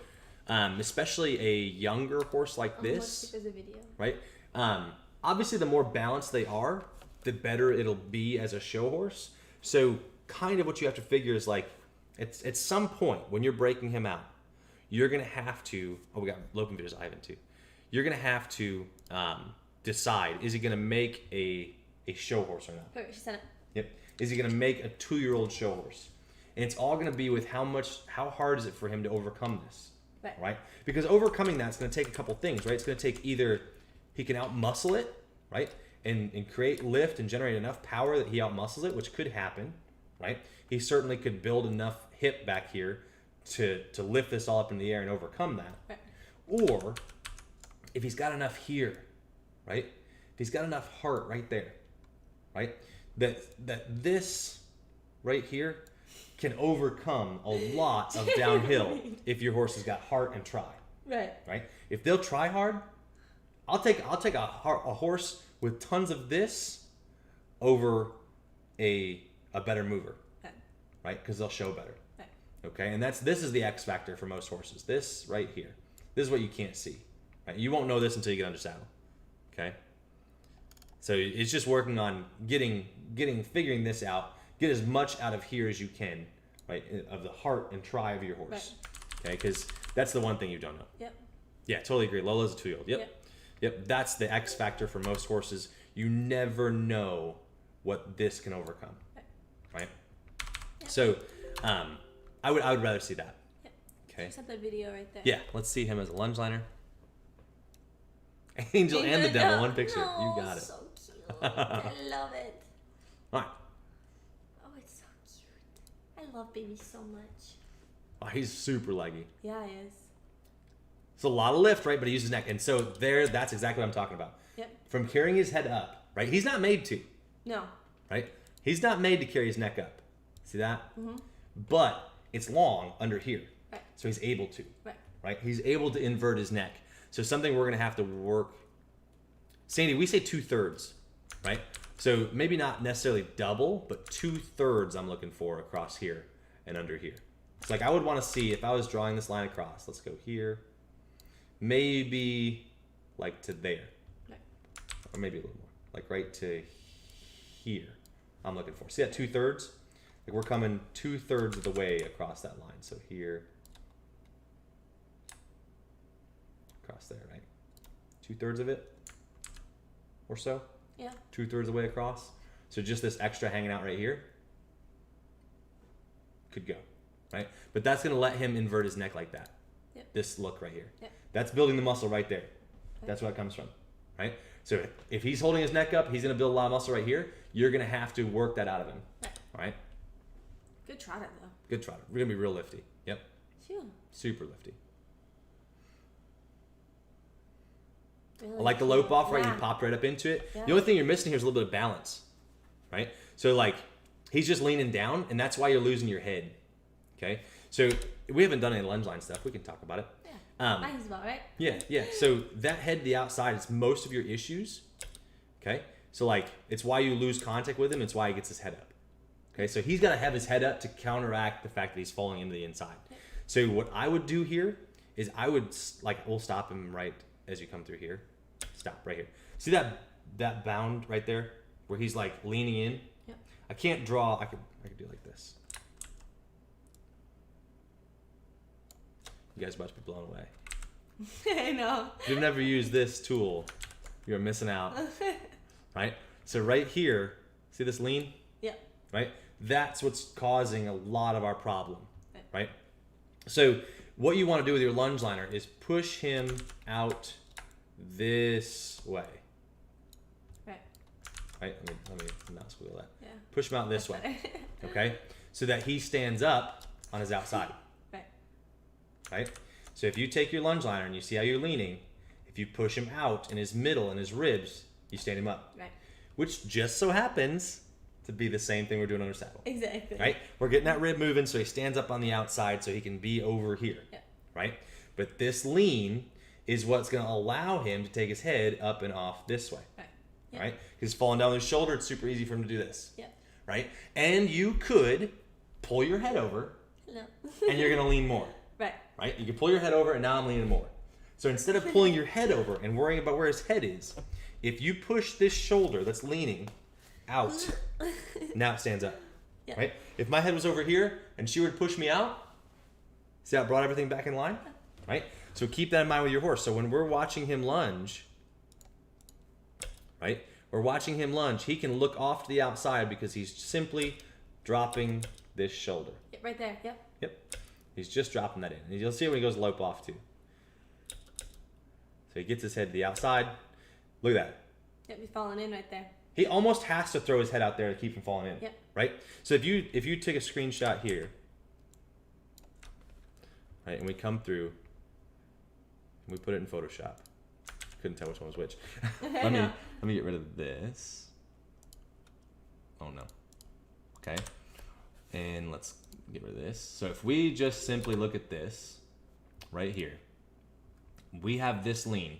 S1: especially a younger horse like this,
S2: there's a video.
S1: right? Obviously, the more balanced they are, the better it'll be as a show horse. So kind of what you have to figure is like, at some point when you're breaking him out, you're gonna have to. Oh, we got loping videos, Ivan too. You're gonna have to decide: is he gonna make a show horse or not?
S2: Perfect. She said it.
S1: Yep. Is he gonna make a 2-year-old show horse? And it's all gonna be with how hard is it for him to overcome this, right? Because overcoming that's gonna take a couple things, right? It's gonna take either he can outmuscle it, right, and create lift and generate enough power that he outmuscles it, which could happen, right? He certainly could build enough hip back here to lift this all up in the air and overcome that.
S2: Right.
S1: Or if he's got enough here, right? If he's got enough heart right there, right? That this right here can overcome a lot of downhill if your horse has got heart and try. Right? If they'll try hard, I'll take a horse with tons of this over a better mover. Right? Because they'll show better. Okay, and this is the X factor for most horses. This right here. This is what you can't see. Right? You won't know this until you get under saddle. Okay? So it's just working on figuring this out. Get as much out of here as you can, right? Of the heart and try of your horse. Okay, because that's the one thing you don't know.
S2: Yep.
S1: Yeah, totally agree. Lola's a 2-year-old. Yep. That's the X factor for most horses. You never know what this can overcome. Right? Yep. So, I would rather see that.
S2: Yep.
S1: Okay.
S2: Just have that video right there.
S1: Yeah, let's see him as a lunge liner. Angel and the devil, one picture.
S2: No,
S1: You got it.
S2: So cute. I love it.
S1: All right.
S2: Oh, it's so cute. I love baby so much.
S1: Oh, he's super leggy.
S2: Yeah, he is.
S1: It's a lot of lift, right? But he uses his neck. And so that's exactly what I'm talking about.
S2: Yep.
S1: From carrying his head up, right? He's not made to.
S2: No.
S1: Right? He's not made to carry his neck up. See that?
S2: Mm-hmm.
S1: But it's long under here.
S2: Right.
S1: So he's able to.
S2: Right.
S1: He's able to invert his neck. So something we're going to have to work. Sandy, we say 2/3, right? So maybe not necessarily double, but 2/3 I'm looking for across here and under here. It's like I would want to see if I was drawing this line across. Let's go here. Maybe like to there.
S2: Right.
S1: Or maybe a little more. Like right to here. I'm looking for. See that 2/3? Like we're coming 2/3 of the way across that line. So here. Across there, right? 2/3 of it or so.
S2: Yeah.
S1: 2/3 of the way across. So just this extra hanging out right here could go, right? But that's going to let him invert his neck like that.
S2: Yep.
S1: This look right here.
S2: Yep.
S1: That's building the muscle right there.
S2: Okay.
S1: That's where it comes from, right? So if he's holding his neck up, he's going to build a lot of muscle right here. You're going to have to work that out of him, right?
S2: Good trotter, though.
S1: Good trotter. We're going to be real lifty. Yep.
S2: Phew.
S1: Super lifty.
S2: Really
S1: I like the lope off, right? You popped right up into it. The only thing you're missing here is a little bit of balance, right? So like he's just leaning down, and that's why you're losing your head. Okay, so we haven't done any lunge line stuff. We can talk about it.
S2: Yeah, mine's about right.
S1: Yeah. So that head to the outside is most of your issues. Okay, so like it's why you lose contact with him. It's why he gets his head up. Okay, so he's got to have his head up to counteract the fact that he's falling into the inside. Okay. So what I would do here is we'll stop him right as you come through here. Stop right here. See that bound right there where he's like leaning in?
S2: Yep.
S1: I can't draw. I could do like this. You guys are about to be blown away.
S2: I know.
S1: If you've never used this tool, you're missing out. Right? So right here, see this lean?
S2: Yep.
S1: Right? That's what's causing a lot of our problem. Right? So what you want to do with your lunge liner is push him out this way.
S2: Right.
S1: Let me not squiggle that.
S2: Yeah.
S1: Push him out this way. Okay? So that he stands up on his outside. Right? So if you take your lunge liner and you see how you're leaning, if you push him out in his middle and his ribs, you stand him up.
S2: Right.
S1: Which just so happens to be the same thing we're doing under saddle.
S2: Exactly.
S1: Right? We're getting that rib moving so he stands up on the outside so he can be over here.
S2: Yeah.
S1: Right? But this lean is what's going to allow him to take his head up and off this way.
S2: Right.
S1: right? Because he's falling down his shoulder, it's super easy for him to do this,
S2: Yeah.
S1: right? And you could pull your head over, and you're gonna lean more, right? You can pull your head over, and now I'm leaning more. So instead of pulling your head over and worrying about where his head is, if you push this shoulder that's leaning out, now it stands up, right? If my head was over here and she were to push me out, see how it brought everything back in line, right? So keep that in mind with your horse. So when we're watching him lunge, right? We're watching him lunge. He can look off to the outside because he's simply dropping this shoulder.
S2: Right there, yep.
S1: Yep. He's just dropping that in. And you'll see when he goes lope off too. So he gets his head to the outside. Look at that.
S2: Yep, he's falling in right there.
S1: He almost has to throw his head out there to keep from falling in.
S2: Yep.
S1: Right? So if you take a screenshot here, right, and we come through, and we put it in Photoshop. Couldn't tell which one was which. let me get rid of this. Oh no. Okay. And let's get rid of this. So if we just simply look at this right here, we have this lean,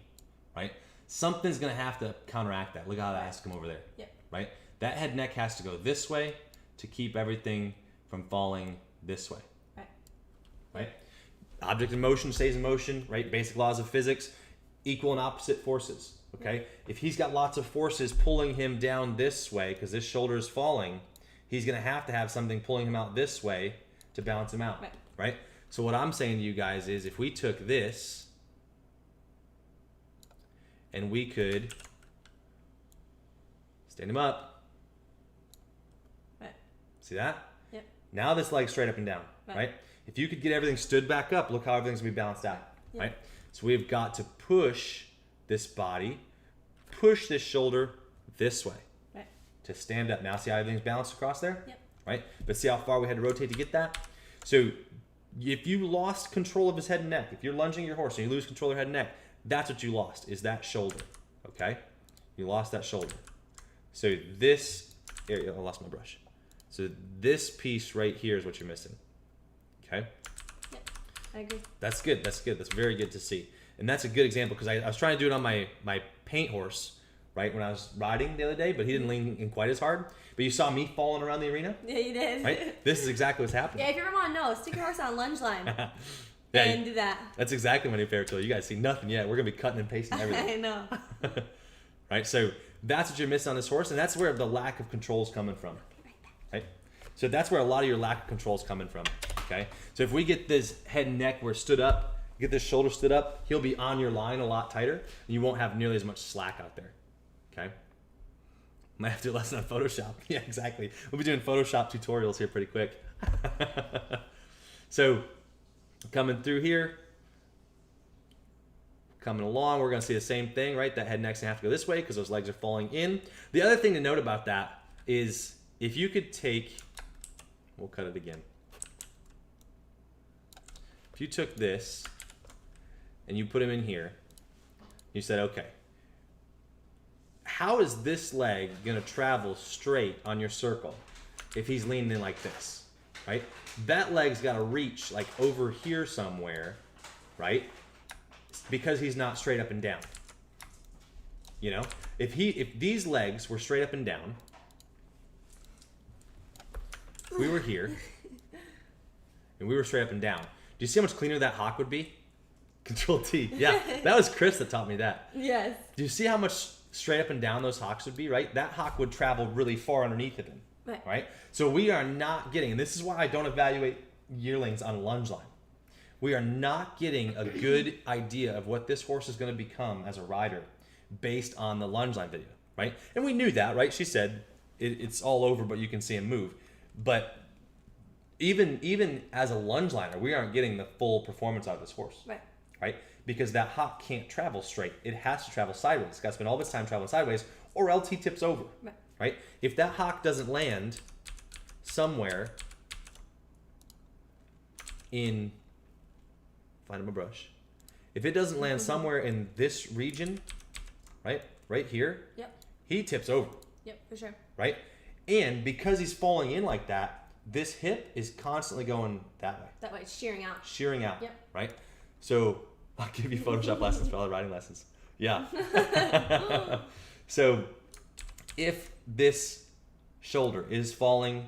S1: right? Something's gonna have to counteract that. Look how that has to come over there.
S2: Yep.
S1: Right? That head neck has to go this way to keep everything from falling this way. Right? Object in motion stays in motion, right? Basic laws of physics, equal and opposite forces. Okay? If he's got lots of forces pulling him down this way because this shoulder is falling, he's gonna have to have something pulling him out this way to balance him out. Right? So what I'm saying to you guys is if we took this and we could stand him up. See that?
S2: Yep.
S1: Now this leg's straight up and down, right? If you could get everything stood back up, look how everything's gonna be balanced out, right? So we've got to push this body, push this shoulder this way to stand up. Now see how everything's balanced across there?
S2: Yep.
S1: Right? But see how far we had to rotate to get that? So if you lost control of his head and neck, if you're lunging your horse and you lose control of your head and neck, that's what you lost, is that shoulder, okay? You lost that shoulder. So this, I lost my brush. So this piece right here is what you're missing, okay?
S2: Yep, I agree.
S1: That's good, that's good, that's very good to see. And that's a good example because I was trying to do it on my paint horse, right, when I was riding the other day, but he didn't lean in quite as hard. But you saw me falling around the arena?
S2: Yeah, you did.
S1: Right? This is exactly what's happening.
S2: Yeah, if you ever want to know, stick your horse on lunge line.
S1: Yeah,
S2: and do that.
S1: That's exactly my new favorite tool. You guys see nothing yet. We're going to be cutting and pasting everything.
S2: I know.
S1: Right? So that's what you're missing on this horse, and that's where the lack of control is coming from. Right? So that's where a lot of your lack of control is coming from. Okay? So if we get this head and neck where it stood up, get this shoulder stood up, he'll be on your line a lot tighter, and you won't have nearly as much slack out there. Okay? Might have to do a lesson on Photoshop. Yeah, exactly. We'll be doing Photoshop tutorials here pretty quick. So coming through here, coming along, we're going to see the same thing, right? That head and neck's going to have to go this way because those legs are falling in. The other thing to note about that is if you could take, we'll cut it again. If you took this and you put him in here, you said, okay, how is this leg going to travel straight on your circle if he's leaning in like this, right? That leg's got to reach like over here somewhere, right? Because he's not straight up and down. You know, if these legs were straight up and down, we were here, and we were straight up and down. Do you see how much cleaner that hock would be? Control T. Yeah, that was Chris that taught me that.
S2: Yes.
S1: Do you see how much straight up and down those hocks would be, right? That hock would travel really far underneath of him, right? So we are not getting, and this is why I don't evaluate yearlings on a lunge line. We are not getting a good idea of what this horse is going to become as a rider based on the lunge line video, right? And we knew that, right? She said it's all over, but you can see him move. But even as a lunge liner, we aren't getting the full performance out of this horse, right? Because that hock can't travel straight. It has to travel sideways. It's got to spend all of its time traveling sideways, or else he tips over, right? If that hock doesn't land somewhere in, find him a brush. If it doesn't land somewhere in this region, right here, he tips over.
S2: Yep, for sure.
S1: Right? And because he's falling in like that, this hip is constantly going that way.
S2: That way, it's shearing out.
S1: Shearing out,
S2: yep.
S1: Right? So I'll give you Photoshop lessons for all the riding lessons. Yeah. So if this shoulder is falling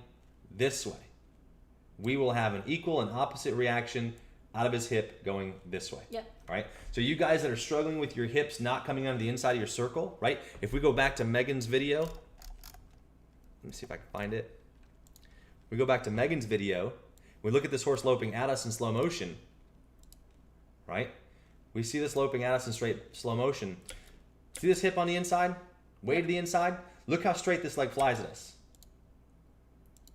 S1: this way, we will have an equal and opposite reaction out of his hip going this way.
S2: Yep.
S1: All right. So you guys that are struggling with your hips not coming onto the inside of your circle, right? If we go back to Megan's video, let me see if I can find it. We go back to Megan's video. We look at this horse loping at us in slow motion, right? We see this loping at us in slow motion. See this hip on the inside? Way to the inside? Look how straight this leg flies at us.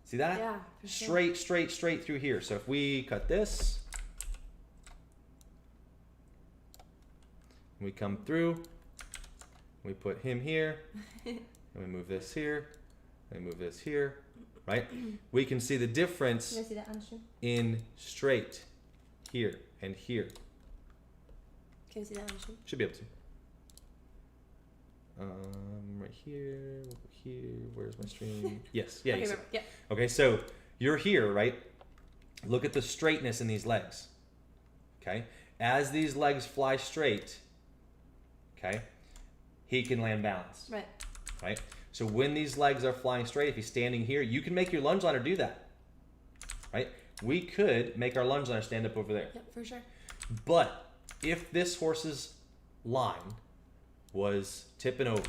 S1: See that?
S2: Yeah.
S1: Straight, straight through here. So if we cut this, we come through, we put him here, and we move this here, and we move this here, right? We can see the difference
S2: Can I see that on the stream?
S1: in straight here and here.
S2: Can you see that on the stream?
S1: Should be able to. Right here, where's my stream? Yes, yeah.
S2: Okay, yeah.
S1: Okay, so you're here, right? Look at the straightness in these legs. Okay, as these legs fly straight, okay, he can land balanced.
S2: Right.
S1: Right? So when these legs are flying straight, if he's standing here, you can make your lunge liner do that. Right? We could make our lunge liner stand up over there.
S2: Yep, for sure.
S1: But if this horse's line was tipping over,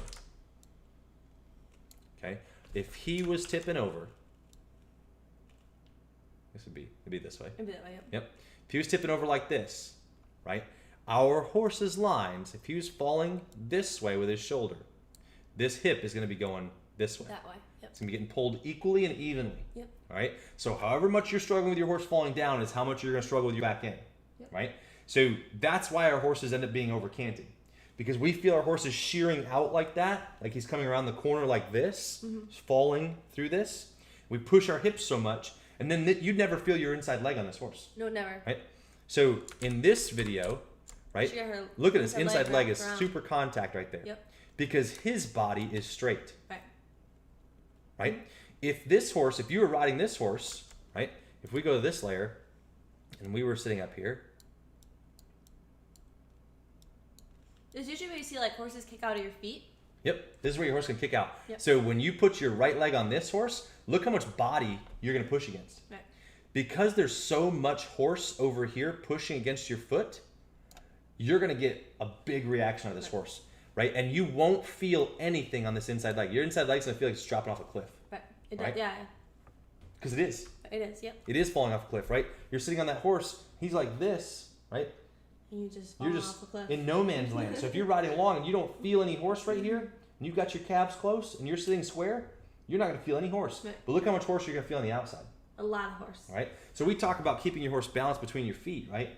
S1: okay, if he was tipping over, it'd be this way.
S2: It'd be that way, yep.
S1: Yep. If he was tipping over like this, right? Our horse's lines, if he was falling this way with his shoulder, this hip is going to be going this way.
S2: That way, yep.
S1: It's going to be getting pulled equally and evenly.
S2: Yep.
S1: All right? So however much you're struggling with your horse falling down is how much you're going to struggle with your back end.
S2: Yep.
S1: Right? So that's why our horses end up being over canting. Because we feel our horse is shearing out like that, like he's coming around the corner like this, falling through this. We push our hips so much, and then you'd never feel your inside leg on this horse.
S2: No, never.
S1: Right? So in this video, right, look at this inside leg is super contact right there.
S2: Yep.
S1: Because his body is straight.
S2: Right.
S1: Right? If this horse, if you were riding this horse, right, if we go to this layer, and we were sitting up here,
S2: This is usually where you see like horses kick out of your feet.
S1: yep, this is where your horse can kick out.
S2: Yep.
S1: So when you put your right leg on this horse, look how much body you're going to push against.
S2: Right.
S1: Because there's so much horse over here pushing against your foot, you're going to get a big reaction out of this horse, right? And you won't feel anything on this inside leg. Your inside leg's going to feel like it's dropping off a cliff.
S2: Right. It does,
S1: Right?
S2: yeah.
S1: Because it is.
S2: It is, yep.
S1: It is falling off a cliff, right? You're sitting on that horse, he's like this, right?
S2: And you just fall
S1: You're just
S2: off a cliff.
S1: in no man's land. So if you're riding along and you don't feel any horse right here, and you've got your calves close and you're sitting square, you're not going to feel any horse.
S2: Right.
S1: But look how much horse you're going to feel on the outside.
S2: A lot of horse.
S1: All right? So we talk about keeping your horse balanced between your feet, right?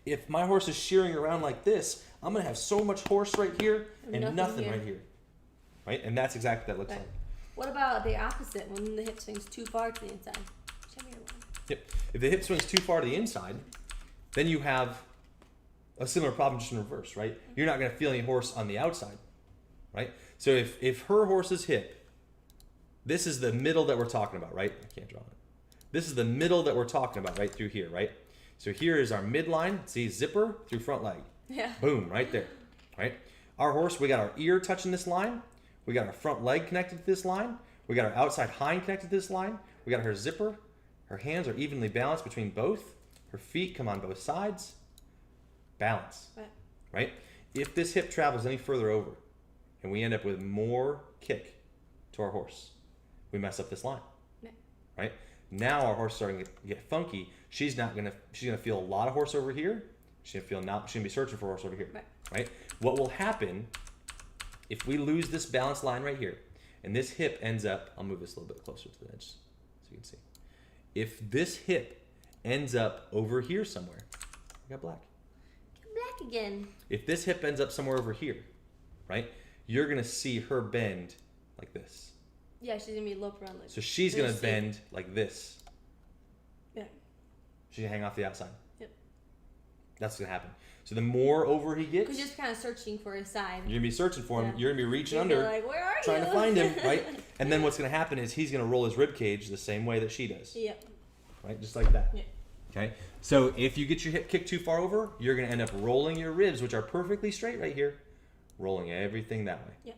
S1: If my horse is shearing around like this, I'm going to have so much horse right here and nothing right here. Right? And that's exactly what that looks like.
S2: What about the opposite, when the hip swings too far to the inside? Show me your one.
S1: Yep. If the hip swings too far to the inside, then you have a similar problem just in reverse, right? You're not going to feel any horse on the outside, right? So if her horse's hip, this is the middle that we're talking about, right? I can't draw it. This is the middle that we're talking about right through here, right? So here is our midline. See, zipper through front leg.
S2: Yeah.
S1: Boom, right there, right? Our horse, we got our ear touching this line. We got our front leg connected to this line. We got our outside hind connected to this line. We got her zipper. Her hands are evenly balanced between both. Her feet come on both sides. Balance. Right? If this hip travels any further over and we end up with more kick to our horse, we mess up this line. Right? Now our horse is starting to get funky. She's gonna feel a lot of horse over here. She's gonna be searching for horse over here. Right? What will happen if we lose this balance line right here and this hip ends up, I'll move this a little bit closer to the edge so you can see. If this hip ends up over here somewhere, I got black.
S2: Black again.
S1: If this hip ends up somewhere over here, right, you're going to see her bend like this.
S2: Yeah, she's going to be lope around like
S1: So she's going to bend like this.
S2: Yeah.
S1: She's going to hang off the outside.
S2: Yep.
S1: That's what's going to happen. So the more over he gets,
S2: because you're just kind of searching for his side.
S1: You're going to be searching for him.
S2: Yeah.
S1: You're going to be reaching under,
S2: like, where are
S1: trying
S2: you?
S1: to find him, right? And then what's going to happen is he's going to roll his rib cage the same way that she does.
S2: Yep.
S1: Right? Just like that.
S2: Yeah.
S1: Okay? So if you get your hip kicked too far over, you're going to end up rolling your ribs, which are perfectly straight right here, rolling everything that way.
S2: Yep.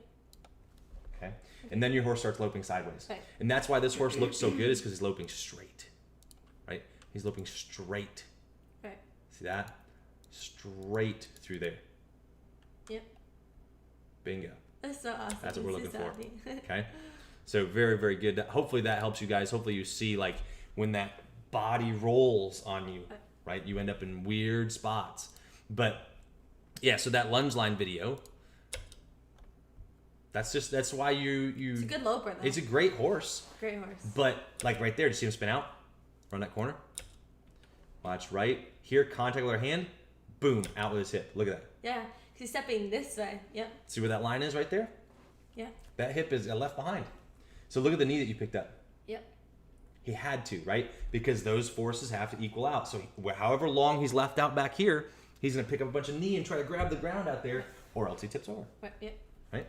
S1: Okay? And then your horse starts loping sideways.
S2: Right.
S1: And that's why this horse looks so good, is because he's loping straight. Right? He's loping straight.
S2: Right.
S1: See that? Straight through there.
S2: Yep.
S1: Bingo.
S2: That's so awesome.
S1: That's what we're looking for. Okay? So very, very good. Hopefully that helps you guys. Hopefully you see, like, when that body rolls on you, right? You end up in weird spots. But yeah, so that lunge line video, that's why you
S2: It's a good loper though.
S1: It's a great horse.
S2: Great horse.
S1: But like right there, do you see him spin out? Run that corner. Watch right here, contact with our hand, boom, out with his hip. Look at that.
S2: Yeah, he's stepping this way. Yep.
S1: See where that line is right there?
S2: Yeah.
S1: That hip is left behind. So look at the knee that you picked up.
S2: Yep.
S1: He had to, right? Because those forces have to equal out. So however long he's left out back here, he's going to pick up a bunch of knee and try to grab the ground out there, or else he tips over.
S2: Right. Yep.
S1: Right?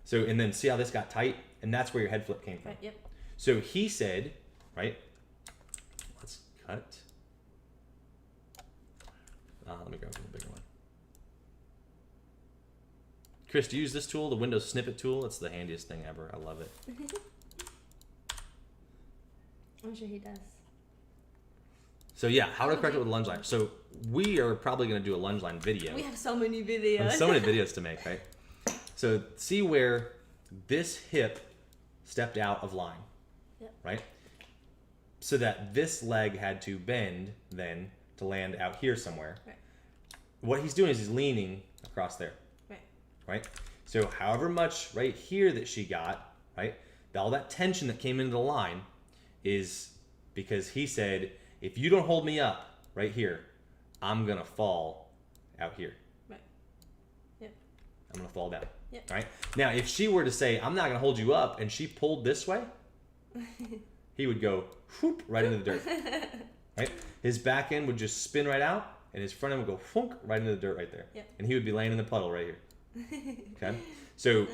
S1: So, and then see how this got tight? And that's where your head flip came from.
S2: Right. Yep.
S1: So he said, right? Let's cut. Let me grab a bigger one. Chris, do you use this tool, the Windows Snippet tool? It's the handiest thing ever. I love it.
S2: I'm sure he does.
S1: So yeah, how to correct it with a lunge line. So we are probably going to do a lunge line video.
S2: We have so many videos.
S1: So many videos to make, right? So see where this hip stepped out of line,
S2: yep.
S1: Right? So that this leg had to bend then to land out here somewhere.
S2: Right.
S1: What he's doing is he's leaning across there.
S2: Right.
S1: Right? So however much right here that she got, right? All that tension that came into the line is because he said, if you don't hold me up right here, I'm going to fall out here.
S2: Right. Yep.
S1: I'm going to fall down.
S2: Yep.
S1: Right? Now, if she were to say, I'm not going to hold you up, and she pulled this way, he would go whoop right into the dirt. Right? His back end would just spin right out, and his front end would go thunk right into the dirt right there.
S2: Yep.
S1: And he would be laying in the puddle right here. Okay? So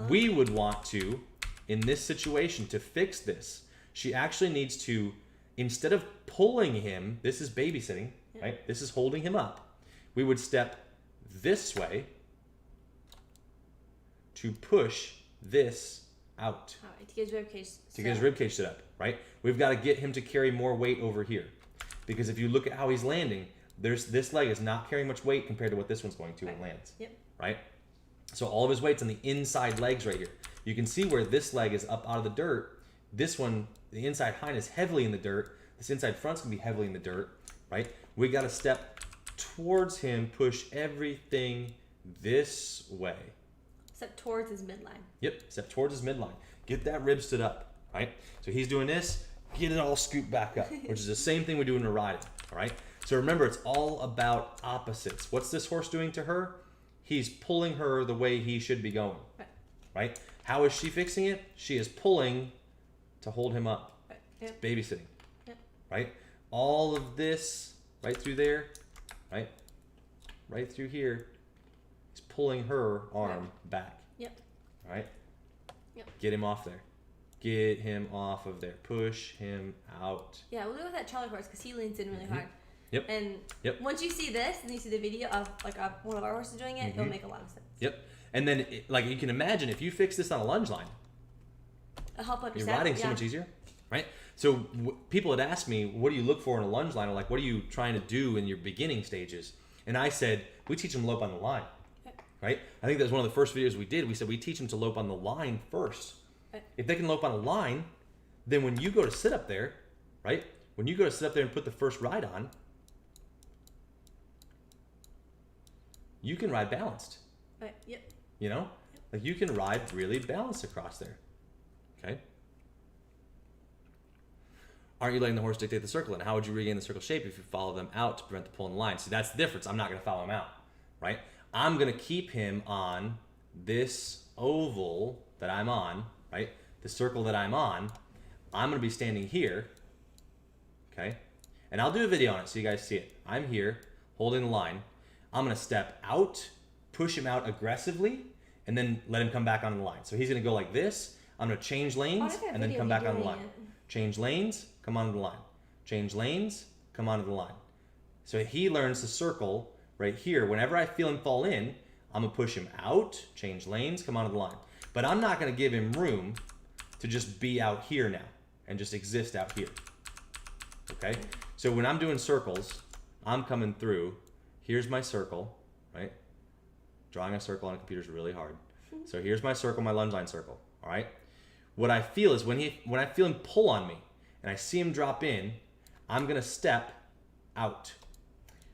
S1: we would want to, in this situation, to fix this, she actually needs to, instead of pulling him, this is babysitting,
S2: yep.
S1: Right? This is holding him up. We would step this way to push this out.
S2: All right, to get his ribcage
S1: to get his ribcage set up, right? We've got to get him to carry more weight over here. Because if you look at how he's landing, this leg is not carrying much weight compared to what this one's going to when it lands.
S2: Yep.
S1: Right? So all of his weight's on the inside legs right here. You can see where this leg is up out of the dirt. This one, the inside hind is heavily in the dirt. This inside front's going to be heavily in the dirt, right? We got to step towards him, push everything this way.
S2: Step towards his midline.
S1: Yep, step towards his midline. Get that rib stood up, right? So he's doing this, get it all scooped back up, which is the same thing we do in a riding, all right? So remember, it's all about opposites. What's this horse doing to her? He's pulling her the way he should be going, right? How is she fixing it? She is pulling to hold him up.
S2: Right. Yep.
S1: It's babysitting,
S2: yep.
S1: Right? All of this right through there, right? Right through here is pulling her arm back.
S2: Yep.
S1: All right?
S2: Yep.
S1: Get him off there. Get him off of there. Push him out.
S2: Yeah, we'll go with that Charlie horse because he leans in really hard.
S1: Yep.
S2: And once you see this and you see the video of one of our horses doing it, it'll make a lot of sense.
S1: Yep. And then, you can imagine if you fix this on a lunge line,
S2: It'll help up your
S1: you're riding so much easier, right? So people had asked me, what do you look for in a lunge line? Or what are you trying to do in your beginning stages? And I said, we teach them lope on the line, right? I think that was one of the first videos we did. We said we teach them to lope on the line first. Right. If they can lope on a line, then when you go to sit up there, right? When you go to sit up there and put the first ride on, you can ride balanced.
S2: Right. Yep.
S1: You know? Yep. You can ride really balanced across there. Okay? Aren't you letting the horse dictate the circle? And how would you regain the circle shape if you follow them out to prevent the pull in the line? See, that's the difference. I'm not going to follow him out, right? I'm going to keep him on this oval that I'm on, right? The circle that I'm on. I'm going to be standing here, okay? And I'll do a video on it so you guys see it. I'm here, holding the line. I'm going to step out, push him out aggressively, and then let him come back on the line. So he's going to go like this. I'm going to change lanes and then come back on the line. Change lanes, come onto the line. Change lanes, come onto the line. So he learns to circle right here. Whenever I feel him fall in, I'm going to push him out, change lanes, come onto the line. But I'm not going to give him room to just be out here now and just exist out here. Okay? So when I'm doing circles, I'm coming through. Here's my circle, right? Drawing a circle on a computer is really hard. So here's my circle, my lunge line circle, all right? What I feel is when I feel him pull on me and I see him drop in, I'm going to step out.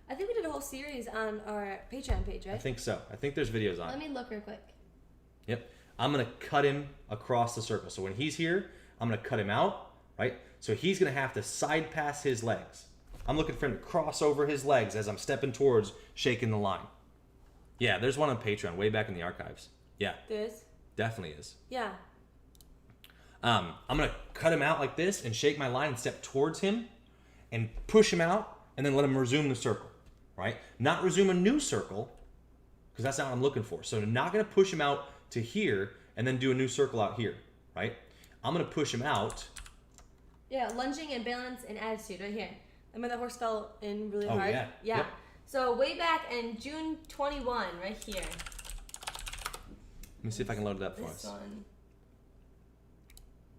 S2: I think we did a whole series on our Patreon page, right?
S1: I think so. I think there's videos on it.
S2: Let me look real quick.
S1: Yep. I'm going to cut him across the circle. So when he's here, I'm going to cut him out, right? So he's going to have to side pass his legs. I'm looking for him to cross over his legs as I'm stepping towards shaking the line. Yeah, there's one on Patreon way back in the archives. Yeah.
S2: There is?
S1: Definitely is.
S2: Yeah.
S1: I'm going to cut him out like this and shake my line and step towards him and push him out and then let him resume the circle, right? Not resume a new circle because that's not what I'm looking for. So I'm not going to push him out to here and then do a new circle out here, right? I'm going to push him out.
S2: Yeah, lunging and balance and attitude right here. I mean, the horse fell in really hard.
S1: Yeah.
S2: Yeah.
S1: Yep.
S2: So way back in June 21, right here.
S1: Let me see if I can load it up for us.
S2: This one.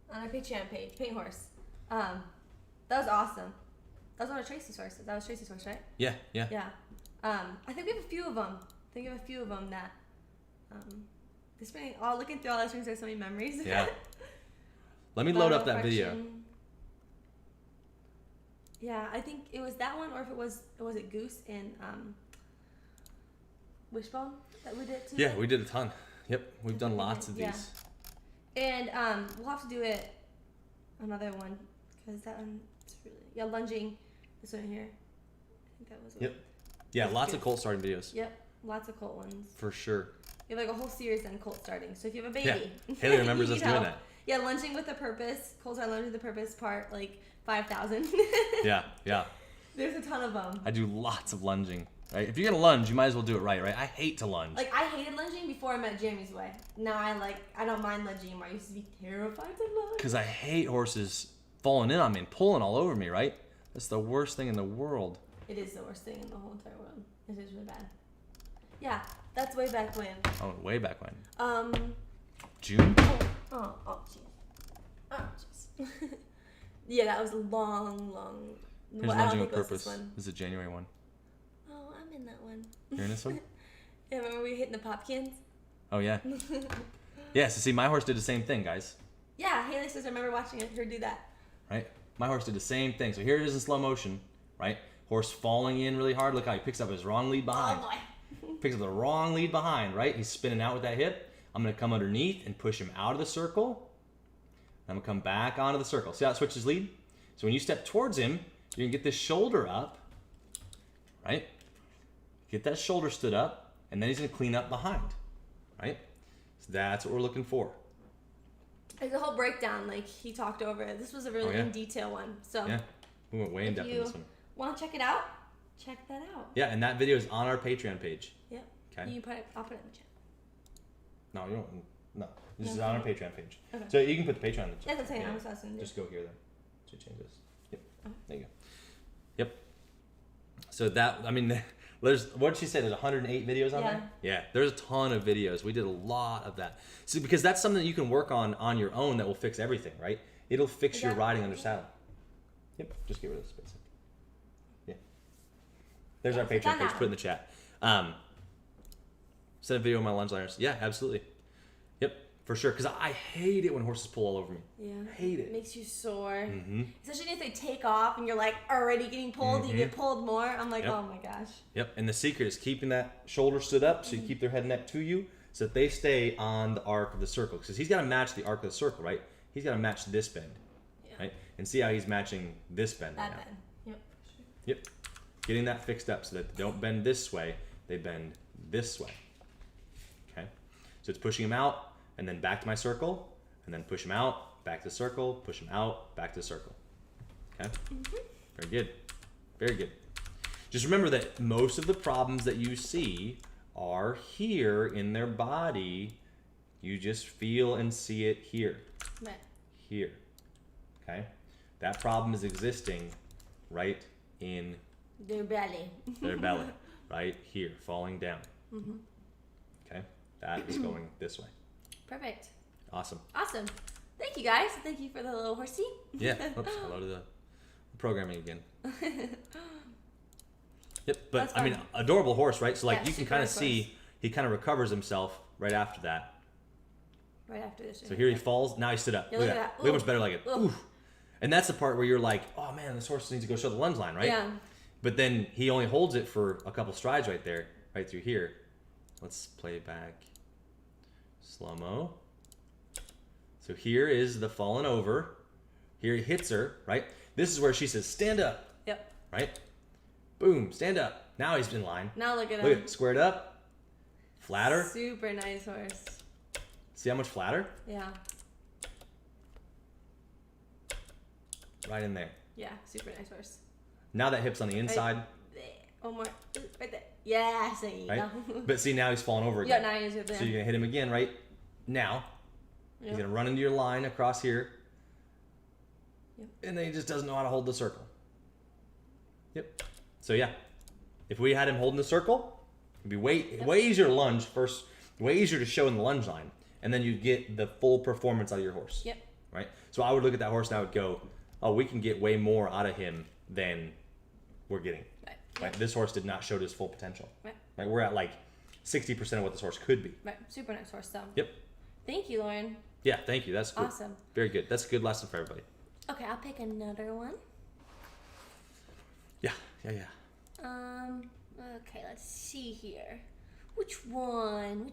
S2: On our Patreon page, Paint Horse. That was awesome. That was one of Tracy's horses. That was Tracy's horse, right?
S1: Yeah.
S2: Yeah. I think we have a few of them. That. This brings, looking through all this brings back so many memories.
S1: Yeah. Let me load up that video.
S2: Yeah, I think it was that one, or if it was it Goose and Wishbone that we did too?
S1: Yeah, we did a ton. Yep, we've done lots of these.
S2: And we'll have to do it another one because that one's really lunging. This one here. I think that was.
S1: Yep. Yeah, lots of colt starting videos.
S2: Yep, lots of colt ones.
S1: For sure.
S2: You have like a whole series on colt starting. So if you have a baby,
S1: Haley remembers us doing that.
S2: Yeah, lunging with a purpose. Colts are lunging with a purpose. Part like 5,000.
S1: Yeah.
S2: There's a ton of them.
S1: I do lots of lunging. Right? If you're gonna lunge, you might as well do it right? I hate to lunge.
S2: Like I hated lunging before I met Jeremy's way. Now I don't mind lunging anymore. I used to be terrified to lunge.
S1: Because I hate horses falling in on me and pulling all over me. Right? That's the worst thing in the world.
S2: It is the worst thing in the whole entire world. It is really bad. Yeah, that's way back when.
S1: Oh, way back when.
S2: June. Oh, jeez. Oh, jeez. Yeah, that was long.
S1: Here's lunging with purpose. This is a January one.
S2: Oh, I'm in that one.
S1: You're in this one?
S2: Yeah, remember we were hitting the popkins?
S1: Oh, yeah. Yeah, so see, my horse did the same thing, guys.
S2: Yeah, Haley says I remember watching her do that.
S1: Right? My horse did the same thing. So here it is in slow motion, right? Horse falling in really hard. Look how he picks up his wrong lead behind.
S2: Oh, boy.
S1: Picks up the wrong lead behind, right? He's spinning out with that hip. I'm going to come underneath and push him out of the circle. I'm going to come back onto the circle. See how it switches lead? So when you step towards him, you can get this shoulder up, right? Get that shoulder stood up, and then he's going to clean up behind, right? So that's what we're looking for.
S2: There's a whole breakdown, like he talked over it. This was a really in detail one. So
S1: yeah, we went way in depth in this one.
S2: Want to check it out? Check that out.
S1: Yeah, and that video is on our Patreon page.
S2: Yep.
S1: Okay.
S2: You put it. I'll put it in the chat.
S1: No, you don't. No, this is on our Patreon page.
S2: Okay.
S1: So you can put the Patreon in the chat.
S2: That's what I'm saying. I was asking.
S1: Just go here then. So change this. Yep. Okay. There you go. Yep. So that, I mean, there's, what did she say? There's 108 videos on there? Yeah. There's a ton of videos. We did a lot of that. So because that's something that you can work on your own that will fix everything, right? It'll fix your riding under saddle. Yep. Just get rid of the space. Yeah. There's our Patreon page. Put it in the chat. Send a video of my lunge liners. Yeah, absolutely. Yep, for sure. Because I hate it when horses pull all over me.
S2: Yeah.
S1: I hate it.
S2: It makes you sore.
S1: Mm-hmm.
S2: Especially if they take off and you're like already getting pulled, you get pulled more. I'm like, oh my gosh.
S1: Yep, and the secret is keeping that shoulder stood up so you keep their head and neck to you so that they stay on the arc of the circle. Because he's got to match the arc of the circle, right? He's got to match this bend, right? And see how he's matching this bend right now.
S2: That bend. Yep. Sure.
S1: Yep. Getting that fixed up so that they don't bend this way, they bend this way. Okay? So it's pushing him out, and then back to my circle, and then push him out, back to the circle, push him out, back to the circle. Okay? Very good. Very good. Just remember that most of the problems that you see are here in their body. You just feel and see it here.
S2: Right.
S1: Here. Okay? That problem is existing right in
S2: their belly.
S1: Their belly. Right here, falling down. Okay? That is going this way.
S2: Perfect.
S1: Awesome.
S2: Awesome. Thank you, guys. Thank you for the little horsey.
S1: Yeah. Oops. Hello to the programming again. Yep. But I mean, adorable horse, right? So like you can kind of see he kind of recovers himself right after that.
S2: Right after this.
S1: So here he falls. Now he stood up.
S2: Yeah, look at that.
S1: Way much better like it. Ooh. And that's the part where you're like, oh man, this horse needs to go show the lunge line, right?
S2: Yeah.
S1: But then he only holds it for a couple strides right there, right through here. Let's play it back. Slow-mo. So here is the falling over. Here he hits her, right? This is where she says, stand up.
S2: Yep.
S1: Right? Boom, stand up. Now he's in line.
S2: Now look at him.
S1: Look at it, squared up. Flatter.
S2: Super nice horse.
S1: See how much flatter?
S2: Yeah.
S1: Right in there.
S2: Yeah, super nice horse.
S1: Now that hip's on the inside.
S2: Right there. One more. Right there. Yeah, there you go.
S1: But see, now he's falling over again.
S2: Yeah, now he's over there.
S1: So you're going to hit him again right now. Yep. He's going to run into your line across here. Yep. And then he just doesn't know how to hold the circle. Yep. So yeah, if we had him holding the circle, it'd be way easier to lunge first, way easier to show in the lunge line, and then you'd get the full performance out of your horse.
S2: Yep.
S1: Right? So I would look at that horse and I would go, oh, we can get way more out of him than we're getting.
S2: Right.
S1: Right? This horse did not show his full potential.
S2: Right.
S1: Right? We're at like 60% of what this horse could be.
S2: Right. Super nice horse, though.
S1: Yep.
S2: Thank you, Lauren.
S1: Yeah, thank you. That's cool.
S2: Awesome.
S1: Very good. That's a good lesson for everybody.
S2: Okay, I'll pick another one.
S1: Yeah.
S2: Okay, let's see here. Which one?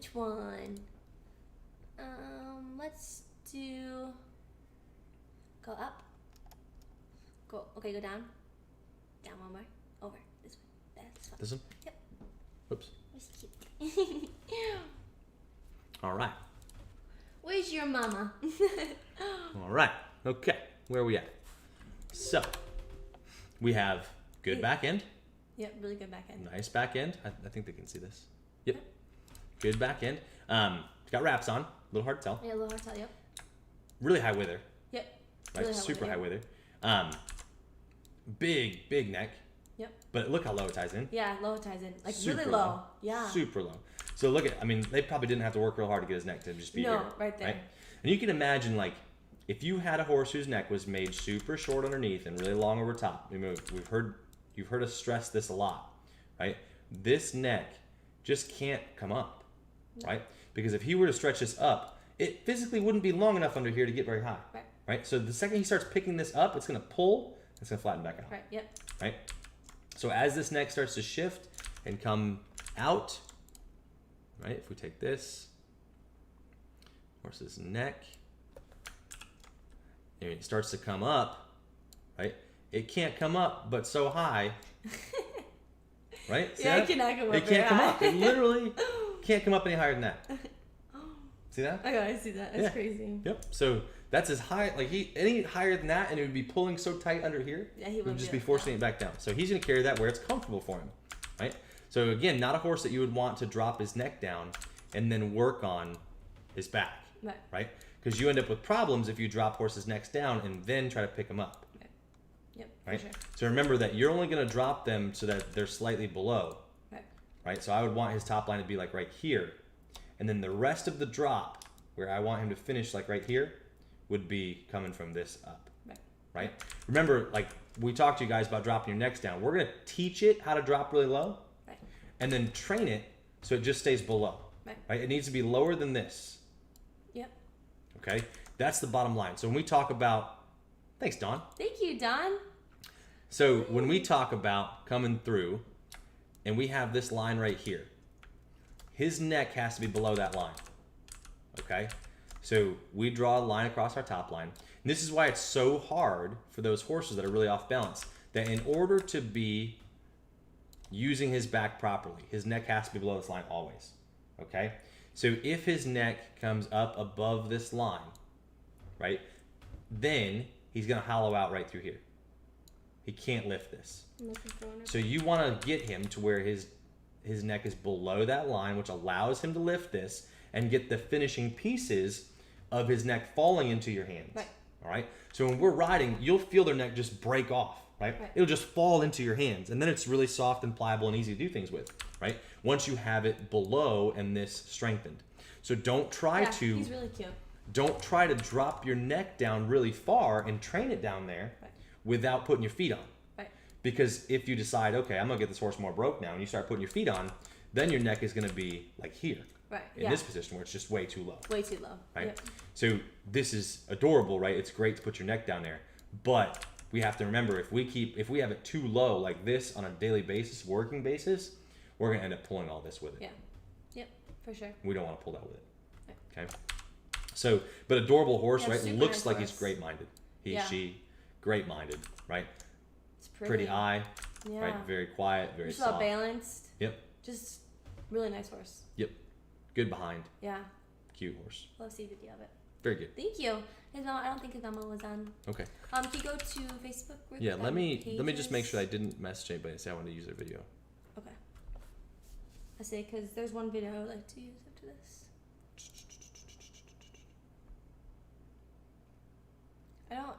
S2: Let's do... Go up. Okay, go down. Down one more. Over. This one. That's fine.
S1: This one?
S2: Yep.
S1: Oops.
S2: It's cute.
S1: All right.
S2: Where's your mama?
S1: All right. Okay. Where are we at? So, we have good back end.
S2: Yep, really good back end.
S1: Nice back end. I think they can see this. Yep. Good back end. It's got wraps on. A little hard to tell.
S2: Yeah, a little hard to tell, yep.
S1: Really high wither.
S2: Yep.
S1: Right?
S2: Really
S1: Super high wither. Big neck.
S2: Yep.
S1: But look how low it ties in.
S2: Yeah, low it ties in. Like
S1: Super
S2: really low. Yeah.
S1: Super low. So look at, they probably didn't have to work real hard to get his neck to just be here.
S2: No, right there.
S1: Right? And you can imagine, like, if you had a horse whose neck was made super short underneath and really long over top, you've heard us stress this a lot, right? This neck just can't come up, right? Because if he were to stretch this up, it physically wouldn't be long enough under here to get very high, right? So the second he starts picking this up, it's going to pull, it's going to flatten back out,
S2: right? Yep.
S1: Right? So as this neck starts to shift and come out, right? If we take this, horse's neck, and it starts to come up, right? It can't come up, but so high, right? See
S2: Yeah,
S1: that?
S2: it cannot come up.
S1: It can't come up. It literally can't come up any higher than that. See that?
S2: Okay, I see that. That's crazy.
S1: Yep. So that's as high, like any higher than that, and it would be pulling so tight under here.
S2: Yeah, he
S1: would just be forcing it back down. So he's going to carry that where it's comfortable for him, right? So again, not a horse that you would want to drop his neck down and then work on his back, right? Because you end up with problems if you drop horses' necks down and then try to pick them up.
S2: Right. Yep.
S1: Right.
S2: For sure.
S1: So remember that you're only going to drop them so that they're slightly below. Right. So I would want his top line to be like right here, and then the rest of the drop, where I want him to finish like right here, would be coming from this up. Right. Remember, like we talked to you guys about dropping your necks down. We're going to teach it how to drop really low, and then train it so it just stays below. Right. It needs to be lower than this.
S2: Yep.
S1: Okay. That's the bottom line. So when we talk about, thanks, Dawn.
S2: Thank you, Dawn.
S1: So when we talk about coming through, and we have this line right here, his neck has to be below that line. Okay? So we draw a line across our top line. And this is why it's so hard for those horses that are really off balance, that in order to be using his back properly, his neck has to be below this line always. Okay? So if his neck comes up above this line, right, then he's going to hollow out right through here. He can't lift this. So you want to get him to where his neck is below that line, which allows him to lift this and get the finishing pieces of his neck falling into your hands. Right. All right? So when we're riding, you'll feel their neck just break off, right? It'll just fall into your hands, and then it's really soft and pliable and easy to do things with, right? Once you have it below and this strengthened. So don't try to.
S2: He's really cute.
S1: Don't try to drop your neck down really far and train it down there without putting your feet on.
S2: Right.
S1: Because if you decide, okay, I'm gonna get this horse more broke now, and you start putting your feet on, then your neck is gonna be like here.
S2: Right.
S1: In this position where it's just way too low.
S2: Way too low.
S1: Right.
S2: Yep.
S1: So this is adorable, right? It's great to put your neck down there, but we have to remember if we have it too low like this on a daily basis, working basis, we're gonna end up pulling all this with it.
S2: Yeah. Yep. For sure.
S1: We don't want to pull that with it. Okay. So, but adorable horse, right? Looks
S2: nice
S1: like
S2: horse.
S1: he's great-minded. She, great-minded, right?
S2: It's pretty.
S1: Pretty eye, right? Very quiet, very
S2: just
S1: soft.
S2: well balanced.
S1: Yep.
S2: Just really nice horse.
S1: Yep. Good behind.
S2: Yeah.
S1: Cute horse.
S2: Love seeing the video of it.
S1: Very good.
S2: Thank you. His mama, I don't think his mama was on.
S1: Okay.
S2: Can you go to Facebook?
S1: Yeah. Let me just make sure I didn't message anybody and say I want to use their video.
S2: Okay. I say because there's one video I would like to use after this.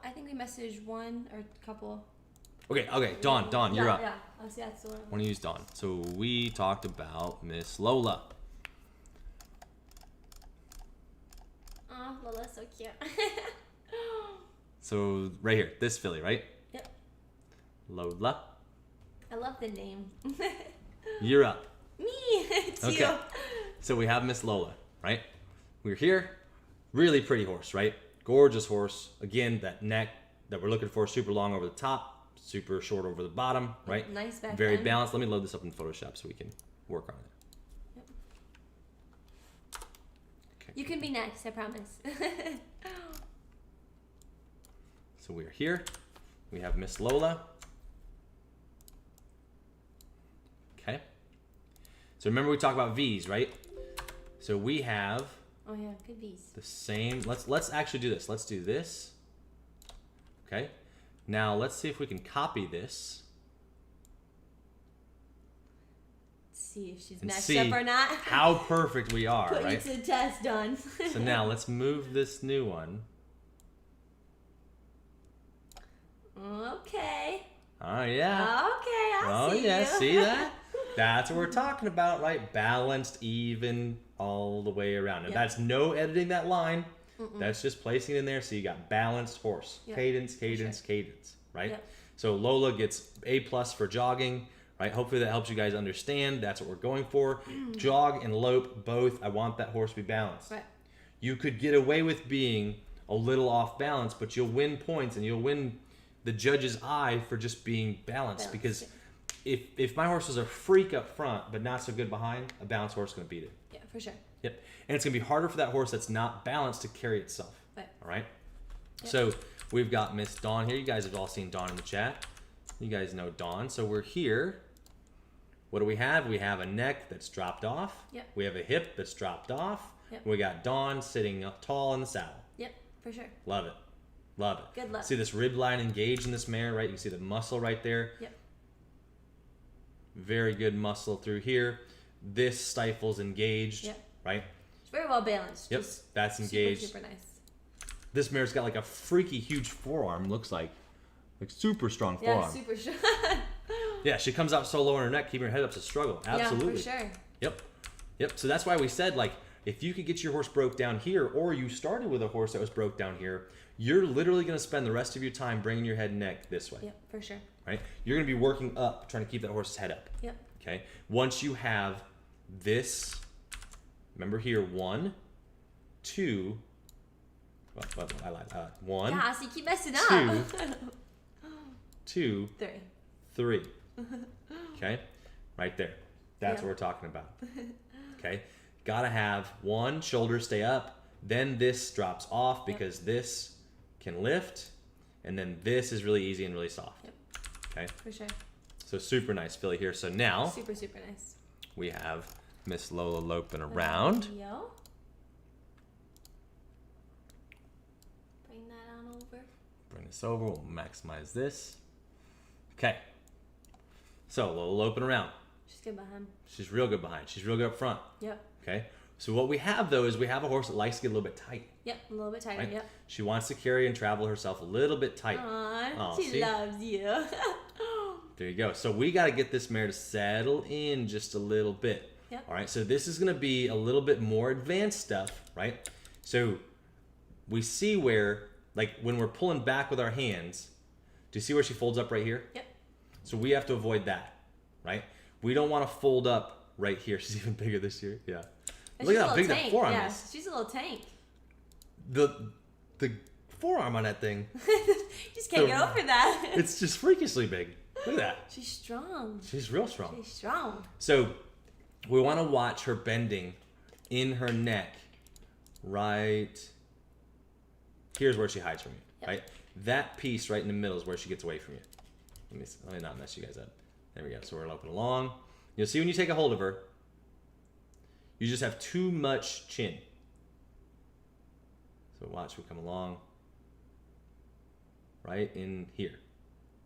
S2: I think we messaged one or a couple.
S1: Okay. Dawn, you're up.
S2: Yeah. I see that's the one.
S1: I want to use Dawn. So we talked about Miss Lola.
S2: Oh, Lola's so cute.
S1: So right here, this filly, right?
S2: Yep.
S1: Lola.
S2: I love the name.
S1: You're up.
S2: Me. It's you.
S1: So we have Miss Lola, right? We're here. Really pretty horse, right? Gorgeous horse. Again, that neck that we're looking for, super long over the top, super short over the bottom, right?
S2: Nice back
S1: Very
S2: end.
S1: balanced. Let me load this up in Photoshop so we can work on it.
S2: Yep. Okay. You can be next, I promise.
S1: So we're here. We have Miss Lola. Okay. So remember we talked about V's, right? So we have
S2: oh yeah, good V's.
S1: the same. Let's actually do this. Let's do this. Okay. Now let's see if we can copy this.
S2: Let's see if she's matched up or not.
S1: How perfect we are,
S2: Put
S1: right?
S2: you to the test, Dawn.
S1: So now let's move this new one.
S2: Okay.
S1: Oh yeah.
S2: Okay, I see
S1: yeah,
S2: you.
S1: see that? That's what we're talking about, right? Balanced, even, all the way around. Now, that's no editing that line. That's just placing it in there so you got balanced horse.
S2: Yep.
S1: Cadence, right?
S2: Yep.
S1: So Lola gets A+ for jogging, right? Hopefully that helps you guys understand. That's what we're going for. Jog and lope, both. I want that horse to be balanced.
S2: Right.
S1: You could get away with being a little off balance, but you'll win points and you'll win the judge's eye for just being balanced. Because if my horse was a freak up front but not so good behind, a balanced horse is going to beat it.
S2: Yeah, for sure.
S1: Yep. And it's going to be harder for that horse that's not balanced to carry itself.
S2: Right.
S1: All right?
S2: Yep.
S1: So we've got Miss Dawn here. You guys have all seen Dawn in the chat. You guys know Dawn. So we're here. What do we have? We have a neck that's dropped off.
S2: Yep.
S1: We have a hip that's dropped off.
S2: Yep.
S1: We got Dawn sitting up tall in the saddle.
S2: Yep, for sure.
S1: Love it. Love it.
S2: Good luck.
S1: See this rib line engaged in this mare, right? You can see the muscle right there.
S2: Yep.
S1: Very good muscle through here. This stifle's engaged,
S2: Yep.
S1: right?
S2: It's very well balanced.
S1: Yep,
S2: Just
S1: that's engaged.
S2: Super nice.
S1: This mare's got like a freaky huge forearm, looks like super strong forearm.
S2: Yeah, super sure.
S1: Yeah, she comes out so low on her neck, keeping her head up's a struggle. Absolutely.
S2: Yeah, for sure.
S1: Yep. So that's why we said, like, if you could get your horse broke down here, or you started with a horse that was broke down here, you're literally going to spend the rest of your time bringing your head and neck this way.
S2: Yep, for sure.
S1: Right? You're going to be working up, trying to keep that horse's head up.
S2: Yep.
S1: Okay? Once you have this, remember here, 1, 2, I lied. 1,
S2: yeah, so you keep messing
S1: 2,
S2: up.
S1: 2,
S2: 3.
S1: 3. Okay? Right there. That's
S2: Yep.
S1: what we're talking about. Okay? Gotta have 1, shoulder stay up, then this drops off because this can lift, and then this is really easy and really soft.
S2: Yep.
S1: Okay?
S2: For sure.
S1: So super nice filly here. So now
S2: Super, super nice.
S1: we have Miss Lola loping around.
S2: Yo. Bring that on over.
S1: Bring this over. We'll maximize this. Okay. So Lola loping around.
S2: She's good behind.
S1: She's real good behind. She's real good up front.
S2: Yep.
S1: Okay. So what we have though is we have a horse that likes to get a little bit tight.
S2: Yep, a little bit tighter.
S1: Right?
S2: Yep.
S1: She wants to carry and travel herself a little bit tight.
S2: Aww, she
S1: see?
S2: loves you.
S1: There you go. So we got to get this mare to settle in just a little bit.
S2: Yep.
S1: All right, so this is going to be a little bit more advanced stuff, right? So we see where, like when we're pulling back with our hands, do you see where she folds up right here?
S2: Yep.
S1: So we have to avoid that, right? We don't want to fold up right here. She's even bigger this year. Yeah.
S2: And
S1: look at how big that forearm is.
S2: She's a little tank.
S1: The forearm on that thing.
S2: You just can't get over that.
S1: It's just freakishly big. Look at that.
S2: She's strong.
S1: She's real strong.
S2: She's strong.
S1: So we want to watch her bending in her neck. Right. Here's where she hides from you. Yep. Right. That piece right in the middle is where she gets away from you. Let me not mess you guys up. There we go. So we're loping along. You'll see when you take a hold of her, you just have too much chin. So watch, we come along. Right in here.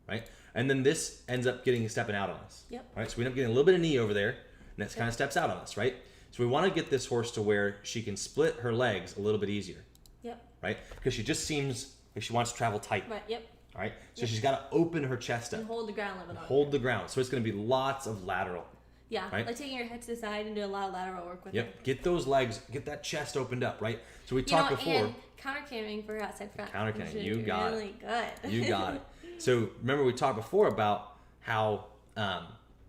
S1: Right? And then this ends up stepping out on us.
S2: Yep.
S1: Right? So we end up getting a little bit of knee over there, and that kind of steps out on us, right? So we want to get this horse to where she can split her legs a little bit easier.
S2: Yep.
S1: Right? Because she just seems like she wants to travel tight.
S2: Right, yep.
S1: All right? So she's got to open her chest up.
S2: And hold the ground a little bit.
S1: Hold the ground. So it's going to be lots of lateral.
S2: Yeah,
S1: right?
S2: Like taking your head to the side and do a lot of lateral work with her.
S1: Yep. Get those legs, get that chest opened up, right? So we talked before.
S2: And counter carrying for her outside front.
S1: Counter carrying. You got
S2: really
S1: it.
S2: Good.
S1: You got it. So remember we talked before about how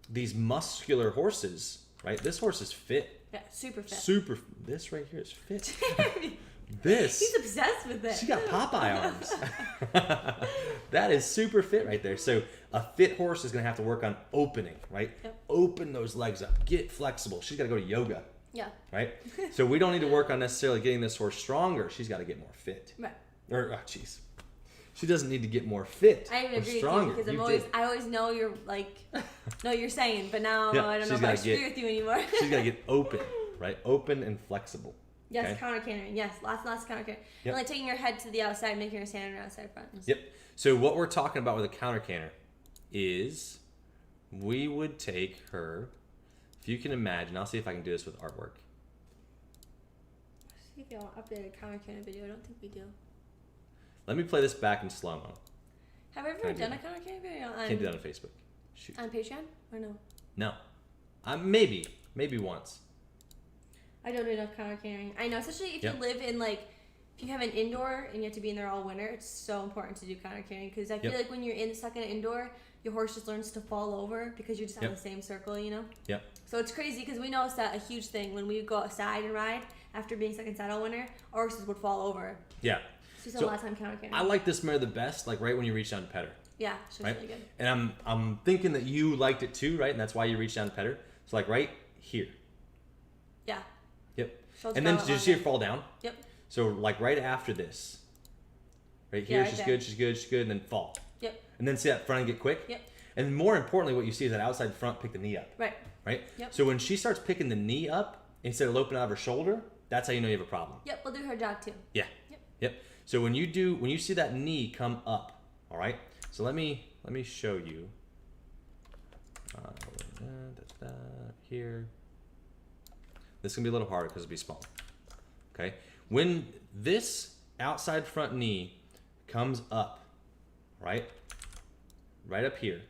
S1: these muscular horses, right? This horse is fit.
S2: Yeah, super fit.
S1: This right here is fit. This.
S2: He's obsessed with it.
S1: She got Popeye arms. That is super fit right there. So a fit horse is going to have to work on opening, right?
S2: Yep.
S1: Open those legs up. Get flexible. She's got to go to yoga.
S2: Yeah.
S1: Right? So we don't need to work on necessarily getting this horse stronger. She's got to get more fit.
S2: Right.
S1: Jeez. She doesn't need to get more fit.
S2: I even
S1: or
S2: agree
S1: stronger.
S2: with you because I always know you're like, know what you're saying, but now
S1: Yeah,
S2: I don't know if I agree with you anymore.
S1: She's got to get open, right? Open and flexible.
S2: Yes,
S1: okay?
S2: counter cantering. Yes, lots of counter cantering.
S1: Yep.
S2: And like taking your head to the outside, making her stand on her outside front.
S1: Yep. So what we're talking about with a counter canter is we would take her, if you can imagine, I'll see if I can do this with artwork.
S2: See if y'all updated a counter canter video. I don't think we do.
S1: Let me play this back in slow-mo.
S2: Have I ever done a counter canter video on...
S1: Can't do that on Facebook. Shoot.
S2: On Patreon? Or no?
S1: No. Maybe once.
S2: I don't do enough counter cantering. I know, especially if you live in like, if you have an indoor and you have to be in there all winter, it's so important to do counter cantering because I feel like when you're stuck in an indoor, your horse just learns to fall over because you're just on the same circle, you know?
S1: Yep.
S2: So it's crazy because we noticed that a huge thing when we would go outside and ride after being stuck inside all winter, our horses would fall over.
S1: Yeah.
S2: So a lot of time counter cantering.
S1: I like this mare the best, like right when you reach down to pet her.
S2: Yeah, she's really good.
S1: And I'm thinking that you liked it too, right? And that's why you reached down to pet her. So like right here.
S2: Yeah.
S1: Yep. And then did you see her fall down?
S2: Yep.
S1: So like right after this, right here, she's good, and then fall.
S2: Yep.
S1: And then see that front end get quick.
S2: Yep.
S1: And more importantly, what you see is that outside front pick the knee up.
S2: Right.
S1: Right.
S2: Yep.
S1: So when she starts picking the knee up instead of loping out of her shoulder, that's how you know you have a problem.
S2: Yep. We'll do her jog too.
S1: Yeah. Yep. So when you see that knee come up, all right. So let me show you. Here. This is gonna be a little harder because it'll be small. Okay. When this outside front knee comes up, right up here,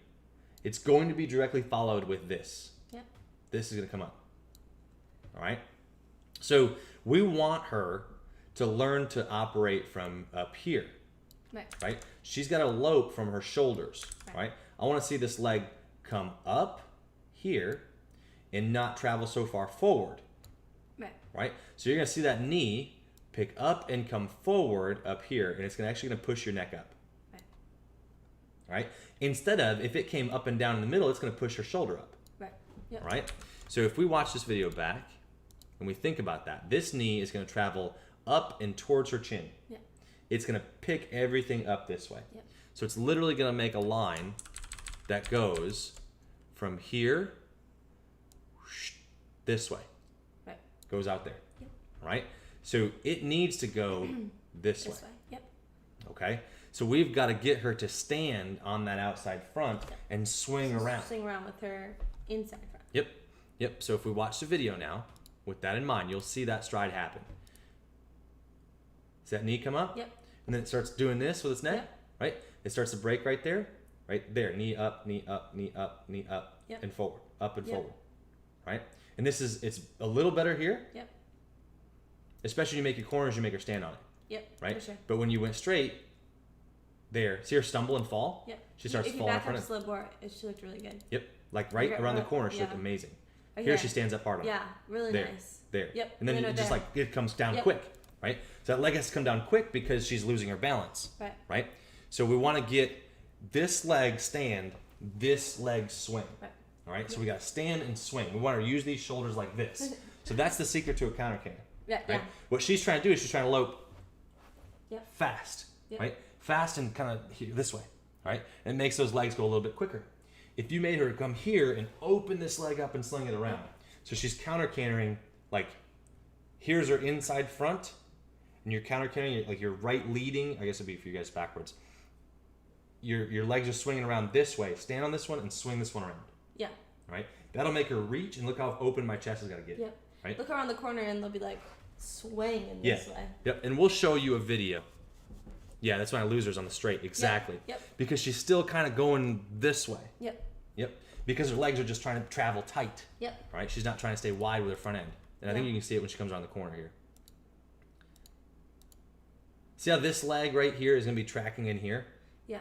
S1: it's going to be directly followed with this.
S2: Yep.
S1: This is gonna come up. All right. So we want her to learn to operate from up here. Right. She's got to lope from her shoulders. Right. I want to see this leg come up here and not travel so far forward. Right. So you're going to see that knee pick up and come forward up here, and it's actually going to push your neck up. Right. Instead of if it came up and down in the middle, it's going to push her shoulder up.
S2: Right. Yep.
S1: Right. So if we watch this video back and we think about that, this knee is going to travel up and towards her chin.
S2: Yeah.
S1: It's going to pick everything up this way.
S2: Yep.
S1: So it's literally going to make a line that goes from here this way.
S2: Right.
S1: Goes out there.
S2: Yep.
S1: Right? So it needs to go this way.
S2: Yep.
S1: Okay? So we've got to get her to stand on that outside front and swing around.
S2: Swing around with her inside front.
S1: Yep. Yep. So if we watch the video now, with that in mind, you'll see that stride happen. Does that knee come up?
S2: Yep.
S1: And then it starts doing this with its neck,
S2: Yep.
S1: right? It starts to break right there, knee up, knee up, knee up, knee up,
S2: Yep.
S1: and forward, up and
S2: Yep.
S1: forward, right? And it's a little better here.
S2: Yep.
S1: Especially when you make your corners, you make her stand on it.
S2: Yep.
S1: Right?
S2: For sure.
S1: But when you went straight, there, see her stumble and fall?
S2: Yep.
S1: She starts falling in front of it.
S2: If you back up to she looked really good.
S1: Yep. Like right around the corner, she looked amazing.
S2: Right
S1: here she stands up hard on it.
S2: Yeah, really nice.
S1: There.
S2: Yep.
S1: And then it just like, it comes down quick, right? So that leg has to come down quick because she's losing her balance.
S2: Right.
S1: Right? So we want to get this leg stand, this leg swing. Right. All right? So we got to stand and swing. We want to use these shoulders like this. So that's the secret to a counter canter.
S2: Yeah,
S1: right?
S2: yeah.
S1: What she's trying to do is she's trying to lope fast, right? Fast and kind of this way, right? And it makes those legs go a little bit quicker. If you made her come here and open this leg up and sling it around, so she's counter cantering, like here's her inside front, and you're counter cantering, like you're right leading. I guess it'd be for you guys backwards. Your legs are swinging around this way. Stand on this one and swing this one around. Yeah. Right. That'll make her reach, and look how open my chest is gonna get.
S2: Yep.
S1: Right.
S2: Look around the corner, and they'll be like swinging this way.
S1: Yep. And we'll show you a video. Yeah, that's when I lose her on the straight. Exactly.
S2: Yep.
S1: Because she's still kind of going this way.
S2: Yep.
S1: Yep. Because her legs are just trying to travel tight.
S2: Yep.
S1: Right? She's not trying to stay wide with her front end. And I think you can see it when she comes around the corner here. See how this leg right here is going to be tracking in here?
S2: Yeah.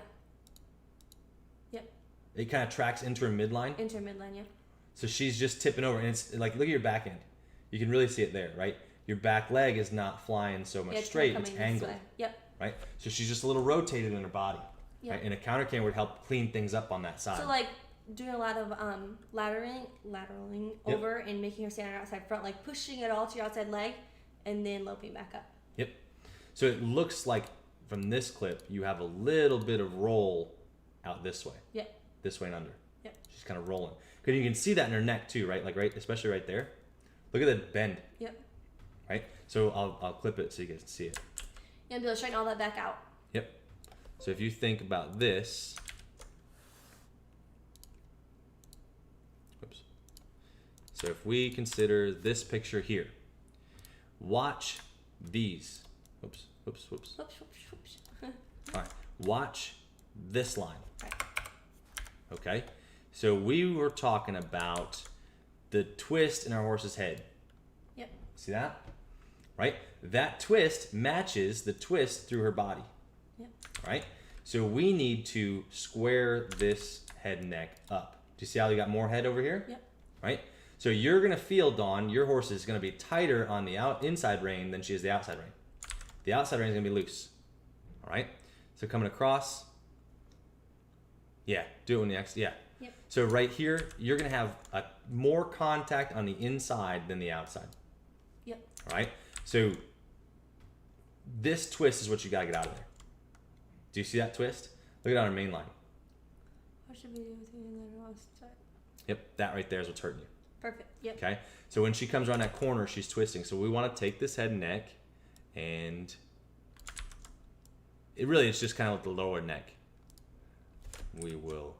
S2: Yep.
S1: It kind of tracks into her midline.
S2: Into her midline, yeah.
S1: So she's just tipping over. And it's like, look at your back end. You can really see it there, right? Your back leg is not flying so much straight. It's angled. Yep. Right? So she's just a little rotated in her body. Yep. Right? And a counter canter would help clean things up on that side.
S2: So like doing a lot of lateraling over and making her stand on her outside front, like pushing it all to your outside leg and then loping back up.
S1: Yep. So it looks like from this clip you have a little bit of roll out this way. Yep. This way and under. Yep. She's kind of rolling. Because you can see that in her neck too, right? Like right, especially right there. Look at that bend. Yep. Right? So I'll clip it so you guys can see it.
S2: Yeah, and be able to straighten all that back out.
S1: Yep. So if you think about this. Oops. So if we consider this picture here. Watch these. Oops. Oops. Oops.
S2: Oops. Oops. Oops.
S1: All right. Watch this line.
S2: Right.
S1: Okay. So we were talking about the twist in our horse's head.
S2: Yep.
S1: See that? Right? That twist matches the twist through her body. Yep. Right? So we need to square this head and neck up. Do you see how you got more head over here? Yep. Right? So you're going to feel, Dawn, your horse is going to be tighter on the inside rein than she is the outside rein. The outside rein is going to be loose. All right? So coming across. Yeah. Do it when the yeah. Yep. So right here, you're going to have more contact on the inside than the outside. Yep. All right? So this twist is what you got to get out of there. Do you see that twist? Look at it on her main line.
S2: What should we do with the side?
S1: Yep, that right there is what's hurting you.
S2: Perfect. Yep.
S1: Okay? So when she comes around that corner, she's twisting. So we want to take this head and neck, and it's just kind of like the lower neck. We will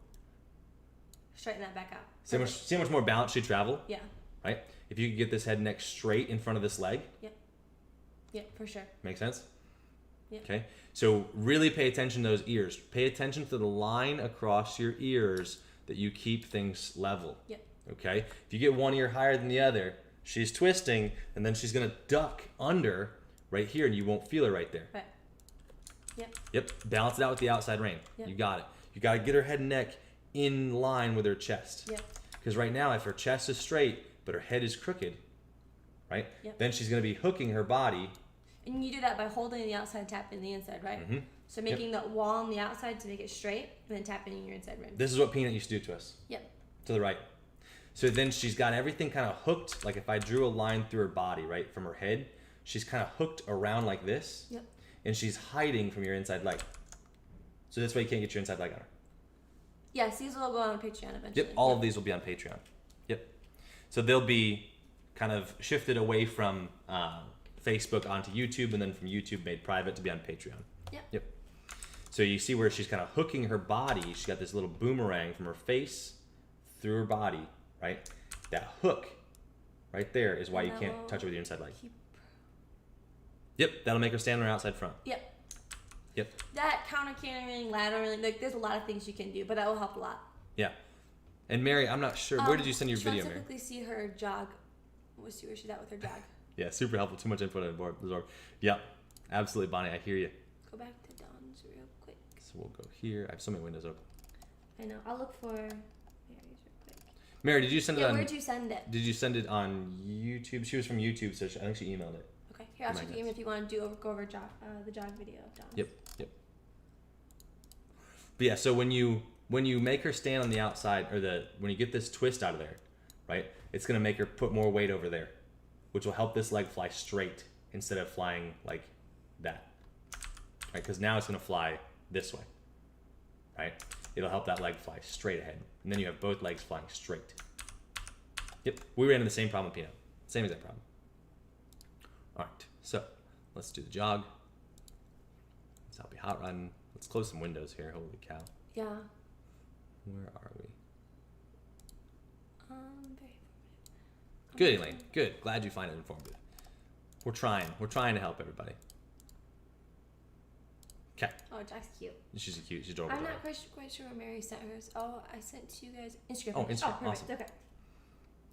S2: straighten that back out.
S1: See how much more balance she travel?
S2: Yeah.
S1: Right? If you could get this head and neck straight in front of this leg.
S2: Yep. Yep, for sure.
S1: Make sense?
S2: Yep.
S1: Okay. So really pay attention to those ears. Pay attention to the line across your ears that you keep things level. Yep. Okay. If you get one ear higher than the other, she's twisting, and then she's gonna duck under right here, and you won't feel her right there.
S2: Right. Yep.
S1: Yep. Balance it out with the outside rein. Yep. You got it. You got to get her head and neck in line with her chest. Yep. Because right now, if her chest is straight but her head is crooked, right? Yep. Then she's going to be hooking her body.
S2: And you do that by holding the outside, tapping the inside, right? Mm-hmm. So making that wall on the outside to make it straight, and then tapping in your inside rein.
S1: This is what Peanut used to do to us.
S2: Yep.
S1: To the right. So then she's got everything kind of hooked. Like if I drew a line through her body, right, from her head, she's kind of hooked around like this. Yep. And she's hiding from your inside leg. So that's why you can't get your inside leg on her.
S2: Yes, these will go on Patreon eventually.
S1: Yep, all of these will be on Patreon. Yep. So they'll be kind of shifted away from Facebook onto YouTube, and then from YouTube made private to be on Patreon. Yep. Yep. So you see where she's kind of hooking her body. She's got this little boomerang from her face through her body, right? That hook right there is why you can't touch her with your inside leg. Yep, that'll make her stand on her outside front.
S2: Yep.
S1: Yep.
S2: That counter cantering, lateraling, like there's a lot of things you can do, but that will help a lot.
S1: Yeah. And Mary, I'm not sure. Where did you send your video, Mary?
S2: She wants to quickly see her jog We'll see where she's at with her jog.
S1: Yeah, super helpful. Too much input to absorb. Yep, absolutely, Bonnie. I hear you.
S2: Go back to Dawn's real quick.
S1: So we'll go here. I have so many windows open.
S2: I know. I'll look for Mary's real quick.
S1: Mary, did you send it on...
S2: where'd you send it?
S1: Did you send it on YouTube? She was from YouTube, so I think she emailed it.
S2: Okay. Here, I'll check the email if you want to go over the jog video of Dawn's.
S1: Yep. But yeah, so when you make her stand on the outside, or when you get this twist out of there, right, it's going to make her put more weight over there, which will help this leg fly straight instead of flying like that, right? Because now it's going to fly this way, right? It'll help that leg fly straight ahead. And then you have both legs flying straight. Yep, we ran into the same problem with Peanut. Same exact problem. All right, so let's do the jog. Let's help you hot run. Let's close some windows here. Holy cow.
S2: Yeah.
S1: Where are we?
S2: Very
S1: Good, Elaine. Good. Glad you find it informative. We're trying. We're trying to help everybody. Okay.
S2: Oh, Jack's cute.
S1: She's cute. She's adorable.
S2: I'm not quite sure where Mary sent hers. Oh, I sent to you guys Instagram.
S1: Oh, Instagram.
S2: Oh,
S1: Awesome.
S2: Okay.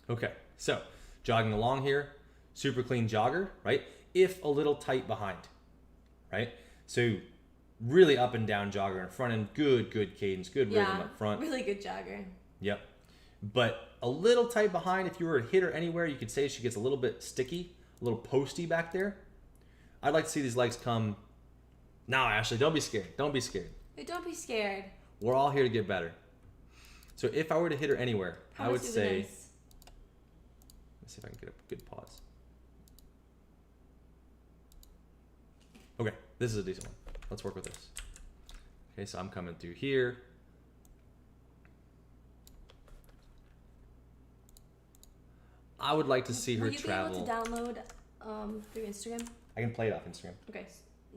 S1: Okay. So, jogging along here. Super clean jogger, right? If a little tight behind, right? So, really up and down jogger in front end. Good cadence. Good rhythm up front.
S2: Really good jogger.
S1: Yep. But a little tight behind. If you were to hit her anywhere, you could say she gets a little bit sticky, a little posty back there. I'd like to see these legs come. No, Ashley, don't be scared. Don't be scared.
S2: Hey, don't be scared.
S1: We're all here to get better. So if I were to hit her anywhere, I would say...
S2: Nice.
S1: Let's see if I can get a good pause. Okay, this is a decent one. Let's work with this. Okay, so I'm coming through here. I would like to see her travel.
S2: Will you be able to download through Instagram?
S1: I can play it off Instagram.
S2: Okay,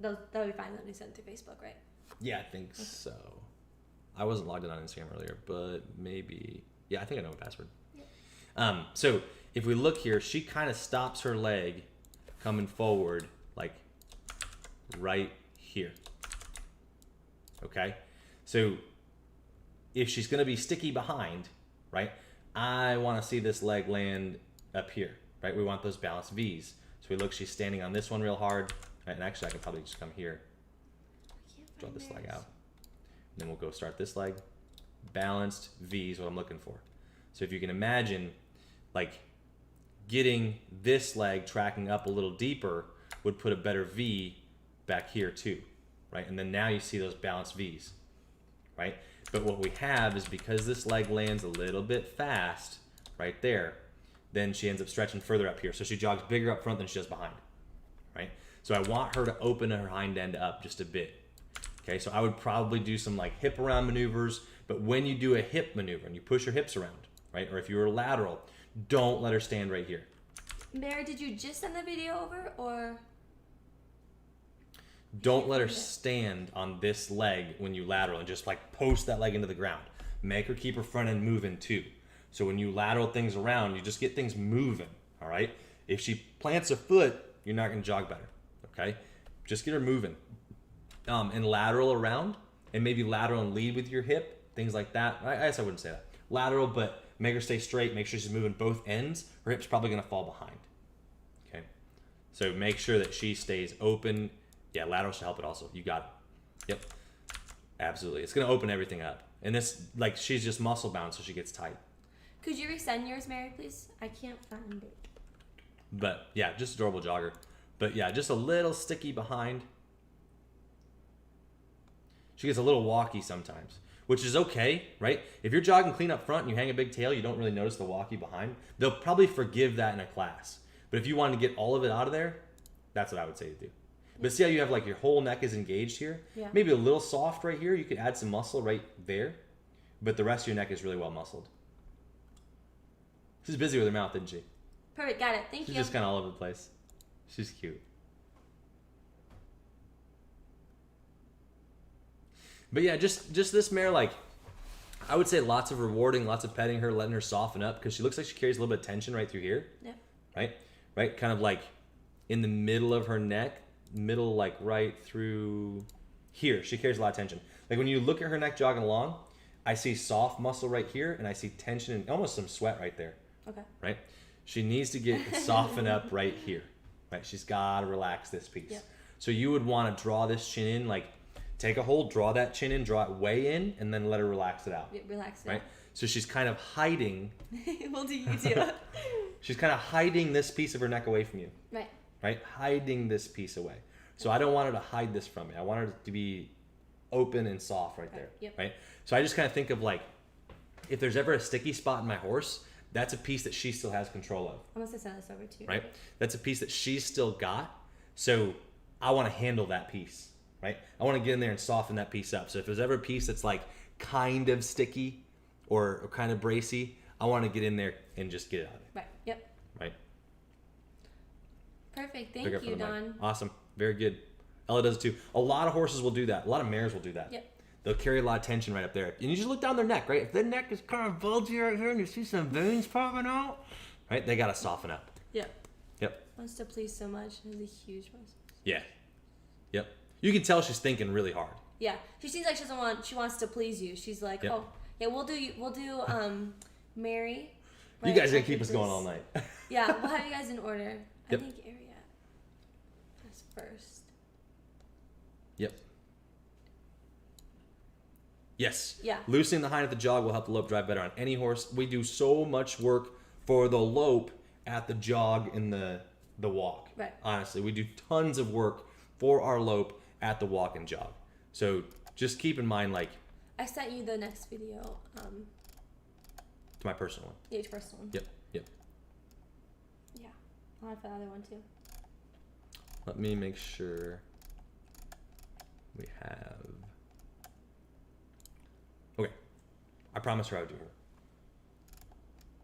S2: so that'll be fine. Let me send it through Facebook, right?
S1: Yeah, I think so. I wasn't logged in on Instagram earlier, but maybe. Yeah, I think I know my password. Yeah. So if we look here, she kind of stops her leg coming forward, like right here. Okay, so if she's going to be sticky behind, right, I want to see this leg land up here, right? We want those balanced V's. So we look, she's standing on this one real hard, right? And actually I could probably just come here, draw this leg out. And then we'll go start this leg. Balanced V is what I'm looking for. So if you can imagine, like, getting this leg tracking up a little deeper would put a better V back here too, right? And then now you see those balanced V's, right? But what we have is, because this leg lands a little bit fast right there, then she ends up stretching further up here. So she jogs bigger up front than she does behind, right? So I want her to open her hind end up just a bit. Okay, so I would probably do some like hip around maneuvers, but when you do a hip maneuver and you push your hips around, right? Or if you were lateral, don't let her stand right here.
S2: Mary, did you just send the video over, or?
S1: Don't let her stand on this leg when you lateral and just like post that leg into the ground. Make her keep her front end moving too. So when you lateral things around, you just get things moving, all right? If she plants a foot, you're not gonna jog better, okay? Just get her moving. And lateral around, and maybe lateral and lead with your hip, things like that. I guess I wouldn't say that. Lateral, but make her stay straight, make sure she's moving both ends. Her hip's probably gonna fall behind, okay? So make sure that she stays open. Yeah, lateral should help it also. You got it. Yep, absolutely. It's gonna open everything up. And this, like, she's just muscle bound, so she gets tight.
S2: Could you resend yours, Mary, please? I can't find it.
S1: But yeah, just adorable jogger. But yeah, just a little sticky behind. She gets a little walky sometimes, which is okay, right? If you're jogging clean up front and you hang a big tail, you don't really notice the walky behind. They'll probably forgive that in a class. But if you wanted to get all of it out of there, that's what I would say to do. But see how you have like your whole neck is engaged here?
S2: Yeah.
S1: Maybe a little soft right here. You could add some muscle right there. But the rest of your neck is really well muscled. She's busy with her mouth, isn't she?
S2: Perfect, got it. Thank you.
S1: She's just kind of all over the place. She's cute. But yeah, just this mare, like, I would say lots of rewarding, lots of petting her, letting her soften up, because she looks like she carries a little bit of tension right through here.
S2: Yeah.
S1: Right? Kind of like in the middle of her neck, middle, like right through here. She carries a lot of tension. Like when you look at her neck jogging along, I see soft muscle right here, and I see tension and almost some sweat right there.
S2: Okay.
S1: Right? She needs to soften up right here, right? She's got to relax this piece.
S2: Yep.
S1: So you would want to draw this chin in, like take a hold, draw that chin in, draw it way in, and then let her relax it out.
S2: Yeah, relax it
S1: right?
S2: out.
S1: So she's kind of hiding.
S2: We'll do you too.
S1: She's kind of hiding this piece of her neck away from you.
S2: Right.
S1: Right? Hiding this piece away. So I don't want her to hide this from me. I want her to be open and soft right there.
S2: Yep.
S1: Right? So I just kind of think of like, if there's ever a sticky spot in my horse, that's a piece that she still has control of.
S2: I'm going to send this over to you.
S1: Right? That's a piece that she's still got. So I want to handle that piece. Right? I want to get in there and soften that piece up. So if there's ever a piece that's like kind of sticky or kind of bracy, I want to get in there and just get it out of there.
S2: Right. Yep.
S1: Right?
S2: Perfect. Thank you, Don.
S1: Awesome. Very good. Ella does it too. A lot of horses will do that. A lot of mares will do that.
S2: Yep.
S1: They'll carry a lot of tension right up there. And you just look down their neck, right? If their neck is kind of bulgy right here and you see some veins popping out, right? They got to soften up.
S2: Yep.
S1: Yep.
S2: Wants to please so much. Has a huge muscle.
S1: Yeah. Yep. You can tell she's thinking really hard.
S2: Yeah. She seems like she wants to please you. She's like,
S1: yep.
S2: oh, yeah, we'll do Mary.
S1: Right? You guys are going to keep us going all night.
S2: Yeah, we'll have you guys in order.
S1: Yep.
S2: I think Ariat is first.
S1: Yep. Yes.
S2: Yeah.
S1: Loosening the hind at the jog will help the lope drive better on any horse. We do so much work for the lope at the jog and the walk.
S2: Right.
S1: Honestly, we do tons of work for our lope at the walk and jog. So just keep in mind, like,
S2: I sent you the next video.
S1: To my personal one.
S2: Yeah, your personal one.
S1: Yep. Yep.
S2: Yeah. I'll have the other one too.
S1: Let me make sure we have. Okay. I promised her I would do her.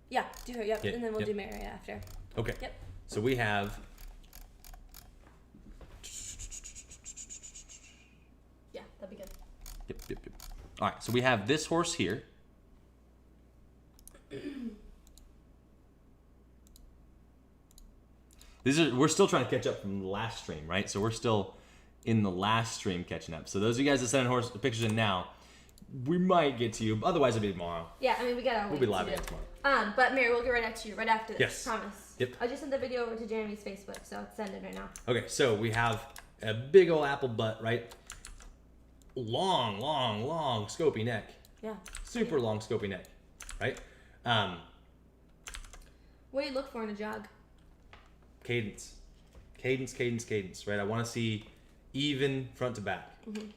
S2: Yeah, do her. Yep.
S1: Yeah,
S2: And then we'll
S1: yep.
S2: do Mary after.
S1: Okay.
S2: Yep.
S1: So we have.
S2: Yeah, that'd be good.
S1: Yep. All right. So we have this horse here. We're still trying to catch up from the last stream, right? So we're still in the last stream catching up. So those of you guys that send pictures in now, we might get to you. Otherwise, it'll be tomorrow.
S2: Yeah, I mean, we got our
S1: We'll be live again tomorrow.
S2: But Mary, we'll get right next to you right after this.
S1: Yes.
S2: Promise.
S1: Yep.
S2: I just sent the video over to Jeremy's Facebook, so it's sending right now.
S1: Okay, so we have a big old apple butt, right? Long, scopy neck.
S2: Yeah.
S1: Super long scopy neck, right?
S2: What do you look for in a jog?
S1: Cadence, right? I want to see even front to back.
S2: Mm-hmm.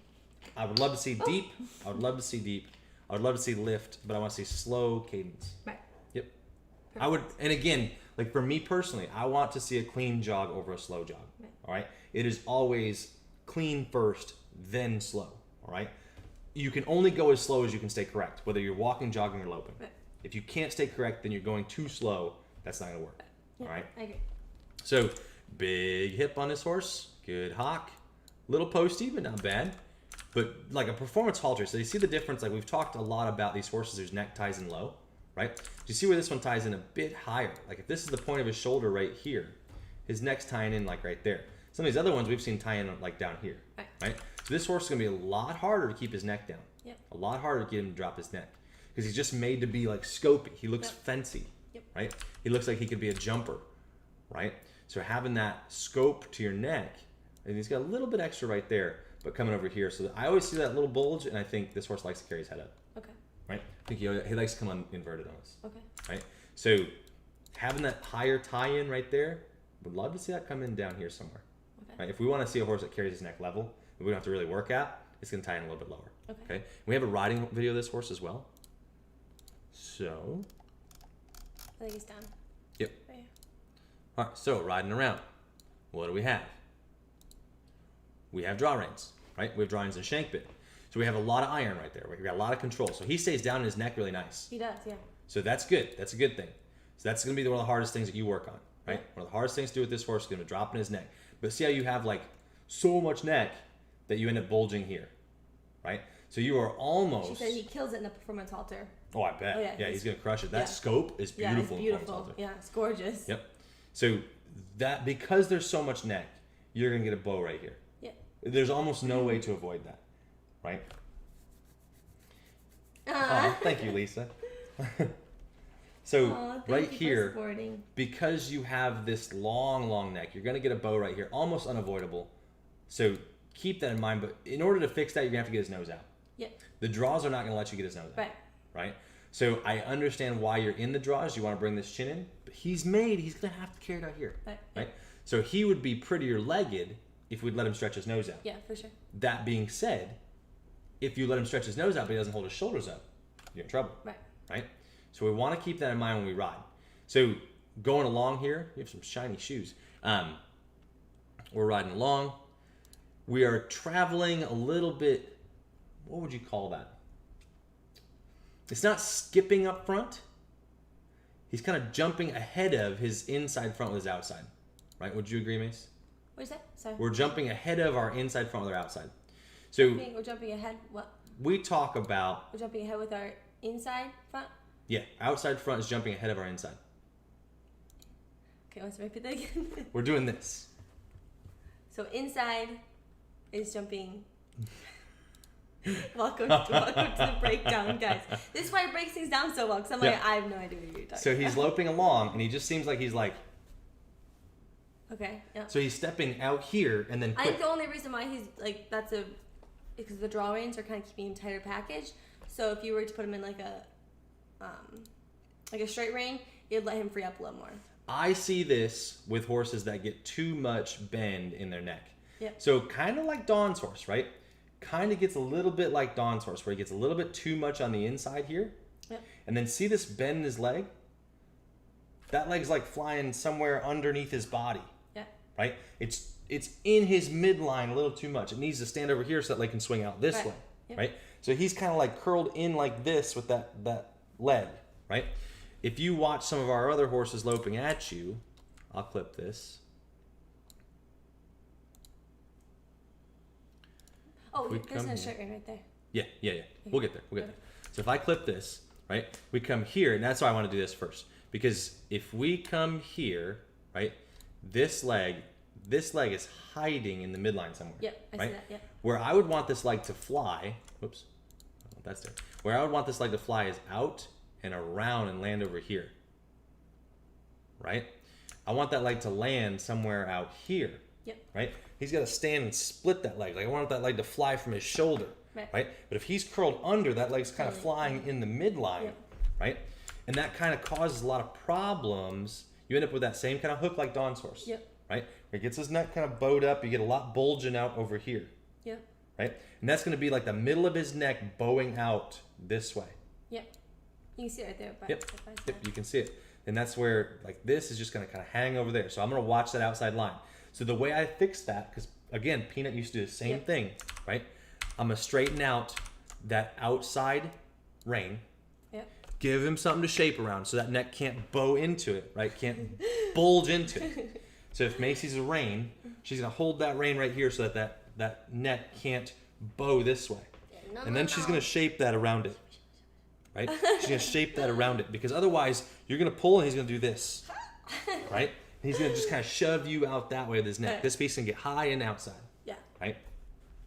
S1: I would love to see deep. I would love to see deep. I would love to see lift, but I want to see slow cadence.
S2: Right.
S1: Yep.
S2: Perfect.
S1: I would, and again, like for me personally, I want to see a clean jog over a slow jog.
S2: Right.
S1: All right. It is always clean first, then slow. All right. You can only go as slow as you can stay correct, whether you're walking, jogging, or loping.
S2: Right.
S1: If you can't stay correct, then you're going too slow. That's not going to work.
S2: Yeah,
S1: all right.
S2: I agree.
S1: So big hip on this horse, good hock, little posty, but not bad. But like a performance halter, so you see the difference. Like we've talked a lot about these horses whose neck ties in low, right? Do you see where this one ties in a bit higher? Like if this is the point of his shoulder right here, his neck's tying in like right there. Some of these other ones we've seen tie in like down here, right? So this horse is gonna be a lot harder to keep his neck down.
S2: Yep.
S1: A lot harder to get him to drop his neck because he's just made to be like scopy. He looks fancy, right? He looks like he could be a jumper, right? So having that scope to your neck, and he's got a little bit extra right there, but coming over here. So I always see that little bulge, and I think this horse likes to carry his head up.
S2: Okay.
S1: Right? I think he likes to come on inverted on us.
S2: Okay.
S1: Right? So having that higher tie-in right there, would love to see that come in down here somewhere.
S2: Okay.
S1: Right? If we want to see a horse that carries his neck level, that we don't have to really work at, it's going to tie in a little bit lower. Okay? We have a riding video of this horse as well. So.
S2: I think it's done.
S1: Yep.
S2: Right.
S1: All right, so riding around, what do we have? We have draw reins, right? We have draw reins and shank bit. So we have a lot of iron right there. We've got a lot of control. So he stays down in his neck really nice.
S2: He does, yeah.
S1: So that's good. That's a good thing. So that's going to be one of the hardest things that you work on, right? One of the hardest things to do with this horse is going to drop in his neck. But see how you have like so much neck that you end up bulging here, right? So you are almost.
S2: She said he kills it in the performance halter.
S1: Oh, I bet.
S2: Oh,
S1: yeah, he's going to crush it. That scope is beautiful.
S2: Yeah, it's beautiful. Yeah, it's gorgeous.
S1: Yep. So that because there's so much neck, you're going to get a bow right here.
S2: Yeah.
S1: There's almost no way to avoid that, right? Oh, thank you, Lisa. So right here, because you have this long neck, you're going to get a bow right here, almost unavoidable. So keep that in mind. But in order to fix that, you're going to have to get his nose out.
S2: Yep.
S1: The draws are not going to let you get his nose out.
S2: Right.
S1: Right? So I understand why you're in the draws. You want to bring this chin in. But he's going to have to carry it out here. Right? So he would be prettier legged if we'd let him stretch his nose out.
S2: Yeah, for sure.
S1: That being said, if you let him stretch his nose out but he doesn't hold his shoulders up, you're in trouble. Right? So we want to keep that in mind when we ride. So going along here, you have some shiny shoes. We're riding along. We are traveling a little bit, what would you call that? It's not skipping up front. He's kind of jumping ahead of his inside front with his outside. Right? Would you agree, Mace?
S2: What is that? Sorry.
S1: We're jumping ahead of our inside front with our outside. So
S2: we're jumping ahead, what?
S1: We talk about...
S2: We're jumping ahead with our inside front?
S1: Yeah, outside front is jumping ahead of our inside.
S2: Okay, let's repeat that again.
S1: We're doing this.
S2: So inside is jumping... Welcome to the breakdown, guys. This is why it breaks things down so well, because I'm like, I have no idea what you're talking about.
S1: So he's loping along, and he just seems like he's like...
S2: Okay, yeah.
S1: So he's stepping out here, and then quick.
S2: I think the only reason why he's like, because the draw reins are kind of keeping him tighter package. So if you were to put him in like a straight rein, it'd let him free up a little more.
S1: I see this with horses that get too much bend in their neck.
S2: Yeah.
S1: So kind of like Dawn's horse, right? Kind of gets a little bit like Dawn's horse, where he gets a little bit too much on the inside here.
S2: Yep.
S1: And then see this bend in his leg? That leg's like flying somewhere underneath his body.
S2: Yeah.
S1: Right? It's in his midline a little too much. It needs to stand over here so that leg can swing out this way. Yep. Right? So he's kind of like curled in like this with that leg. Right? If you watch some of our other horses loping at you, I'll clip this.
S2: Oh, there's no straight rein right there.
S1: Yeah. We'll get there. So if I clip this, right, we come here, and that's why I want to do this first. Because if we come here, right, this leg is hiding in the midline somewhere.
S2: Yep, I see that, yep.
S1: Where I would want this leg to fly, whoops, that's there. Where I would want this leg to fly is out and around and land over here. Right? I want that leg to land somewhere out here.
S2: Yep.
S1: Right? He's got to stand and split that leg. Like I want that leg to fly from his shoulder. Right? But if he's curled under, that leg's kind of flying in the midline. Yep. Right? And that kind of causes a lot of problems. You end up with that same kind of hook like Dawn's horse.
S2: Yep.
S1: Right? Where it gets his neck kind of bowed up. You get a lot bulging out over here.
S2: Yep.
S1: Right? And that's going to be like the middle of his neck bowing out this way.
S2: Yep. You can see it right there.
S1: Yep, you can see it. And that's where, like, this is just going to kind of hang over there. So I'm going to watch that outside line. So the way I fix that, because, again, Peanut used to do the same thing, right? I'm going to straighten out that outside rein.
S2: Yep.
S1: Give him something to shape around so that neck can't bow into it, right? Can't bulge into it. So if Macy's a rein, she's going to hold that rein right here so that neck can't bow this way. And then she's going to shape that around it. Right? She's going to shape that around it, because otherwise you're going to pull and he's going to do this. Right? And he's going to just kind of shove you out that way with his neck. Right. This piece can get high and outside. Yeah. Right?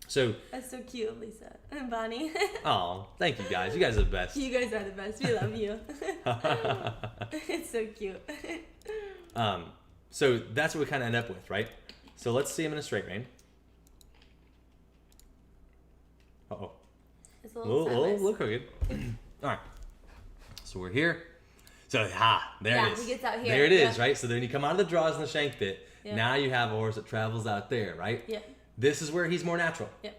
S1: So
S2: that's so cute, Lisa and Bonnie.
S1: Oh, thank you guys. You guys are the best.
S2: You guys are the best. We love you. It's so cute.
S1: So that's what we kind of end up with, right? So let's see him in a straight rein. Uh-oh.
S2: It's a little
S1: crooked. All right. So we're here. So, there it is.
S2: He gets out here.
S1: There it is, right? So then you come out of the draws in the shank bit. Yep. Now you have a horse that travels out there, right?
S2: Yep.
S1: This is where he's more natural.
S2: Yep.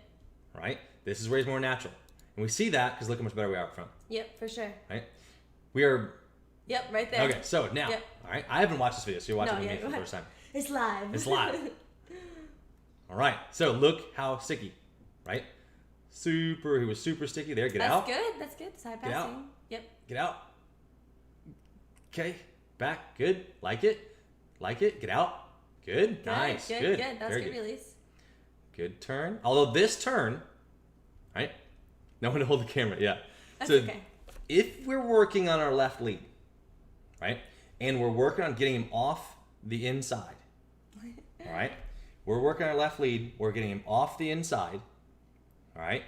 S1: Right? This is where he's more natural. And we see that because look how much better we are up front.
S2: Yep, for sure.
S1: Right? We are...
S2: Yep, right there.
S1: Okay, so now, all right? I haven't watched this video, so you're watching it with me for the first time.
S2: It's live.
S1: It's live. All right, so look how sticky, right? He was super sticky there. Get out.
S2: That's good. Side passing.
S1: Get out.
S2: Yep.
S1: Get out. Okay, back. Good. Like it. Get out. Good. Nice. Good.
S2: That's good release.
S1: Good turn. Although this turn, right? No one to hold the camera. Yeah.
S2: That's okay.
S1: If we're working on our left lead, right, and we're working on getting him off the inside, all right? We're working on our left lead. We're getting him off the inside, all right?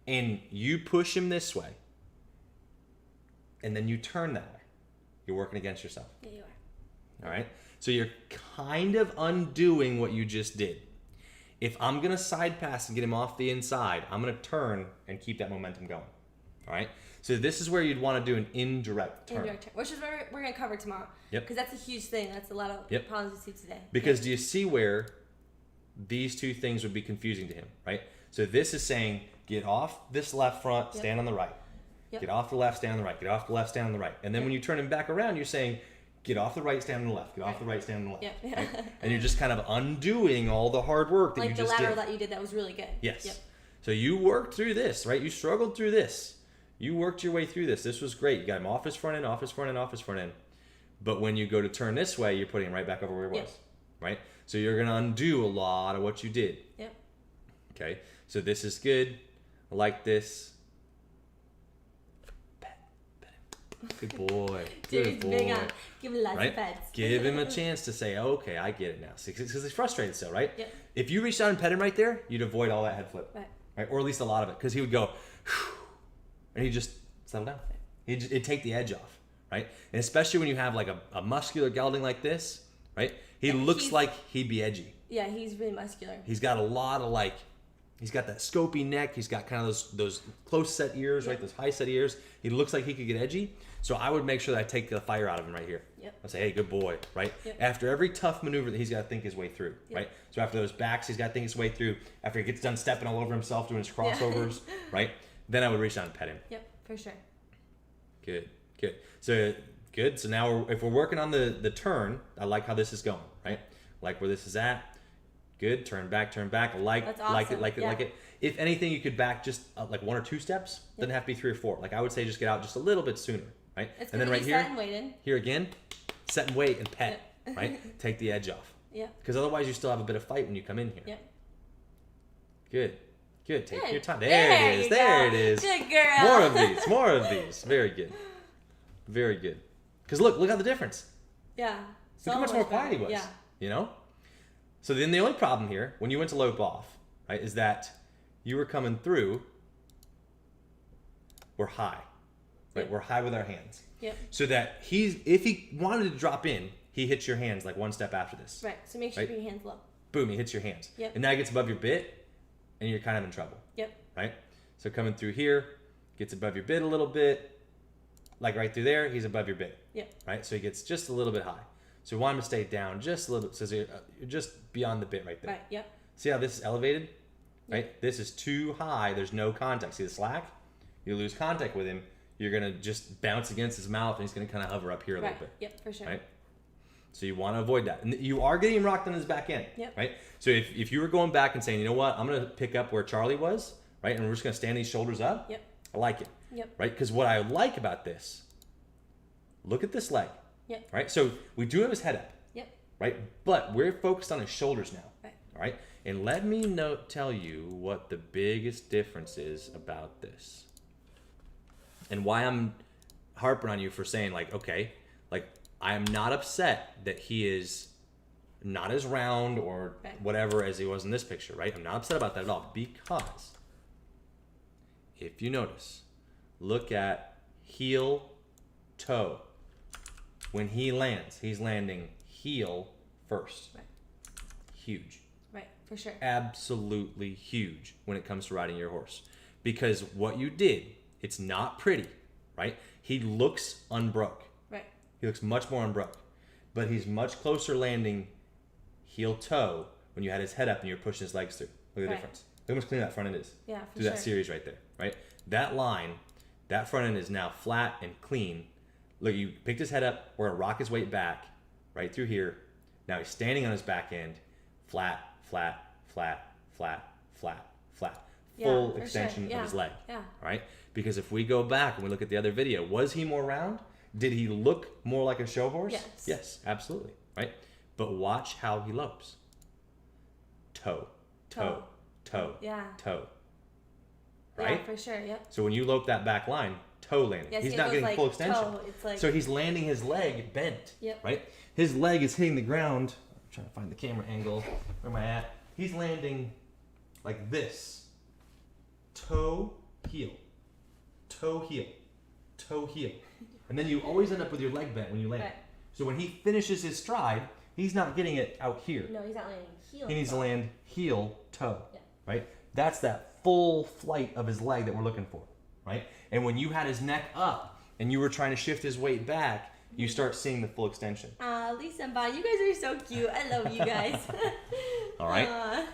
S1: And you push him this way, and then you turn that way, You're working against yourself.
S2: Yeah, you are.
S1: All right? So you're kind of undoing what you just did. If I'm going to side pass and get him off the inside, I'm going to turn and keep that momentum going. All right? So this is where you'd want to do an indirect turn.
S2: Indirect turn, which is what we're going to cover tomorrow.
S1: Yep.
S2: Because that's a huge thing. That's a lot of problems you see today.
S1: Because do you see where these two things would be confusing to him, right? So this is saying, get off this left front, stand on the right. Get off the left, stand on the right. Get off the left, stand on the right. And then when you turn him back around, you're saying, get off the right, stand on the left. Get off the right, stand on the left. Right? And you're just kind of undoing all the hard work that you just did.
S2: Like the lateral that you did, that was really good.
S1: Yes.
S2: Yep.
S1: So you worked through this, right? You struggled through this. You worked your way through this. This was great. You got him off his front end, off his front end, off his front end. But when you go to turn this way, you're putting him right back over where he was, right? So you're going to undo a lot of what you did.
S2: Yep.
S1: Okay. So this is good. I like this. Good boy. Good boy.
S2: Big on. Give him lots of pets.
S1: Give him a chance to say, okay, I get it now. Because he's frustrated still, right?
S2: Yep.
S1: If you reached out and pet him right there, you'd avoid all that head flip. Right? Or at least a lot of it. Because he would go, and he'd just settle down. It'd take the edge off, right? And especially when you have like a muscular gelding like this, right? He looks like he'd be edgy.
S2: Yeah, he's really muscular.
S1: He's got a lot of like, he's got that scopy neck. He's got kind of those close set ears, right? Those high set ears. He looks like he could get edgy. So I would make sure that I take the fire out of him right here.
S2: Yep.
S1: I'd say, hey, good boy, right?
S2: Yep.
S1: After every tough maneuver that he's got to think his way through, right? So after those backs, he's got to think his way through. After he gets done stepping all over himself, doing his crossovers, right? Then I would reach down and pet him.
S2: Yep, for sure.
S1: Good. So good. So now if we're working on the turn, I like how this is going, right? Like where this is at. Good. Turn back.
S2: That's awesome.
S1: Like it. If anything, you could back just like 1 or 2 steps. Doesn't have to be 3 or 4. Like I would say, just get out just a little bit sooner, right?
S2: It's
S1: and then right here,
S2: and
S1: here again, set and wait and pet, right? Take the edge off.
S2: Yeah.
S1: Because otherwise, you still have a bit of fight when you come in here.
S2: Yep.
S1: Good. Take your time.
S2: There it is. Good girl.
S1: More of these. Very good. Because look how the difference.
S2: Yeah.
S1: Look how much more quiet he was.
S2: Yeah.
S1: You know? So then the only problem here, when you went to lope off, right, is that you were coming through, we're high. Right?
S2: Yep.
S1: We're high with our hands.
S2: Yep.
S1: So that if he wanted to drop in, he hits your hands like 1 step after this.
S2: Right. So make sure you keep your hands low.
S1: Boom, he hits your hands.
S2: Yep.
S1: And now he gets above your bit, and you're kind of in trouble.
S2: Yep.
S1: Right? So coming through here, gets above your bit a little bit. Like right through there, he's above your bit.
S2: Yep.
S1: Right? So he gets just a little bit high. So we want him to stay down just a little bit. So you're just beyond the bit right there.
S2: Right, yep.
S1: See how this is elevated? Right? This is too high. There's no contact. See the slack? You lose contact with him, you're going to just bounce against his mouth, and he's going to kind of hover up here a little bit.
S2: Yep, for sure.
S1: Right? So you want to avoid that. And you are getting rocked on his back end.
S2: Yep.
S1: Right? So if you were going back and saying, you know what, I'm going to pick up where Charlie was, right? And we're just going to stand these shoulders up.
S2: Yep.
S1: I like it.
S2: Yep.
S1: Right? Because what I like about this, look at this leg.
S2: Yep.
S1: Right? So we do have his head up.
S2: Yep.
S1: Right? But we're focused on his shoulders now.
S2: Right.
S1: All right? And let me tell you what the biggest difference is about this. And why I'm harping on you for saying, like, okay, like, I am not upset that he is not as round or whatever as he was in this picture, right? I'm not upset about that at all, because if you notice, look at heel, toe. When he lands, he's landing heel first.
S2: Right.
S1: Huge.
S2: Right, for sure.
S1: Absolutely huge when it comes to riding your horse. Because what you did, it's not pretty, right? He looks unbroke.
S2: Right.
S1: He looks much more unbroke. But he's much closer landing heel toe when you had his head up and you're pushing his legs through. Look at the difference. Look how much cleaner that front end is.
S2: Yeah, for
S1: through
S2: sure.
S1: that series right there, right? That line, that front end is now flat and clean. Look, you picked his head up, we're gonna rock his weight back right through here. Now he's standing on his back end, flat, flat, flat, flat, flat, flat. Full extension of his leg.
S2: Yeah.
S1: All right? Because if we go back and we look at the other video, was he more round? Did he look more like a show horse?
S2: Yes.
S1: Yes, absolutely. Right? But watch how he lopes. Toe, toe, toe,
S2: yeah.
S1: toe. Right?
S2: Yeah, for sure, yep.
S1: So when you lope that back line, toe landing.
S2: Yes,
S1: he's not getting full extension.
S2: Toe. It's like,
S1: so he's landing his leg bent.
S2: Yep.
S1: Right? His leg is hitting the ground. I'm trying to find the camera angle. Where am I at? He's landing like this. Toe, heel. Toe, heel. Toe, heel. And then you always end up with your leg bent when you land.
S2: Right.
S1: So when he finishes his stride, he's not getting it out here.
S2: No, he's not landing heel.
S1: He needs to land heel toe,
S2: Yeah.
S1: right? That's that full flight of his leg that we're looking for, right? And when you had his neck up and you were trying to shift his weight back, you start seeing the full extension.
S2: Lisa and Bonnie, you guys are so cute. I love you guys.
S1: All right.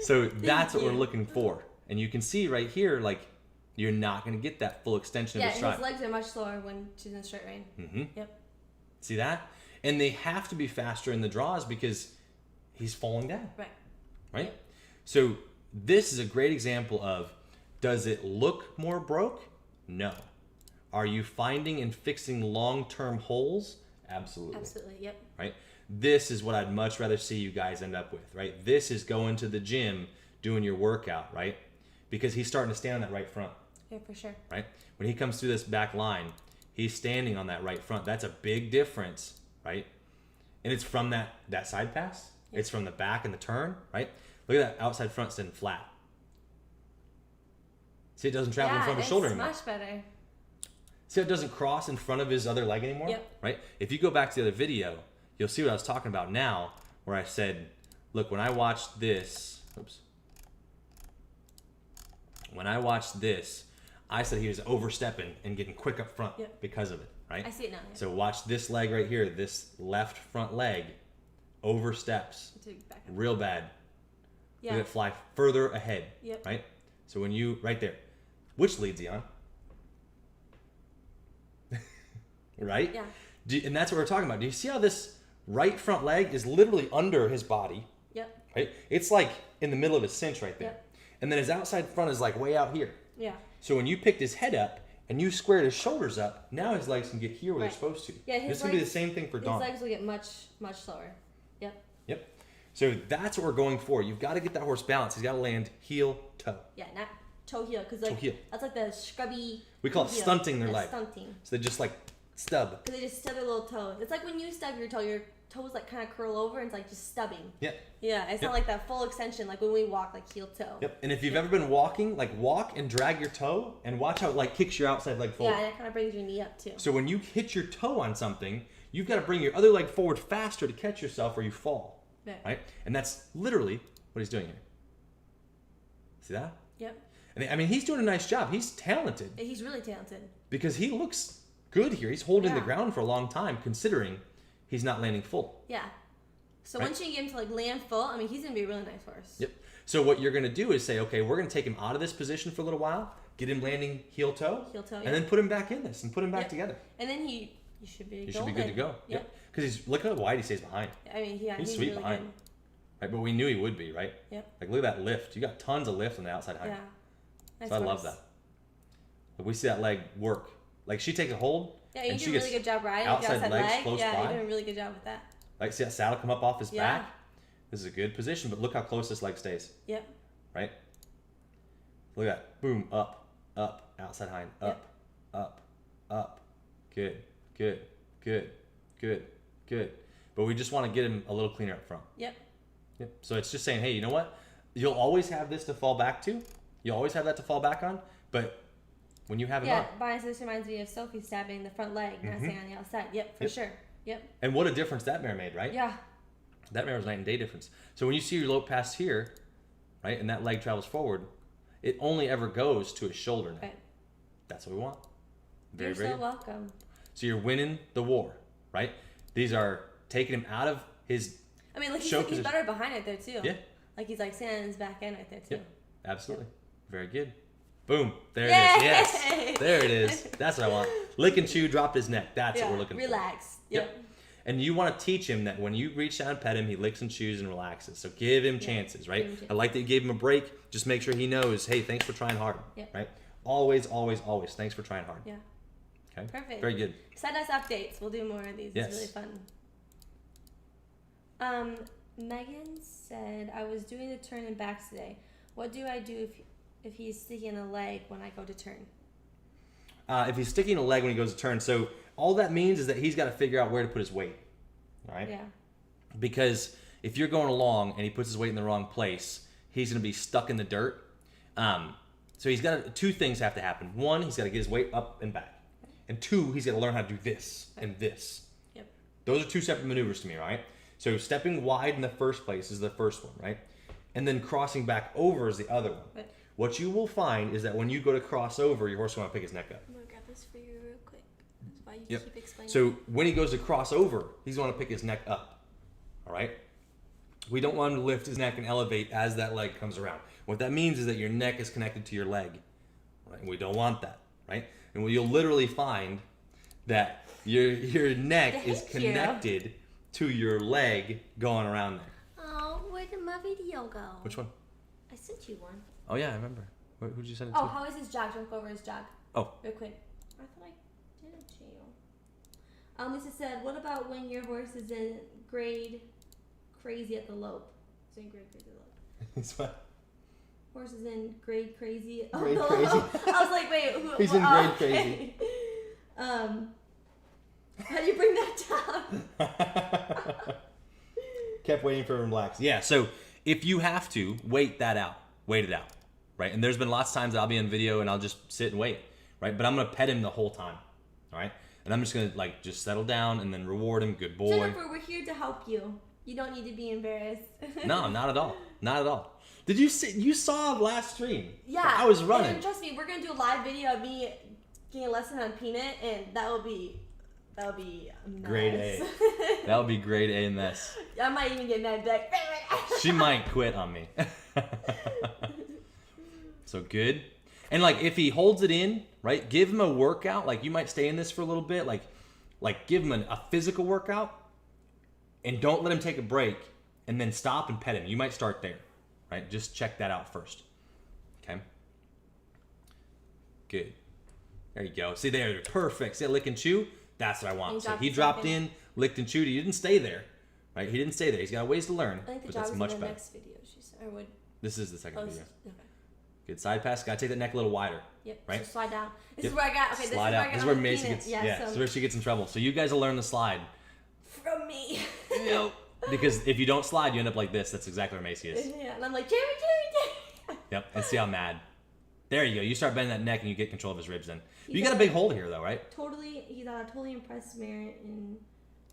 S1: So that's what we're looking for. And you can see right here, like, you're not going to get that full extension of his stride.
S2: Yeah, his legs are much slower when she's in a straight rein.
S1: Mm-hmm.
S2: Yep.
S1: See that? And they have to be faster in the draws because he's falling down.
S2: Right.
S1: Right? So this is a great example of, does it look more broke? No. Are you finding and fixing long-term holes? Absolutely.
S2: Absolutely, yep.
S1: Right? This is what I'd much rather see you guys end up with, right? This is going to the gym, doing your workout, right? Because he's starting to stand on that right front.
S2: Yeah, for sure.
S1: Right? When he comes through this back line, he's standing on that right front. That's a big difference, right? And it's from that side pass. Yep. It's from the back and the turn, right? Look at that outside front sitting flat. See, it doesn't travel in front of his shoulder anymore.
S2: Yeah, it's much better.
S1: See how it doesn't cross in front of his other leg anymore?
S2: Yep.
S1: Right? If you go back to the other video, you'll see what I was talking about now, where I said, look, when I watched this, when I watched this, I said he was overstepping and getting quick up front because of it, right?
S2: I see it now. Yeah.
S1: So watch this leg right here, this left front leg oversteps real bad.
S2: Yeah.
S1: Look at it fly further ahead,
S2: Yep.
S1: right? So when you, right there, which leads he on? Right?
S2: Yeah.
S1: And that's what we're talking about. Do you see how this right front leg is literally under his body?
S2: Yep.
S1: Right? It's like in the middle of his cinch right there.
S2: Yep.
S1: And then his outside front is like way out here.
S2: Yeah.
S1: So when you picked his head up and you squared his shoulders up, now his legs can get here where they're supposed to.
S2: Yeah,
S1: this can be the same thing for Dawn.
S2: His legs will get much, much slower. Yep.
S1: Yep. So that's what we're going for. You've got to get that horse balanced. He's got to land heel, toe.
S2: Yeah, not toe heel, because like that's like the scrubby.
S1: We call it stunting their leg.
S2: Stunting.
S1: So they just like stub.
S2: Because they just stub their little toe. It's like when you stub your toes like kind of curl over and it's like just stubbing.
S1: Yeah.
S2: Yeah, it's not like that full extension like when we walk like heel toe.
S1: Yep. And if you've ever been walking, like walk and drag your toe and watch how it like kicks your outside leg forward.
S2: Yeah, and it kind of brings your knee up too.
S1: So when you hit your toe on something, you've got to bring your other leg forward faster to catch yourself or you fall. Right? And that's literally what he's doing here. See that?
S2: Yep.
S1: And I mean, he's doing a nice job. He's talented.
S2: He's really talented.
S1: Because he looks good here. He's holding the ground for a long time, considering he's not landing full.
S2: Yeah. So once you get him to like land full, I mean, he's going to be a really nice horse.
S1: Yep. So what you're going to do is say, okay, we're going to take him out of this position for a little while, get him landing heel toe, and then put him back in this and put him back together.
S2: And then you should be
S1: should be good to go.
S2: Yep.
S1: Because look how wide he stays behind.
S2: I mean, he's
S1: sweet
S2: really
S1: behind.
S2: good.
S1: Right, but we knew he would be, right?
S2: Yep.
S1: Like look at that lift. You got tons of lift on the outside hind.
S2: Yeah. Nice
S1: so I love that. Like we see that leg work. Like she takes a hold.
S2: Yeah, you
S1: and
S2: do
S1: she
S2: a really good job riding with
S1: outside
S2: the outside
S1: legs
S2: leg.
S1: close
S2: Yeah,
S1: by.
S2: you're doing a really good job with that.
S1: Like see that saddle come up off his back? This is a good position, but look how close this leg stays.
S2: Yep.
S1: Right? Look at that. Boom, up, outside hind, up, up. Good. But we just want to get him a little cleaner up front.
S2: Yep.
S1: So it's just saying, hey, you know what? You'll always have this to fall back to. You always have that to fall back on. But when you have it on.
S2: Yeah, this reminds me of Sophie stabbing the front leg, not staying on the outside. Yep, for sure. Yep.
S1: And what a difference that mare made, right?
S2: Yeah.
S1: That mare was night and day difference. So when you see your lope pass here, right, and that leg travels forward, it only ever goes to his shoulder now.
S2: Right.
S1: That's what we want.
S2: You're so welcome.
S1: So you're winning the war, right? These are taking him out of his.
S2: I mean, look, he's better behind it there too.
S1: Yeah.
S2: Like he's like standing on his back end right there too.
S1: Yep. Absolutely. Yep. Very good. Boom. There it is. Yes. There it is. That's what I want. Lick and chew, drop his neck. That's what we're looking for.
S2: Relax. Yep.
S1: And you want to teach him that when you reach down and pet him, he licks and chews and relaxes. So give him chances, right? I like that you gave him a break. Just make sure he knows, hey, thanks for trying hard. Right? Always, always, always. Thanks for trying hard.
S2: Yeah.
S1: Okay.
S2: Perfect.
S1: Very good.
S2: Send us updates. We'll do more of these. It's really fun. Megan said, I was doing the turn and backs today. What do I do if he's sticking a leg when I go to turn?
S1: If he's sticking a leg when he goes to turn, so all that means is that he's got to figure out where to put his weight. All right?
S2: Yeah.
S1: Because if you're going along and he puts his weight in the wrong place, he's going to be stuck in the dirt. So he's got two things have to happen. One, he's got to get his weight up and back. And 2, he's got to learn how to do this and this.
S2: Yep.
S1: Those are 2 separate maneuvers to me, right? So stepping wide in the first place is the first one, right? And then crossing back over is the other one. Right. What you will find is that when you go to cross over, your horse is going to pick his neck up.
S2: I'm going to grab this for you real quick. That's why you keep explaining.
S1: So when he goes to cross over, he's going to pick his neck up. All right? We don't want him to lift his neck and elevate as that leg comes around. What that means is that your neck is connected to your leg. Right? And we don't want that, right? And you'll literally find that your neck is connected to your leg going around there.
S2: Oh, where did my video go?
S1: Which one?
S2: I sent you one.
S1: Oh, yeah, I remember. Who'd you send it to?
S2: Oh, how is his jog? Don't go over his jog.
S1: Oh.
S2: Real quick. I thought I did it to you. Lisa said, what about when your horse is in grade crazy at the lope? He's in grade crazy at the lope.
S1: He's what?
S2: Horse is in grade crazy.
S1: Grade crazy?
S2: I was like, wait.
S1: He's in grade crazy.
S2: How do you bring that down?
S1: Kept waiting for him to relax. Yeah, so if you have to, wait that out. Wait it out, right? And there's been lots of times that I'll be in video and I'll just sit and wait, right? But I'm going to pet him the whole time, all right? And I'm just going to, like, just settle down and then reward him. Good boy.
S2: Jennifer, we're here to help you. You don't need to be embarrassed.
S1: No, not at all. Not at all. Did you see? You saw last stream.
S2: Yeah.
S1: I was running.
S2: And trust me, we're going to do a live video of me getting a lesson on Peanut, and that will be a mess.
S1: Grade A. That would be grade A mess.
S2: I might even get mad back.
S1: She might quit on me. So good. And like if he holds it in, right, give him a workout. Like you might stay in this for a little bit. Like give him a physical workout and don't let him take a break and then stop and pet him. You might start there, right? Just check that out first. Okay. Good. There you go. See there, perfect. See that lick and chew? That's what I want. So he dropped in, licked and chewed. He didn't stay there, right? He didn't stay there. He's got ways to learn.
S2: I think the
S1: but
S2: job
S1: that's
S2: was
S1: much
S2: in the
S1: better.
S2: next video. She said, or would.
S1: This is the second video.
S2: Okay.
S1: Good side pass. Gotta take that neck a little wider.
S2: Yep.
S1: Right.
S2: So slide down. This is where I got. Okay.
S1: Slide out. This is where Macy gets. Yeah. This is where she gets in trouble. So you guys will learn the slide.
S2: From me.
S1: Yep. Because if you don't slide, you end up like this. That's exactly where Macy is.
S2: Yeah. And I'm like, Jerry.
S1: Yep. And see how mad. There you go. You start bending that neck and you get control of his ribs then. You got a big hold here though, right?
S2: He's a totally impressed Merritt and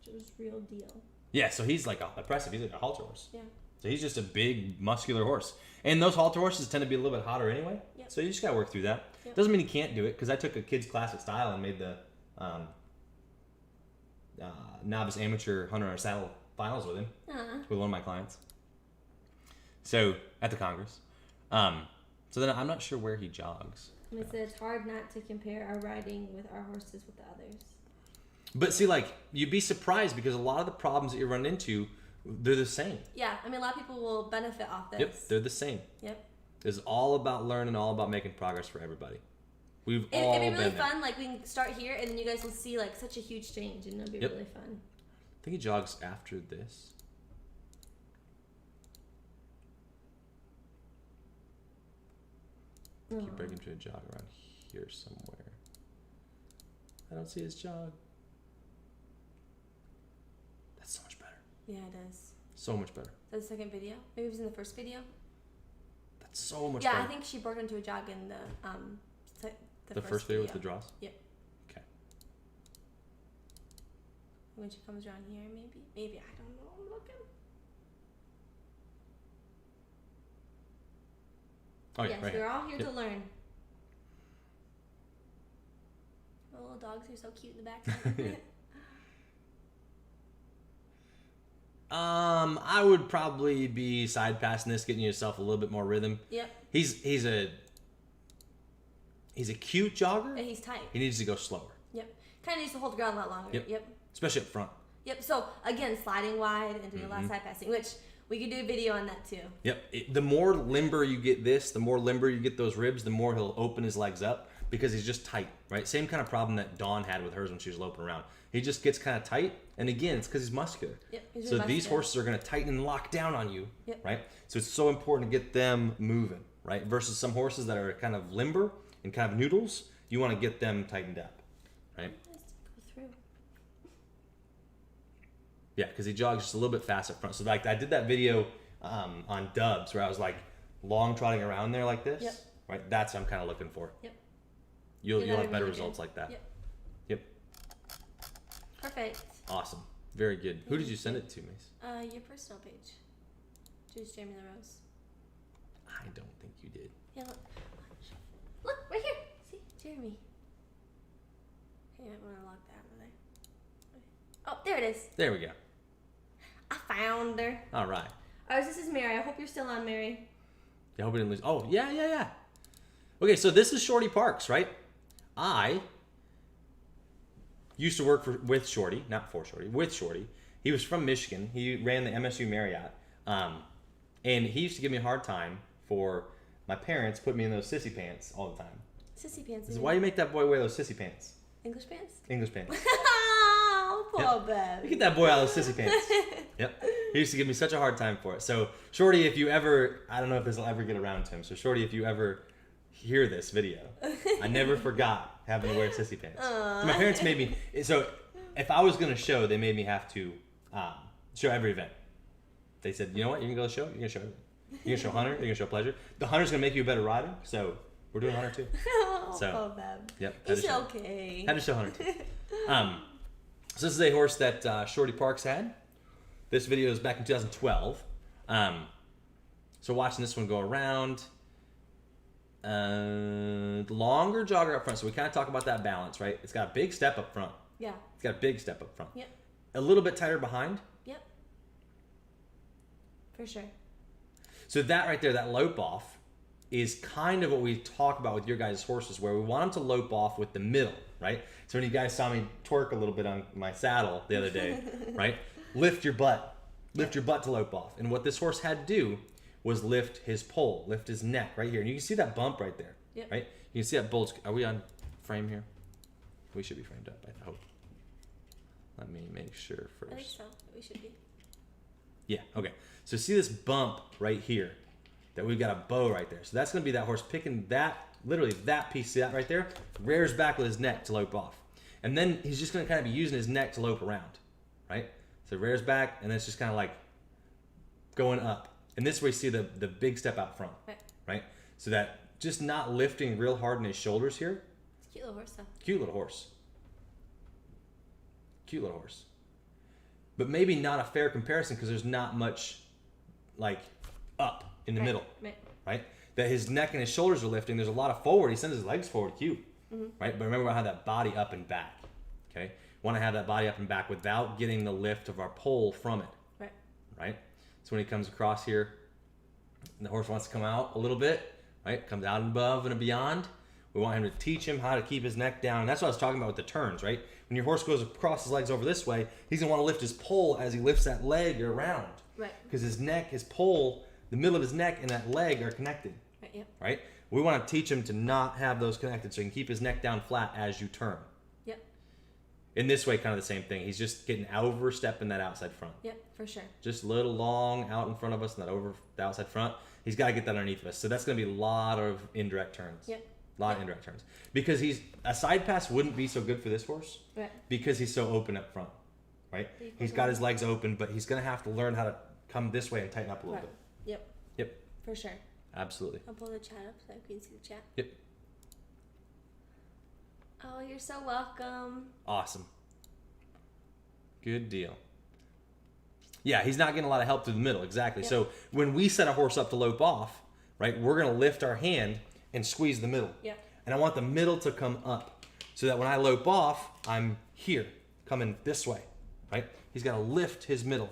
S2: just real deal.
S1: Yeah, so he's like impressive. He's like a halter horse.
S2: Yeah.
S1: So he's just a big, muscular horse. And those halter horses tend to be a little bit hotter anyway.
S2: Yep.
S1: So you just got to work through that.
S2: Yep.
S1: Doesn't mean you can't do it, because I took a kid's classic style and made the novice amateur hunter on saddle finals with him, with one of my clients. So, at the Congress. So then I'm not sure where he jogs.
S2: And it says it's hard not to compare our riding with our horses with the others.
S1: But see, like, you'd be surprised because a lot of the problems that you run into, they're the same.
S2: Yeah, I mean, a lot of people will benefit off this.
S1: Yep, they're the same.
S2: Yep.
S1: It's all about learning, all about making progress for everybody. It'd be
S2: really fun. Like, we can start here, and then you guys will see, like, such a huge change, and it'll be really fun.
S1: I think he jogs after this. Keep breaking to a jog around here somewhere. I don't see his jog. That's so much better.
S2: Yeah, it is.
S1: So much better.
S2: That's the second video? Maybe it was in the first video?
S1: That's so much better.
S2: Yeah, I think she broke into a jog in the
S1: first video with the draws?
S2: Yep.
S1: Okay.
S2: When she comes around here, maybe? Maybe, I don't know. I'm looking.
S1: Oh, yeah,
S2: yes,
S1: right
S2: we're all here to learn. The little dogs are so cute in the back.
S1: I would probably be side passing this, getting yourself a little bit more rhythm.
S2: Yep.
S1: He's a cute jogger.
S2: And he's tight.
S1: He needs to go slower.
S2: Yep. Kind of needs to hold the ground a lot longer. Yep.
S1: Especially up front.
S2: Yep. So again, sliding wide and doing a lot of side passing, which we could do a video on that too.
S1: Yep. The more limber you get the more limber you get those ribs, the more he'll open his legs up because he's just tight, right? Same kind of problem that Dawn had with hers when she was loping around. He just gets kind of tight, and again, it's because he's muscular.
S2: Yep.
S1: So these horses are going to tighten and lock down on you, right? So it's so important to get them moving, right? Versus some horses that are kind of limber and kind of noodles, you want to get them tightened up, right? Yeah, because he jogs just a little bit fast up front. So like I did that video on Dubs where I was like long trotting around there like this, right? That's what I'm kind of looking for.
S2: Yep.
S1: You'll have better results like that.
S2: perfect.
S1: Awesome. Very good. Who did you send it to, Mace?
S2: Your personal page. Just Jeremy LaRose.
S1: I don't think you did.
S2: Yeah, look, right here. See, Jeremy. Hey, I want to lock that over there. Oh, there it is.
S1: There we go.
S2: I found her.
S1: All right.
S2: Oh, this is Mary. I hope you're still on, Mary.
S1: I hope we didn't lose. Oh, yeah. Okay, so this is Shorty Parks, right? I used to work with Shorty, not for Shorty, with Shorty. He was from Michigan. He ran the MSU Marriott. And he used to give me a hard time for my parents putting me in those sissy pants all the time.
S2: Sissy pants.
S1: Why do you make that boy wear those sissy pants?
S2: English pants?
S1: English pants.
S2: Oh, poor baby.
S1: Get that boy out of those sissy pants. Yep. He used to give me such a hard time for it. So, Shorty, if you ever, I don't know if this will ever get around to him. So, Shorty, if you ever hear this video, I never forgot having to wear sissy pants. So my parents made me, so if I was going to show, they made me have to show every event. They said, you know what, you're going to go to the show, you're going to show everything. You're going to show Hunter, you're going to show Pleasure. The Hunter's going to make you a better rider, so we're doing Hunter too.
S2: Oh,
S1: so,
S2: bad.
S1: Yep.
S2: He's okay.
S1: Had to show Hunter too. So this is a horse that Shorty Parks had. This video is back in 2012. So watching this one go around. Longer jogger up front, so we kind of talk about that balance, right? It's got a big step up front.
S2: Yeah.
S1: It's got a big step up front.
S2: Yep.
S1: A little bit tighter behind.
S2: Yep. For sure.
S1: So that right there, that lope off, is kind of what we talk about with your guys' horses, where we want them to lope off with the middle, right? So when you guys saw me twerk a little bit on my saddle the other day, right? Lift your butt. Lift your butt to lope off. And what this horse had to do was lift his pole, lift his neck right here. And you can see that bump right there, right? You can see that bulge. Are we on frame here? We should be framed up, I hope. Let me make sure first.
S2: I think so. We should be.
S1: Yeah, okay. So see this bump right here that we've got a bow right there. So that's going to be that horse picking that, literally that piece, see that right there? Rears back with his neck to lope off. And then he's just going to kind of be using his neck to lope around, right? So rears back, and then it's just kind of like going up. And this way you see the big step out front, right? So that just not lifting real hard in his shoulders here.
S2: It's a cute little horse, though.
S1: Cute little horse. Cute little horse. But maybe not a fair comparison because there's not much like up in the middle, right? That his neck and his shoulders are lifting. There's a lot of forward. He sends his legs forward, cute, right? But remember, I have that body up and back, okay? Want to have that body up and back without getting the lift of our pole from it, right? So when he comes across here, and the horse wants to come out a little bit, right? Comes out and above and beyond. We want him to teach him how to keep his neck down. And that's what I was talking about with the turns, right? When your horse goes across his legs over this way, he's going to want to lift his pole as he lifts that leg around.
S2: Right.
S1: Because his neck, his pole, the middle of his neck and that leg are connected.
S2: Right, yep.
S1: Right? We want to teach him to not have those connected so he can keep his neck down flat as you turn.
S2: Yep.
S1: In this way, kind of the same thing. He's just getting overstepping that outside front.
S2: Yep, for sure. Just
S1: a little long out in front of us and that over the outside front. He's got to get that underneath of us. So that's going to be a lot of indirect turns.
S2: Yep.
S1: A lot of indirect turns. Because a side pass wouldn't be so good for this horse.
S2: Right.
S1: Because he's so open up front. Right? He's got his legs open, but he's going to have to learn how to come this way and tighten up a little bit.
S2: Yep.
S1: Yep.
S2: For sure.
S1: Absolutely.
S2: I'll pull the chat up so you can see the chat.
S1: Yep.
S2: Oh, you're so welcome.
S1: Awesome. Good deal. Yeah, he's not getting a lot of help through the middle. Exactly. Yep. So when we set a horse up to lope off, right, we're going to lift our hand and squeeze the middle.
S2: Yep.
S1: And I want the middle to come up so that when I lope off, I'm here, coming this way, right? He's got to lift his middle.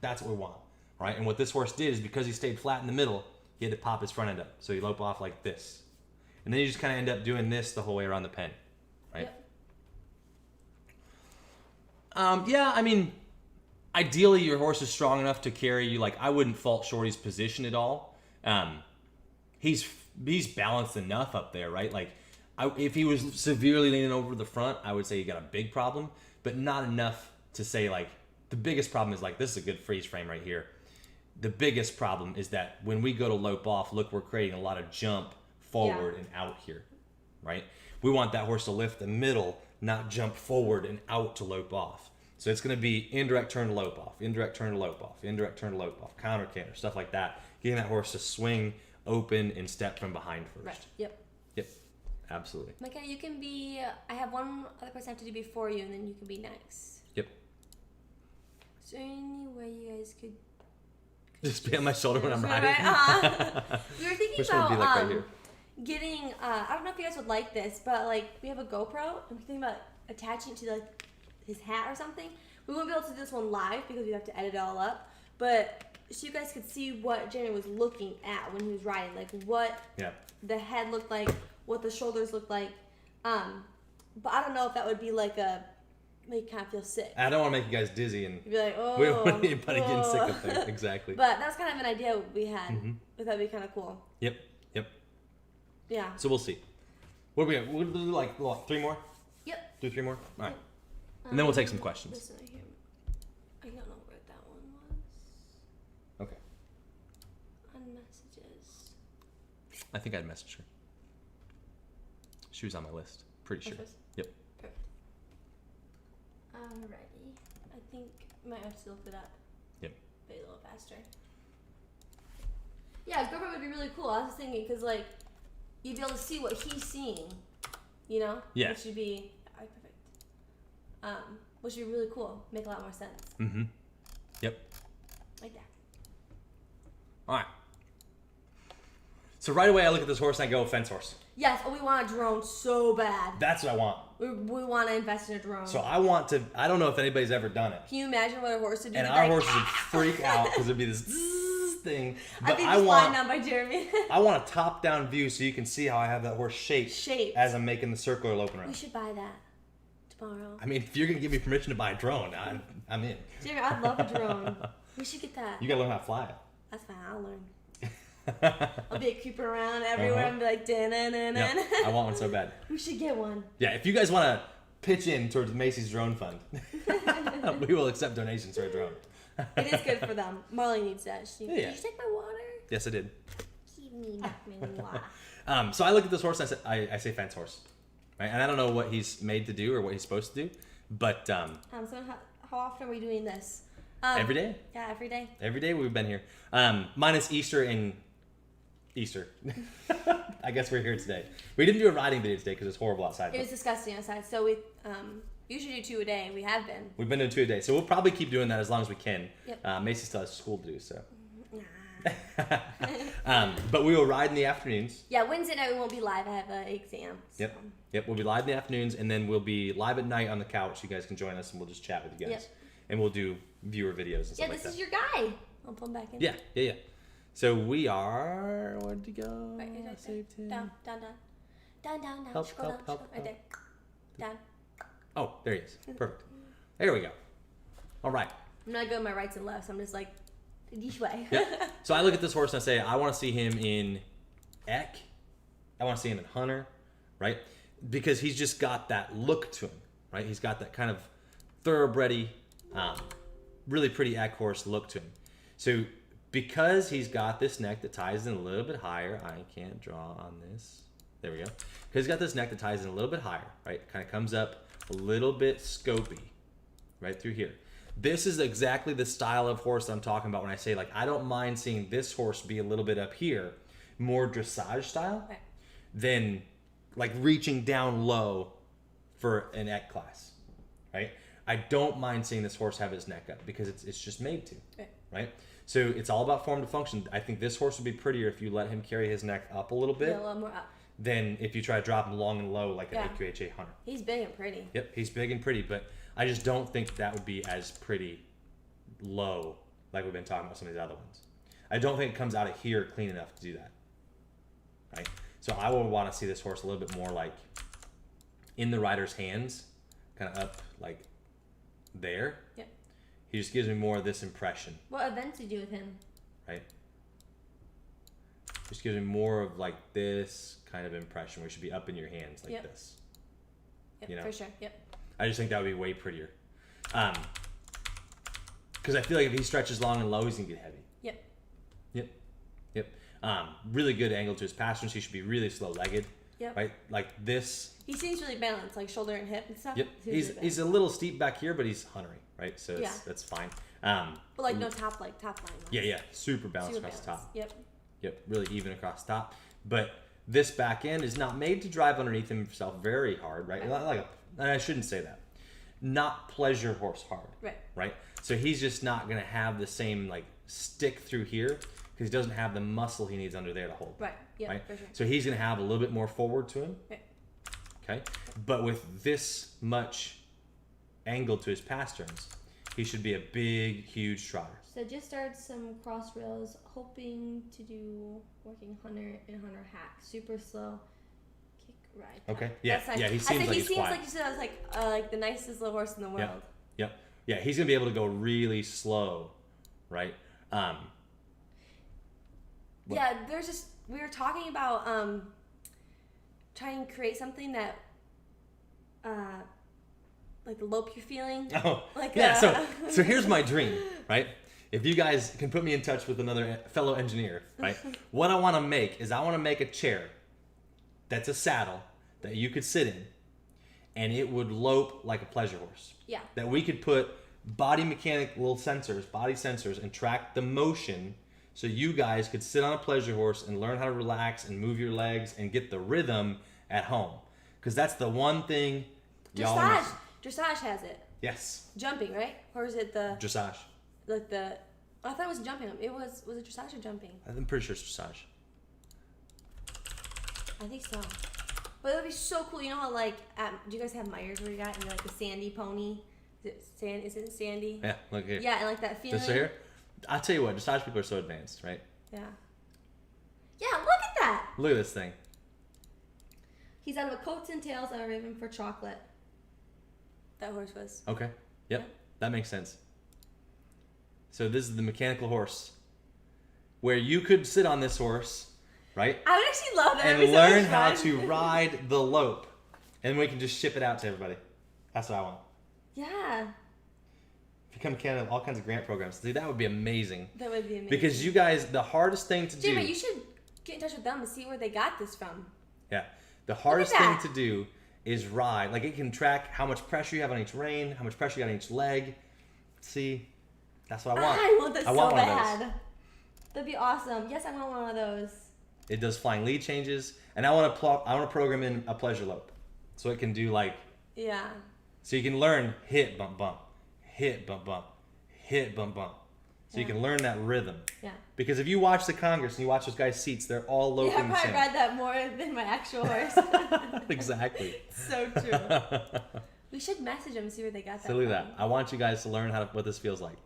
S1: That's what we want, right? And what this horse did is because he stayed flat in the middle, he had to pop his front end up. So you lope off like this. And then you just kind of end up doing this the whole way around the pen, right? Yep. Yeah, I mean, ideally your horse is strong enough to carry you. Like, I wouldn't fault Shorty's position at all. He's balanced enough up there, right? Like, if he was severely leaning over the front, I would say you got a big problem, but not enough to say, like, the biggest problem is, like, this is a good freeze frame right here. The biggest problem is that when we go to lope off, look, we're creating a lot of jump forward and out here, right? We want that horse to lift the middle, not jump forward and out to lope off. So it's going to be indirect turn to lope off, indirect turn to lope off, indirect turn to lope off, counter canter, stuff like that. Getting that horse to swing, open, and step from behind first.
S2: Right. Yep.
S1: Yep. Absolutely.
S2: Micah, you can be. I have one other person I have to do before you, and then you can be next. Is there any way you guys could
S1: just be on my shoulder when I'm riding?
S2: We were thinking about right getting. I don't know if you guys would like this, but like we have a GoPro, and we're thinking about attaching it to like his hat or something. We won't be able to do this one live because we have to edit it all up, but so you guys could see what Jeremy was looking at when he was riding, like what the head looked like, what the shoulders looked like. But I don't know if that would be like make you kind of feel sick.
S1: I don't want to make you guys dizzy and
S2: you'd be like, oh,
S1: we don't want anybody getting sick up there. Exactly.
S2: But that's kind of an idea we had. But that'd be kind of cool.
S1: Yep.
S2: Yeah.
S1: So we'll see. What do we have? We'll do like 3 more?
S2: Yep.
S1: Do 3 more? All right. And then we'll take some questions.
S2: This right here. I don't know where that one was.
S1: Okay.
S2: On messages.
S1: I think I'd message her. She was on my list. Pretty sure. Yep.
S2: Perfect. Alrighty. I think I might have to look it up.
S1: Yep.
S2: Be a little faster. Yeah, GoPro would be really cool. I was thinking because like you'd be able to see what he's seeing, you know?
S1: Yeah.
S2: Which would be perfect. Which would be really cool. Make a lot more sense.
S1: Mm-hmm. Yep.
S2: Like that.
S1: All right. So right away I look at this horse and I go, fence horse.
S2: Yes, we want a drone so bad.
S1: That's what I want.
S2: We want to invest in a drone.
S1: So I want to, I don't know if anybody's ever done it.
S2: Can you imagine what a horse would do?
S1: And our horses would freak out because it'd be this thing.
S2: But I think flying down by Jeremy.
S1: I want a top-down view so you can see how I have that horse shaped as I'm making the circular lope around.
S2: We should buy that tomorrow.
S1: I mean, if you're going to give me permission to buy a drone, I'm in.
S2: Jeremy, I'd love a drone. We should get that.
S1: You got to learn how to fly it.
S2: That's fine. I'll learn. I'll be creeping around everywhere and be like, da-na-na-na.
S1: Yep. I want one so bad.
S2: We should get one.
S1: Yeah, if you guys want to pitch in towards Macy's drone fund, we will accept donations for a drone.
S2: It is good for them. Marley needs that. Did you take my water?
S1: Yes, I did.
S2: Give me water.
S1: So I look at this horse and I say fence horse, right? And I don't know what he's made to do or what he's supposed to do, but
S2: so how often are we doing this?
S1: Every day.
S2: Yeah, every day.
S1: Every day we've been here, minus Easter and Easter. I guess we're here today. We didn't do a riding video today because it's horrible outside.
S2: It was disgusting outside, so we usually do 2 a day. We have been.
S1: We've been doing 2 a day, so we'll probably keep doing that as long as we can.
S2: Yep.
S1: Macy still has school to do, so.
S2: Nah.
S1: But we will ride in the afternoons.
S2: Yeah, Wednesday night we won't be live. I have an exam. So.
S1: Yep. We'll be live in the afternoons, and then we'll be live at night on the couch. You guys can join us, and we'll just chat with you guys.
S2: Yep.
S1: And we'll do viewer videos and stuff like that.
S2: Yeah, this is your guy. I'll pull him back in.
S1: Yeah. So we are. Where'd you go?
S2: Right
S1: Saved him.
S2: Down.
S1: Help.
S2: Right there. Down.
S1: Oh, there he is. Perfect. There we go. All right.
S2: I'm not good with my rights and lefts. I'm just like this way.
S1: Yep. So I look at this horse and I say, I want to see him in Eck. I want to see him in Hunter, right? Because he's just got that look to him, right? He's got that kind of thoroughbredy, really pretty Eck horse look to him. So because he's got this neck that ties in a little bit higher, I can't draw on this. There we go. Because he's got this neck that ties in a little bit higher, right? Kind of comes up a little bit scopy, right through here. This is exactly the style of horse I'm talking about when I say, like, I don't mind seeing this horse be a little bit up here, more dressage style, than like reaching down low for an Eck class, right? I don't mind seeing this horse have his neck up because it's just made to, right? So it's all about form to function. I think this horse would be prettier if you let him carry his neck up a little bit.
S2: Yeah, a little more up.
S1: Than if you try to drop him long and low like an AQHA Hunter.
S2: He's big and pretty.
S1: Yep, he's big and pretty, but I just don't think that would be as pretty low like we've been talking about some of these other ones. I don't think it comes out of here clean enough to do that, right? So I would want to see this horse a little bit more like in the rider's hands, kind of up like there.
S2: Yep.
S1: He just gives me more of this impression.
S2: What events do you do with him?
S1: Right? Just gives me more of like this kind of impression where he should be up in your hands like this.
S2: Yep,
S1: you know?
S2: for sure. Yep.
S1: I just think that would be way prettier. Because I feel like if he stretches long and low, he's going to get heavy. Yep. Really good angle to his pasterns. He should be really slow-legged.
S2: Yep.
S1: Right? Like this.
S2: He seems really balanced, like shoulder and hip and stuff.
S1: Yep. He's a little steep back here, but he's huntering, right? So that's fine.
S2: But like no top line.
S1: Yeah. Super balanced across the top.
S2: Yep.
S1: Really even across the top. But this back end is not made to drive underneath himself very hard, right? And I shouldn't say that. not pleasure horse hard.
S2: Right.
S1: Right? So he's just not going to have the same like stick through here because he doesn't have the muscle he needs under there to hold.
S2: Right. Yeah,
S1: right?
S2: for sure.
S1: So he's going to have a little bit more forward to him.
S2: Right.
S1: Okay? But with this much angle to his pasterns, he should be a big, huge trotter.
S2: So just started some cross rails, hoping to do working hunter and hunter hack. Super slow. Kick ride.
S1: Okay. Yeah.
S2: Nice.
S1: Yeah. He seems like he's quiet.
S2: Like you said, I was like the nicest little horse in the world.
S1: Yep. Yeah. He's gonna be able to go really slow, right?
S2: Yeah. There's just we were talking about trying to create something that like the lope you're feeling.
S1: Oh.
S2: Like
S1: yeah. So here's my dream, right? If you guys can put me in touch with another fellow engineer, right? What I want to make is I want to make a chair that's a saddle that you could sit in, and it would lope like a pleasure horse.
S2: Yeah.
S1: That we could put body mechanic little sensors, body sensors, and track the motion, so you guys could sit on a pleasure horse and learn how to relax and move your legs and get the rhythm at home. Because that's the one thing y'all miss.
S2: Dressage has it.
S1: Yes.
S2: Jumping, right? Or is it the
S1: Dressage.
S2: like the? I thought it was jumping. It was it dressage or jumping?
S1: I'm pretty sure it's dressage.
S2: I think so. But it would be so cool. You know how like do you guys have Myers where you got like the Sandy pony? Is it Sandy?
S1: Yeah, look here.
S2: Yeah, and like that feeling.
S1: This right here? I'll tell you what, dressage people are so advanced, right?
S2: Yeah. Yeah, look at that.
S1: Look at this thing.
S2: He's out of a coats and tails out of Raven for chocolate. That horse was.
S1: Okay. Yep. That makes sense. So this is the mechanical horse, where you could sit on this horse, right?
S2: I would actually love that.
S1: And learn how to ride the lope, and we can just ship it out to everybody. That's what I want.
S2: Yeah.
S1: If you come to Canada, all kinds of grant programs. See, that would be amazing.
S2: That would be amazing.
S1: Because you guys, the hardest thing to do.
S2: Jamie, you should get in touch with them and see where they got this from.
S1: Yeah. The hardest thing to do is ride. Like, it can track how much pressure you have on each rein, how much pressure you got on each leg. See, that's what I want.
S2: I want that so
S1: want
S2: bad.
S1: One of those.
S2: That'd be awesome. Yes, I want one of those.
S1: It does flying lead changes, and I want to program in a pleasure lope, so it can do like.
S2: Yeah.
S1: So you can learn hit bump bump, hit bump bump, hit bump bump. So you can learn that rhythm. Yeah. Because if you watch the Congress and you watch those guys' seats, they're all loping the same.
S2: Yeah, I probably ride that more than my actual horse.
S1: Exactly.
S2: So true. We should message them and see where they got that
S1: So look
S2: from.
S1: at that. I want you guys to learn what this feels like.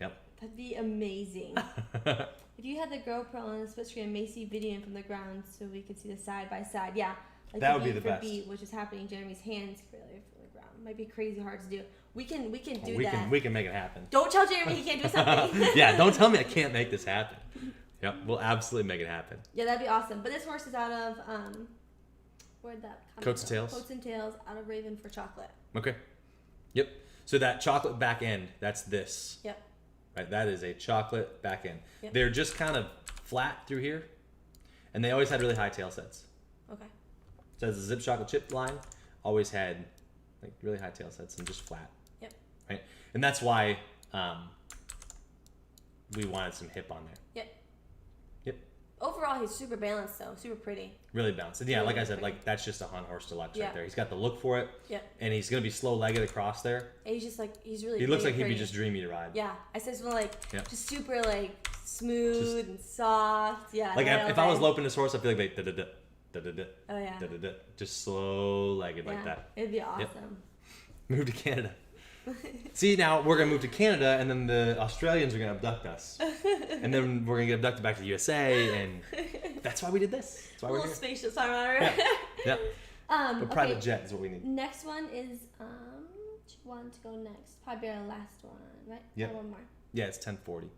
S1: Yep.
S2: That'd be amazing. If you had the GoPro on the split screen, Macy videoing from the ground so we could see the side by side. Yeah. Like
S1: that would be the best.
S2: Beat, which is happening. Jeremy's hands clearly from the ground. Might be crazy hard to do. We can do that.
S1: We can make it happen.
S2: Don't tell Jeremy he can't do something.
S1: Yeah, don't tell me I can't make this happen. Yep, we'll absolutely make it happen.
S2: Yeah, that'd be awesome. But this horse is out of where'd that come
S1: Coats and
S2: from?
S1: Tails.
S2: Coats and Tails out of Raven for chocolate.
S1: Okay. Yep. So that chocolate back end, that's this.
S2: Yep.
S1: Right, that is a chocolate back end.
S2: Yep.
S1: They're just kind of flat through here, and they always had really high tail sets.
S2: Okay.
S1: So the Zip Chocolate Chip line always had like really high tail sets and just flat.
S2: Yep.
S1: Right, and that's why we wanted some hip on there.
S2: Yep.
S1: Yep.
S2: Overall, he's super balanced though, super pretty.
S1: Really balanced. And yeah,
S2: really
S1: like I said,
S2: pretty.
S1: like that's just a Hunt horse deluxe right there. He's got the look for it.
S2: Yep.
S1: And he's gonna be slow-legged across there.
S2: And he's just like he's really.
S1: He looks like
S2: pretty.
S1: he'd be just dreamy to ride.
S2: Yeah, I said something like just super like smooth and soft. Yeah.
S1: Like if I was loping this horse, I feel like they da da da.
S2: Oh yeah.
S1: Da da da. Just slow-legged like that.
S2: It'd be awesome.
S1: Yep. Move to Canada. See, now we're gonna move to Canada, and then the Australians are gonna abduct us, and then we're gonna get abducted back to the USA, and that's why we did this. That's why we're here.
S2: Spaceship time.
S1: Yeah. But private jet is what we need.
S2: Next one is which one to go next? Probably our last one, right?
S1: Yeah.
S2: One more.
S1: Yeah, it's 10:40.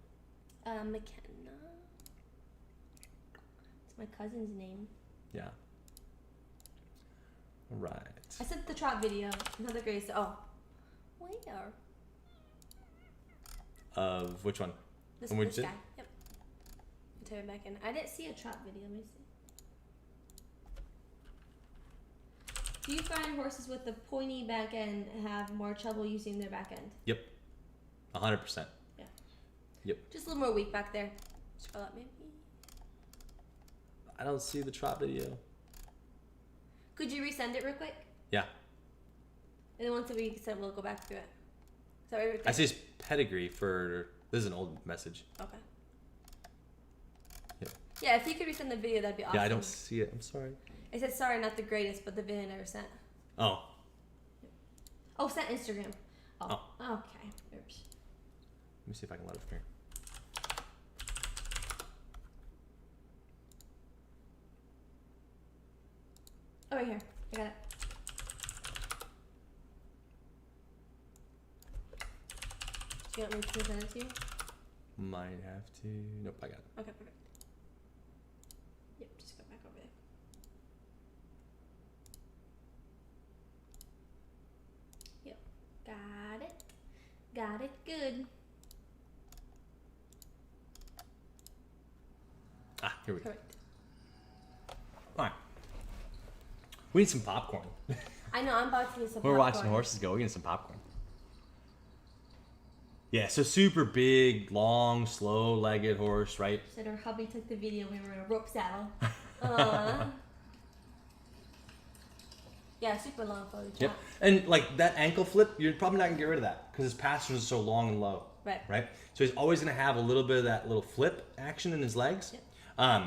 S2: McKenna. It's my cousin's name.
S1: Yeah. All right.
S2: I sent the trot video. Another great. Oh. Where?
S1: Of which one?
S2: This
S1: guy.
S2: Yep. Turn it back in. I didn't see a trot video. Let me see. Do you find horses with the pointy back end have more trouble using their back end?
S1: Yep. 100%.
S2: Yeah.
S1: Yep.
S2: Just a little more weak back there. Scroll up maybe.
S1: I don't see the trot video.
S2: Could you resend it real quick?
S1: Yeah.
S2: And then once a week, so we'll go back through it. Is that right?
S1: I see his pedigree for. This is an old message.
S2: Okay.
S1: Yep.
S2: Yeah, if you could resend the video, that'd be awesome.
S1: Yeah, I don't see it. I'm sorry.
S2: It said sorry, not the greatest, but the video never sent.
S1: Oh.
S2: Oh, sent Instagram. Oh. Okay. Oops.
S1: Let me see if I can let it from here.
S2: Oh, right here. I got it. Do you want me to send it to you?
S1: Might have to. Nope, I got it.
S2: Okay, perfect. Yep, just go back over there. Yep, got it. Got it good.
S1: Ah, here we go.
S2: Correct.
S1: All right. We need some popcorn.
S2: I know, I'm about to get some
S1: We're
S2: popcorn.
S1: watching horses go. We need some popcorn. Yeah, so super big, long, slow-legged horse, right?
S2: Said her hubby took the video when we were in a rope saddle. Yeah, super long footage.
S1: Yep. And like that ankle flip, you're probably not gonna get rid of that because his pasterns are so long and low.
S2: Right.
S1: Right. So he's always gonna have a little bit of that little flip action in his legs.
S2: Yep.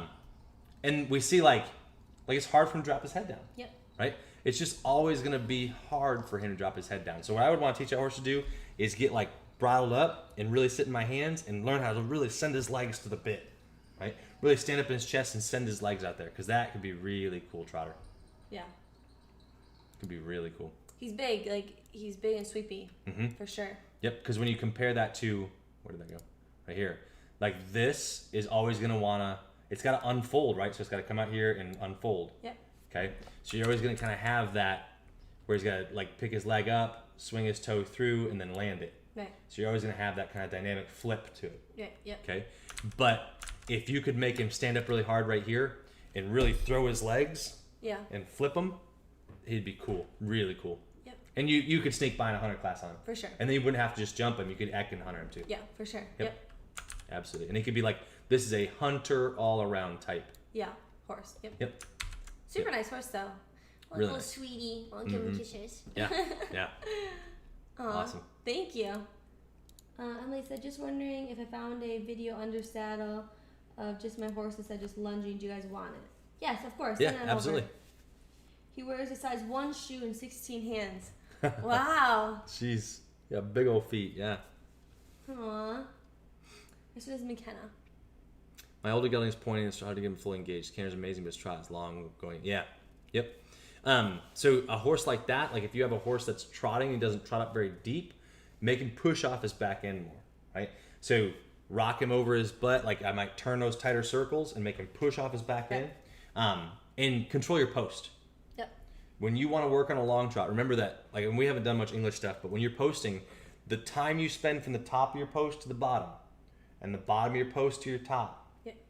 S1: And we see like it's hard for him to drop his head down.
S2: Yep.
S1: Right. It's just always gonna be hard for him to drop his head down. So what I would want to teach that horse to do is get like bridled up and really sit in my hands and learn how to really send his legs to the bit. Right. Really stand up in his chest and send his legs out there because that could be really cool, trotter.
S2: Yeah.
S1: Could be really cool.
S2: He's big, he's big and sweepy, for sure.
S1: Yep, because when you compare that to, where did that go? Right here. Like this is always gonna wanna, it's gotta unfold, right? So it's gotta come out here and unfold.
S2: Yep.
S1: Okay, so you're always gonna kind of have that where he's gotta like pick his leg up, swing his toe through, and then land it.
S2: Right.
S1: So you're always gonna have that kind of dynamic flip to it.
S2: Yeah. Yep.
S1: Okay, but if you could make him stand up really hard right here and really throw his legs.
S2: Yeah.
S1: And flip them. He'd be cool, really cool.
S2: Yep.
S1: And you could sneak by in a hunter class on him.
S2: For sure.
S1: And then you wouldn't have to just jump him. You could act and hunter him too.
S2: Yeah, for sure.
S1: Yep. Absolutely. And he could be like, this is a hunter all around type.
S2: Yeah, horse. Yep.
S1: Yep.
S2: Super nice horse though.
S1: Really
S2: little
S1: nice.
S2: sweetie. I'll give him kisses.
S1: Yeah. Yeah. Awesome.
S2: Thank you. Emily said, just wondering if I found a video under saddle of just my horse instead of just lunging. Do you guys want it? Yes, of course.
S1: Yeah, absolutely.
S2: He wears a size 1 shoe and 16 hands. Wow.
S1: Jeez. Yeah, big old feet. Yeah.
S2: Aww. This is McKenna.
S1: My older gelding is pointing and started to get him fully engaged. Canter's amazing, but his trot is long going. Yeah. Yep. So a horse like that, like if you have a horse that's trotting and doesn't trot up very deep, make him push off his back end more, right? So rock him over his butt. Like I might turn those tighter circles and make him push off his back end. And control your post.
S2: Yep.
S1: When you want to work on a long trot, remember that, like, and we haven't done much English stuff, but when you're posting, the time you spend from the top of your post to the bottom and the bottom of your post to your top,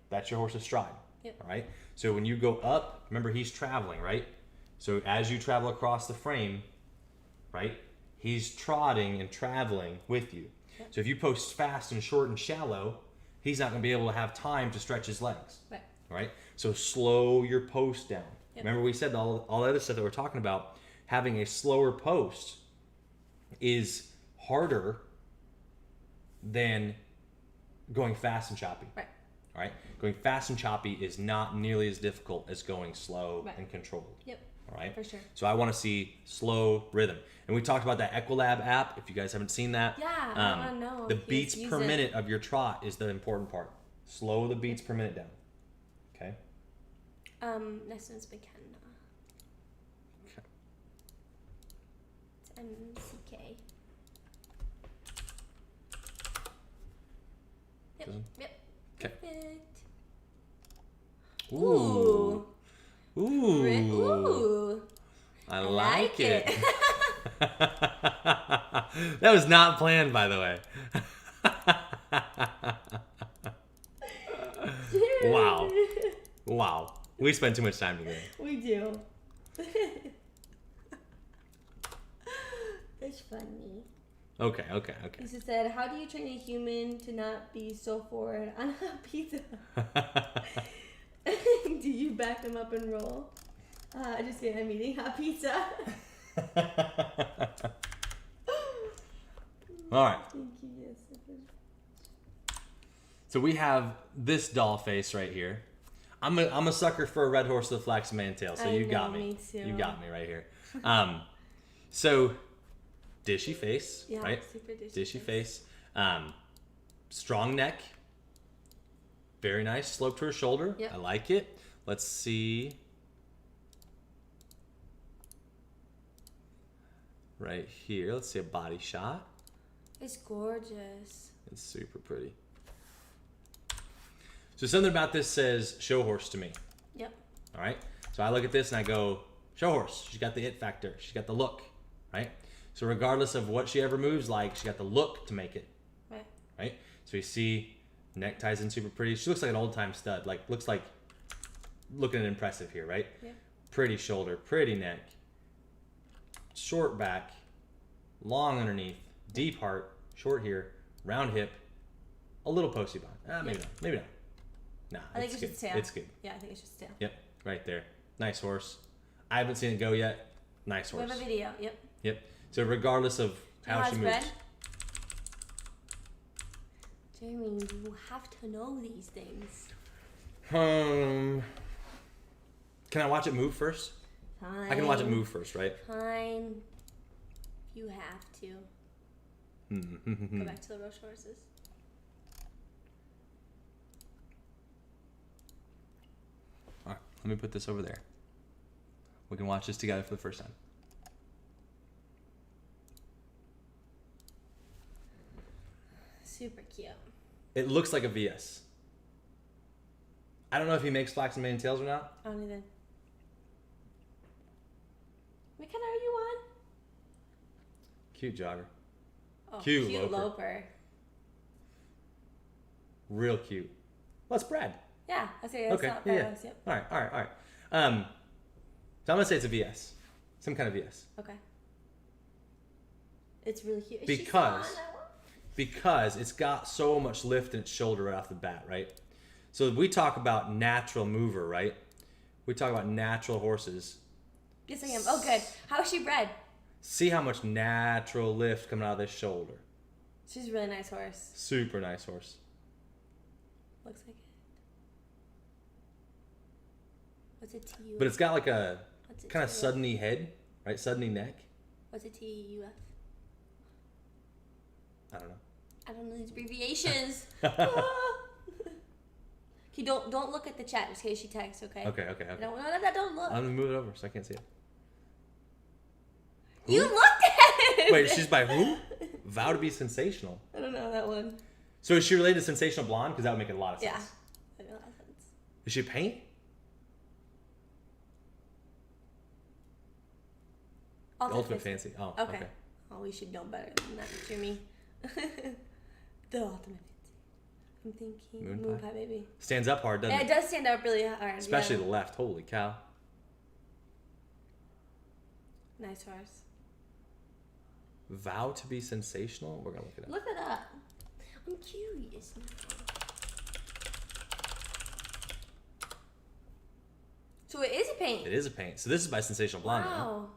S1: that's your horse's stride.
S2: Yep.
S1: All right. So when you go up, remember he's traveling, right? So as you travel across the frame, right, he's trotting and traveling with you. Yep. So if you post fast and short and shallow, he's not going to be able to have time to stretch his legs.
S2: Right.
S1: Right? So slow your post down.
S2: Yep.
S1: Remember we said all the other stuff that we're talking about, having a slower post is harder than going fast and choppy.
S2: Right.
S1: All right? Going fast and choppy is not nearly as difficult as going slow and controlled.
S2: Yep.
S1: All right?
S2: For sure.
S1: So I want to see slow rhythm. And we talked about that Equilab app. If you guys haven't seen that.
S2: Yeah, I want to know.
S1: The beats per minute of your trot is the important part. Slow the beats per minute down. Okay?
S2: Next one's McKenna.
S1: Okay.
S2: It's M-C-K. Yep. Yep.
S1: Okay.
S2: Perfect.
S1: Ooh. Ooh.
S2: Ooh.
S1: I like it. That was not planned, by the way. Wow. Wow. We spend too much time together.
S2: We do. It's funny.
S1: Okay.
S2: Lisa said, how do you train a human to not be so forward on a pizza? Do you back them up and roll? Just kidding, I'm eating hot pizza.
S1: All right. So we have this doll face right here. I'm a sucker for a red horse with a flaxen mane tail, so you got me.
S2: Me too.
S1: You got me right here. So dishy face,
S2: yeah,
S1: right?
S2: Super
S1: dishy face. Strong neck. Very nice. Slope to her shoulder.
S2: Yep.
S1: I like it. Let's see. Right here. Let's see a body shot.
S2: It's gorgeous.
S1: It's super pretty. So something about this says show horse to me.
S2: Yep.
S1: All right. So I look at this and I go, show horse. She's got the it factor. She's got the look, right? So regardless of what she ever moves like, she got the look to make it.
S2: Right.
S1: Right. So you see, neck ties in super pretty. She looks like an old time stud. Like looks like looking impressive here, right?
S2: Yeah.
S1: Pretty shoulder, pretty neck, short back, long underneath, deep heart, short here, round hip, a little posty bond. Maybe not. Maybe not. Nah,
S2: I think it's
S1: good.
S2: just tail.
S1: It's good.
S2: Yeah, I think it's just tail.
S1: Yep, right there. Nice horse. I haven't seen it go yet. Nice horse.
S2: We have a video. Yep.
S1: Yep. So regardless of how she moves.
S2: Jeremy, you have to know these things.
S1: Can I watch it move first?
S2: Fine.
S1: I can watch it move first, right?
S2: Fine. You have to. Go back to the LaRose horses.
S1: All right, let me put this over there. We can watch this together for the first time.
S2: Super cute.
S1: It looks like a VS. I don't know if he makes flaxen mane tails or not.
S2: I don't even. What kind are you on?
S1: Cute jogger.
S2: Oh,
S1: Cute
S2: loper.
S1: loper. Real cute. Well, it's Brad.
S2: Yeah, I say that's
S1: Okay.
S2: not
S1: Yeah.
S2: bad. Yep.
S1: All right. So I'm gonna say it's a VS, some kind of VS.
S2: Okay. It's really cute. Is
S1: Because
S2: she fun?
S1: because it's got so much lift in its shoulder right off the bat, right? So we talk about natural mover, right? We talk about natural horses.
S2: Yes, I am. Oh, good. How is she bred?
S1: See how much natural lift coming out of this shoulder.
S2: She's a really nice horse.
S1: Super nice horse.
S2: Looks like it. What's a TUF?
S1: But it's got like a kind of suddeny head, right? Suddeny neck.
S2: What's a TUF?
S1: I don't know.
S2: I don't know these abbreviations. Okay, don't look at the chat just in case she texts, okay?
S1: Okay.
S2: Don't look.
S1: I'm gonna move it over so I can't see it. Who?
S2: You looked at it!
S1: Wait, she's by who? Vow to be sensational.
S2: I don't know that one.
S1: So is she related to Sensational Blonde? Because that would make a lot of sense.
S2: Yeah. That makes a lot of sense.
S1: Is she paint? Ultimate Fancy. Oh, okay.
S2: Oh, we should know better than that, Jimmy. The Ultimate Fancy. I'm thinking Moon Pie Baby.
S1: Stands up hard, doesn't
S2: it? Yeah, it does stand up really hard.
S1: Especially the left. Holy cow.
S2: Nice horse.
S1: Vow to be sensational? We're going to look it up.
S2: Look it up. I'm curious. So it is a paint.
S1: It is a paint. So this is by Sensational Blonde.
S2: Wow.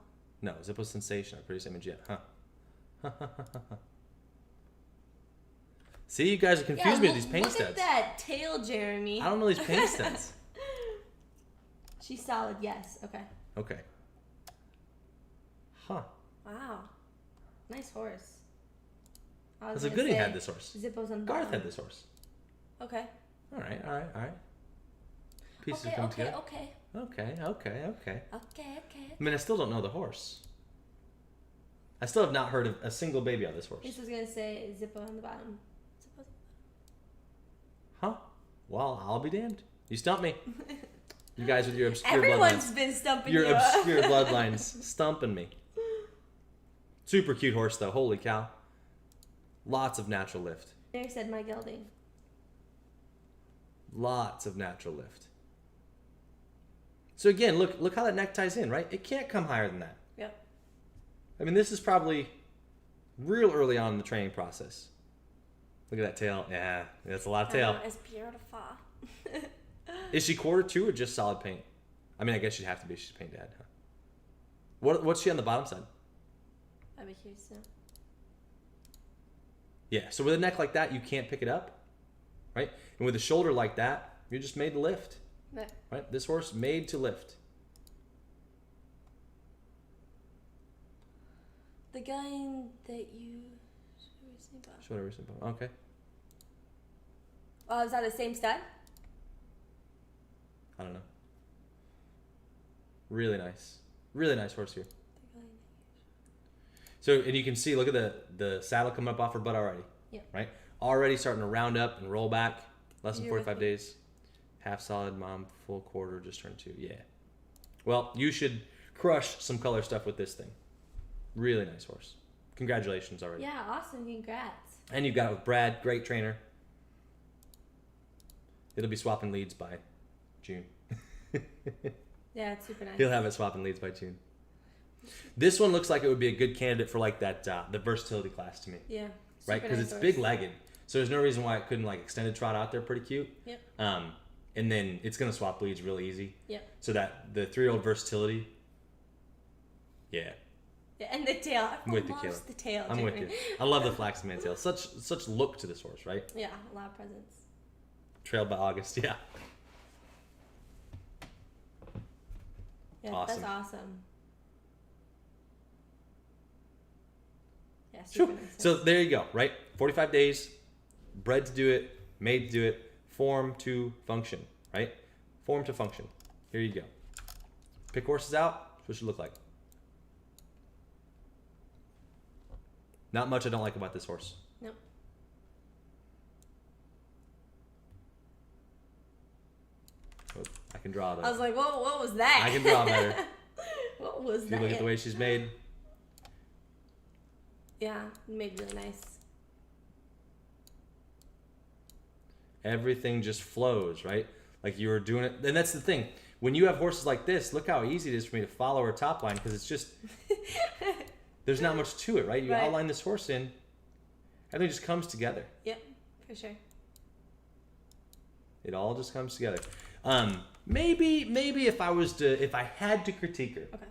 S1: No, Zippo Sensation. Prettiest image yet. Huh. See, you guys are confused me with these paint
S2: look
S1: studs.
S2: Look at that tail, Jeremy.
S1: I don't know these paint studs.
S2: She's solid, yes. Okay.
S1: Okay. Huh.
S2: Wow. Nice horse.
S1: That's a good he had this horse.
S2: Zippo's on the
S1: Garth
S2: bottom.
S1: had this horse.
S2: Okay.
S1: All right. Pieces
S2: okay,
S1: come
S2: okay,
S1: together.
S2: okay.
S1: Okay.
S2: Okay.
S1: I mean, I still don't know the horse. I still have not heard of a single baby on this horse.
S2: This was going to say Zippo on the bottom. Zippo's
S1: Huh? Well, I'll be damned. You stumped me. You guys with your obscure
S2: Everyone's
S1: bloodlines.
S2: been stumping
S1: your
S2: you.
S1: obscure bloodlines stumping me. Super cute horse, though. Holy cow. Lots of natural lift.
S2: Derek said my gelding.
S1: Lots of natural lift. So again, look how that neck ties in, right? It can't come higher than that.
S2: Yep.
S1: I mean, this is probably real early on in the training process. Look at that tail. Yeah, that's a lot of tail.
S2: It's beautiful.
S1: Is she quarter two or just solid paint? I mean, I guess she'd have to be. She's a paint dad. Huh? What's she on the bottom side?
S2: I'd be curious to know.
S1: Yeah, so with a neck like that, you can't pick it up, right? And with a shoulder like that, you're just made to lift. Right? This horse made to lift.
S2: The guy that you
S1: showed her recently. Okay.
S2: Oh, is that the same stud?
S1: I don't know. Really nice. Really nice horse here. So, and you can see, look at the saddle coming up off her butt already.
S2: Yep.
S1: Right? Already starting to round up and roll back. Less than 45 days. Half solid, mom, full quarter, just turned 2. Yeah. Well, you should crush some color stuff with this thing. Really nice horse. Congratulations already.
S2: Yeah, awesome. Congrats.
S1: And you've got it with Brad, great trainer. It'll be swapping leads by June.
S2: Yeah, it's super nice.
S1: He'll have it swapping leads by June. This one looks like it would be a good candidate for like that the versatility class to me.
S2: Yeah.
S1: Right, because it's big legged, so there's no reason why it couldn't like extended trot out there pretty cute.
S2: Yep.
S1: And then it's gonna swap leads real easy.
S2: Yep.
S1: So that the 3-year-old versatility. Yeah.
S2: Yeah, and the tail.
S1: I'm with you,
S2: the tail.
S1: I'm with you. I love the flaxen man tail. Such look to this horse, right?
S2: Yeah, a lot of presence.
S1: Trailed by August, yeah.
S2: Yeah,
S1: awesome.
S2: That's awesome. Yeah, super nice.
S1: So there you go, right? 45 days, bred to do it, made to do it, form to function, right? Form to function. Here you go. Pick horses out, that's what it should look like. Not much I don't like about this horse.
S2: Nope.
S1: Oh, I can draw though.
S2: I was like, whoa, what was that?
S1: I can draw better.
S2: What was
S1: if
S2: that?
S1: you look at the way she's made.
S2: Yeah, made really nice.
S1: Everything just flows, right? Like you were doing it. And that's the thing. When you have horses like this, look how easy it is for me to follow her top line because it's just, there's not much to it, right? You outline this horse in, everything just comes together.
S2: Yep, for sure.
S1: It all just comes together. Maybe if I had to critique her.
S2: Okay.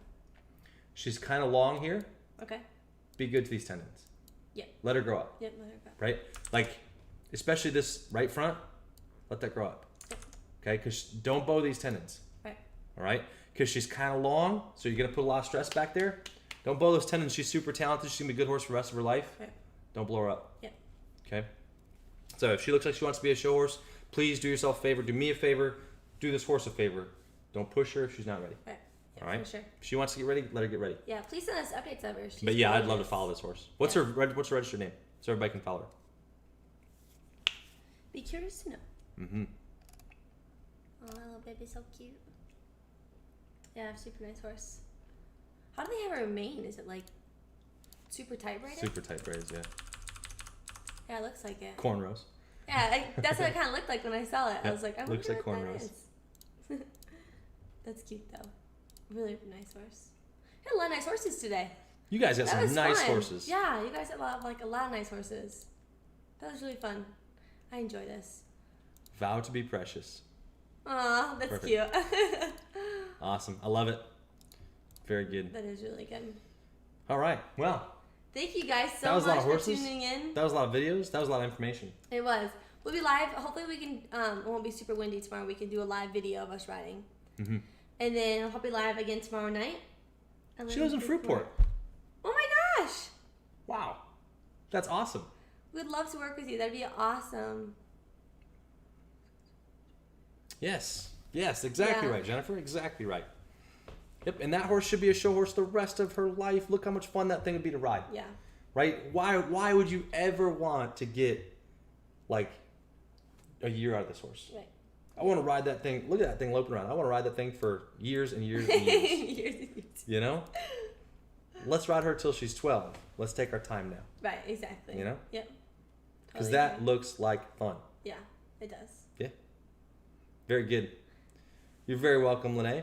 S1: She's kind of long here.
S2: Okay.
S1: Be good to these tendons.
S2: Yep.
S1: Let her grow up.
S2: Yep, let her grow up.
S1: Right? Like, especially this right front, let that grow up.
S2: Yep.
S1: Okay? Because don't bow these tendons.
S2: Right.
S1: All right? Because she's kind of long, so you're going to put a lot of stress back there. Don't blow those tendons. She's super talented. She's going to be a good horse for the rest of her life.
S2: Right.
S1: Don't blow her up.
S2: Yep.
S1: Okay? So if she looks like she wants to be a show horse, please do yourself a favor. Do me a favor. Do this horse a favor. Don't push her if she's not ready.
S2: Right. Yeah,
S1: all right?
S2: for sure.
S1: If she wants to get ready, let her get ready.
S2: Yeah, please send us updates of her.
S1: But yeah, I'd love to follow this horse. What's her registered name? So everybody can follow her.
S2: Be curious to know.
S1: Mm-hmm.
S2: Oh, that little baby's so cute. Yeah, super nice horse. How do they have her mane? Is it like super tight braided?
S1: Super tight braids, yeah.
S2: Yeah, it looks like it.
S1: Cornrows.
S2: Yeah, that's what it kind of looked like when I saw it.
S1: Yep.
S2: I was like, I wonder
S1: Looks like
S2: what
S1: cornrows.
S2: that is. That's cute though. Really nice horse. Had a lot of nice horses today.
S1: You guys got some nice
S2: fun.
S1: horses.
S2: Yeah, you guys had a lot of nice horses. That was really fun. I enjoy this.
S1: Vow to be precious.
S2: Aw, that's
S1: Perfect.
S2: cute.
S1: Awesome. I love it. Very good.
S2: That is really good.
S1: All right. Well,
S2: thank you guys
S1: that
S2: so
S1: was a lot
S2: much
S1: of
S2: for
S1: horses.
S2: tuning in.
S1: That was a lot of videos. That was a lot of information.
S2: It was. We'll be live. Hopefully we can, it won't be super windy tomorrow. We can do a live video of us riding.
S1: Mm-hmm.
S2: And then I'll be live again tomorrow night.
S1: She lives in Fruitport.
S2: Oh my gosh.
S1: Wow. That's awesome.
S2: We'd love to work with you. That'd be awesome.
S1: Yes. Yes, exactly
S2: Yeah.
S1: right, Jennifer. Exactly right. Yep, and that horse should be a show horse the rest of her life. Look how much fun that thing would be to ride.
S2: Yeah.
S1: Right? Why would you ever want to get like a year out of this horse?
S2: Right.
S1: I want to ride that thing. Look at that thing loping around. I want to ride that thing for years and years and years.
S2: Years and years.
S1: You know? Let's ride her till she's 12. Let's take our time now.
S2: Right, exactly.
S1: You know?
S2: Yep.
S1: Because
S2: Totally
S1: that
S2: agree.
S1: looks like fun.
S2: Yeah, it does.
S1: Yeah. Very good. You're very welcome, Lene.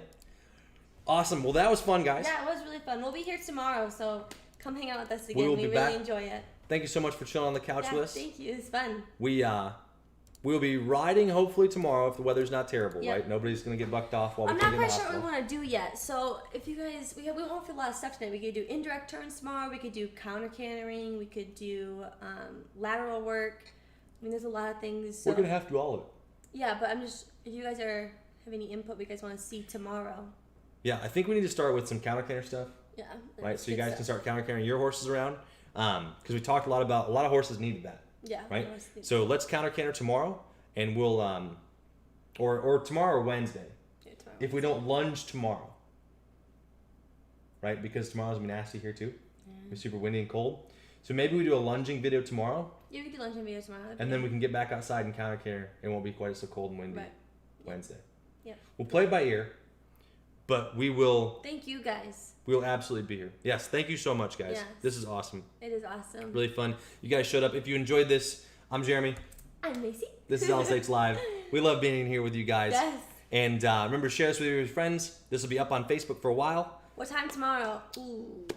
S1: Awesome. Well, that was fun, guys.
S2: Yeah, it was really fun. We'll be here tomorrow, so come hang out with us again.
S1: We will
S2: We
S1: be
S2: really
S1: back.
S2: enjoy it.
S1: Thank you so much for chilling on the couch
S2: Yeah,
S1: with us.
S2: thank you. It's fun.
S1: We We'll be riding hopefully tomorrow if the weather's not terrible, right? Nobody's going to get bucked off while we're
S2: I'm not quite sure what we want to do yet. So if you guys, we won't feel a lot of stuff tonight. We could do indirect turns tomorrow. We could do counter cantering. We could do lateral work. I mean, there's a lot of things. So.
S1: We're going to have to do all of it.
S2: Yeah, but I'm just, if you guys have any input we guys want to see tomorrow.
S1: Yeah, I think we need to start with some counter canter stuff.
S2: Yeah.
S1: Right, so you guys can start counter cantering your horses around. Because we talked a lot about, a lot of horses needed that.
S2: Yeah.
S1: Right? So let's counter canter tomorrow. And we'll, or tomorrow or Wednesday. Yeah, tomorrow. If we don't lunge tomorrow. Right? Because tomorrow's going to be nasty here too. Yeah. It's super windy and cold. So maybe we do a lunging video tomorrow.
S2: Yeah, we can do lunging video tomorrow.
S1: And then we can get back outside and counter canter. It won't be quite so cold and windy Wednesday.
S2: Yeah.
S1: We'll play it by ear. But we will...
S2: Thank you guys.
S1: We'll absolutely be here. Yes, thank you so much, guys. Yes. This is awesome.
S2: It is awesome.
S1: Really fun. You guys showed up. If you enjoyed this, I'm Jeremy.
S2: I'm Macy.
S1: This is LSH Live. We love being here with you guys.
S2: Yes.
S1: And remember, share this with your friends. This will be up on Facebook for a while.
S2: What time tomorrow? Ooh.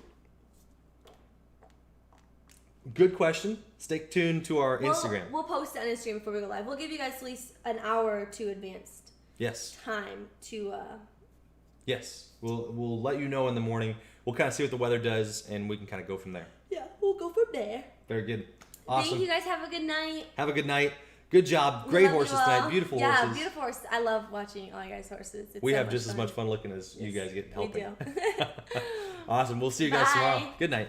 S1: Good question. Stay tuned to our Instagram.
S2: We'll post it on Instagram before we go live. We'll give you guys at least an hour or two advanced time to... Yes.
S1: We'll let you know in the morning. We'll kind of see what the weather does, and we can kind of go from there.
S2: Yeah, we'll go from there.
S1: Very good. Awesome.
S2: Thank you guys. Have a good night.
S1: Have a good night. Good job. Great horses tonight. Beautiful horses.
S2: Yeah, beautiful horses. I love watching all you guys' horses.
S1: We have just as much fun looking as you guys get helping. We do. Awesome. We'll see you guys tomorrow. Good night.